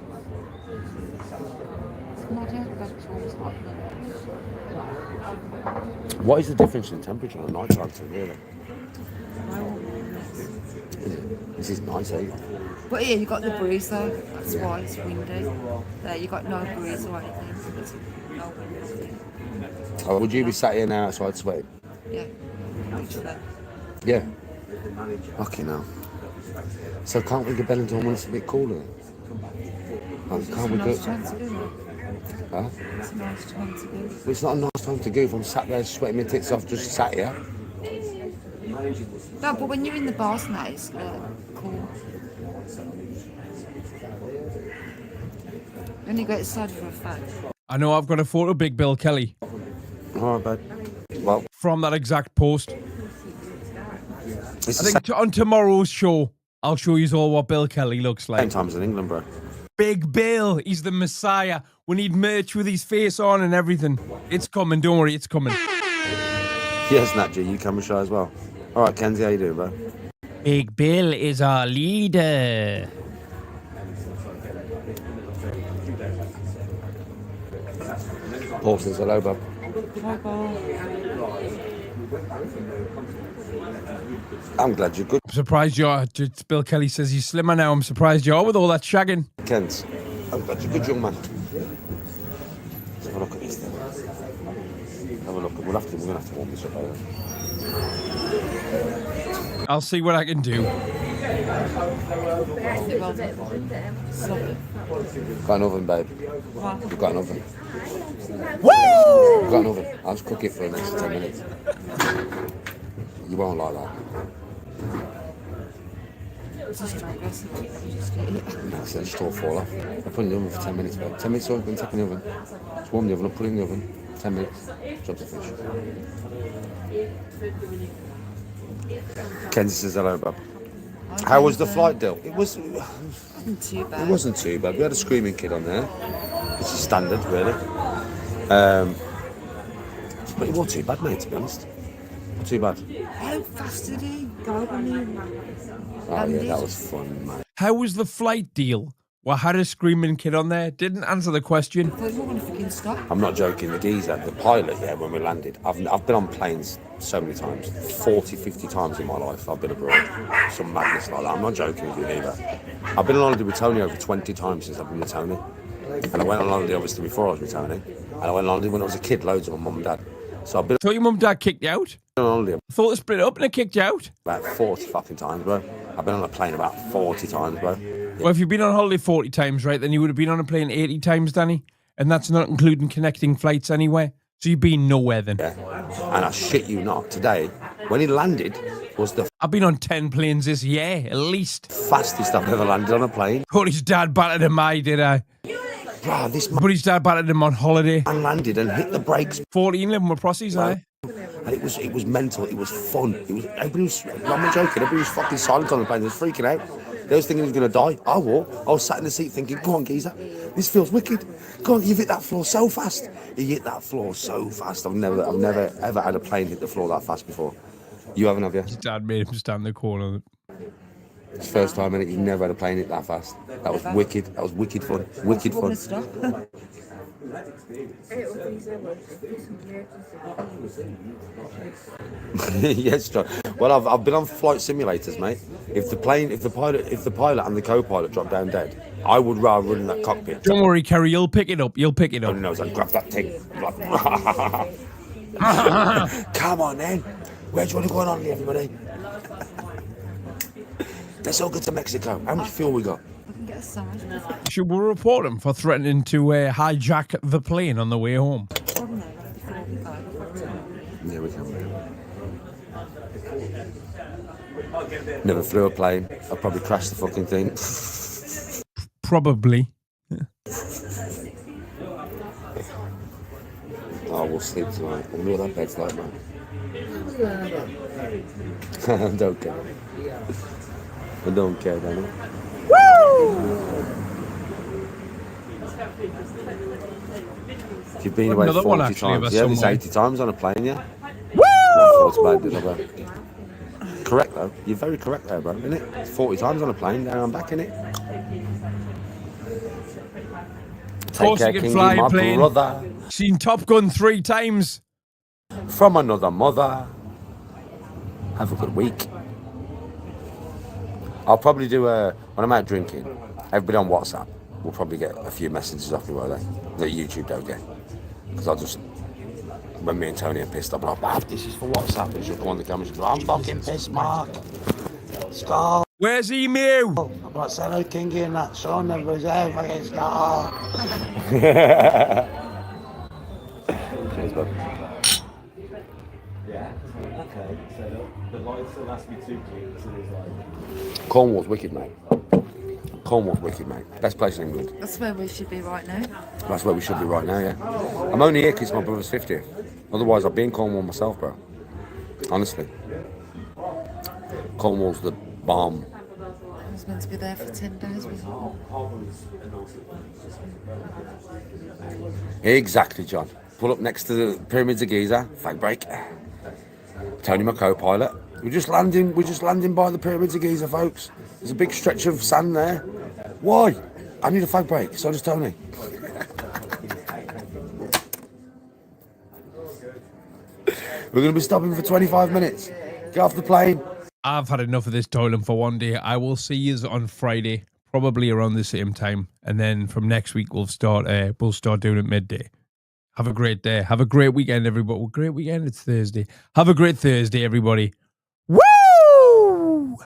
What is the difference in temperature on a night time, really? This is nice, eh? But yeah, you got the breeze though. That's why it's windy. There, you got no breeze or anything. It's no wind. Oh, would you be sat here now outside sweating? Yeah, literally. Yeah. Okay, now. So can't we get Bellington when it's a bit cooler? Oh, can't we Nice go? time to do it. Huh? It's a nice time to do it. Well, it's not a nice time to go if I'm sat there sweating my tits off, just sat here. No, but when you're in the bars now, it's cool. When you go outside for a fact. I know I've got a photo of Big Bill Kelly All right, bud. Well, from that exact post. it's I the think on tomorrow's show, I'll show you all what Bill Kelly looks same like. time as in England, bro. Big Bill, he's the Messiah. We need merch with his face on and everything. It's coming, don't worry, it's coming. Yes, Nat G, you camera shy as well. All right, Kenzie, how you doing, bro? Big Bill is our leader. Paul says hello, bub. I'm glad you're good, I'm surprised you are. Bill Kelly says he's slimmer now. I'm surprised you are with all that shagging. Kent. I'm glad you're good, young man. Let's have a look at this then. Have a look. We're going to have to warm this up later. I'll see what I can do. Got an oven, babe. You've got an oven. Woo! You've got an oven. I'll just cook it for the next 10 minutes. You won't like that. That's it, just all fall off. I put it in the oven for 10 minutes, babe. 10 minutes oven, take it in the oven. Just warm the oven up, put it in the oven. 10 minutes. Job's a fish. Kenzie says hello, Bob. How was the flight deal? It wasn't too bad. It wasn't too bad. We had a screaming kid on there, which is standard, really. But it wasn't too bad, mate, to be honest. Not too bad. How fast did he go when he Oh, yeah, that was fun, mate. How was the flight deal? Well, had a screaming kid on there. Didn't answer the question. But you want to freaking stop? I'm not joking. The geezer, the pilot, yeah, when we landed, I've been on planes so many times, 40, 50 times in my life. I've been abroad. Some madness like that. I'm not joking with you either. I've been on holiday with Tony over 20 times since I've been with Tony. And I went on holiday, obviously, before I was with Tony. And I went on holiday when I was a kid, loads with my mum and dad. So I've been Thought your mum and dad kicked you out? on holiday I thought they split up and they kicked you out. about 40 fucking times, bro. I've been on a plane about 40 times, bro. Well, if you've been on holiday 40 times, right, then you would have been on a plane 80 times, Danny. And that's not including connecting flights anywhere. So you've been nowhere then. Yeah. And I shit you not, today, when he landed, was the I've been on 10 planes this year, at least. fastest I've ever landed on a plane. Thought his dad battered him, I did I? Bro, this But his dad battered him on holiday. man landed and hit the brakes. 14 living with prossies, aye? And it was mental, it was fun. Everybody was, I'm not joking, everybody was fucking silent on the plane, they was freaking out. They was thinking he was going to die. I was sat in the seat thinking, go on, geezer, this feels wicked. Go on, you've hit that floor so fast. He hit that floor so fast. I've never ever had a plane hit the floor that fast before. You haven't, have you? His dad made him stand in the corner. It's the first time in it, you've never had a plane hit that fast. That was wicked. That was wicked fun. Wicked Want to fun. stop? Yes, John. Well, I've been on flight simulators, mate. If the pilot and the co-pilot drop down dead, I would rather run in that cockpit. Don't worry, Kerry, you'll pick it up. You'll pick it Oh, up. no, I'd grab that thing. Come on, then. Where do you want to go on holiday, everybody? Let's all go to Mexico. How much fuel we got? We can get a side. Should we report him for threatening to hijack the plane on the way home? Probably before we go. Yeah, we can. Never flew a plane. I'd probably crash the fucking thing. Probably. Oh, we'll sleep tonight. I wonder what that bed's like, man. I don't care. I don't care, Danny. If you've been away Another 40 one, actually, times, of yeah, us there's somewhere. 80 times on a plane, yeah? Woo! It's bad, did I, correct, though. You're very correct there, bro, isn't it? It's 40 times on a plane, there I'm back in it. Of course you can fly a plane. Brother. Seen Top Gun 3 times. From another mother. Have a good week. I'll probably do when I'm out drinking, everybody on WhatsApp will probably get a few messages off me, won't they? That YouTube don't get. Because I'll just, when me and Tony are pissed, I'll be like, "Bav, this is for WhatsApp." And she'll go on the camera and she'll go, "I'm fucking pissed, Mark. Scar." Where's Emu? I'm like, "Say hello, Kingy," and that. Sean never was there, fucking Scar. Cheers, bud. Cornwall's wicked, mate. Cornwall's wicked, mate. Best place in England. That's where we should be right now. That's where we should be right now, yeah. I'm only here because my brother's 50th. Otherwise, I'd be in Cornwall myself, bro. Honestly. Cornwall's the bomb. I was meant to be there for 10 days, wasn't Exactly, John. Pull up next to the Pyramids of Giza. Fag break. Tony, my co-pilot. We're just landing by the Pyramids of Giza, folks. There's a big stretch of sand there. Why? I need a fag break. So does Tony. We're going to be stopping for 25 minutes. Get off the plane. I've had enough of this toiling for one day. I will see you on Friday, probably around the same time. And then from next week, we'll start doing it midday. Have a great day. Have a great weekend, everybody. Well, great weekend. It's Thursday. Have a great Thursday, everybody.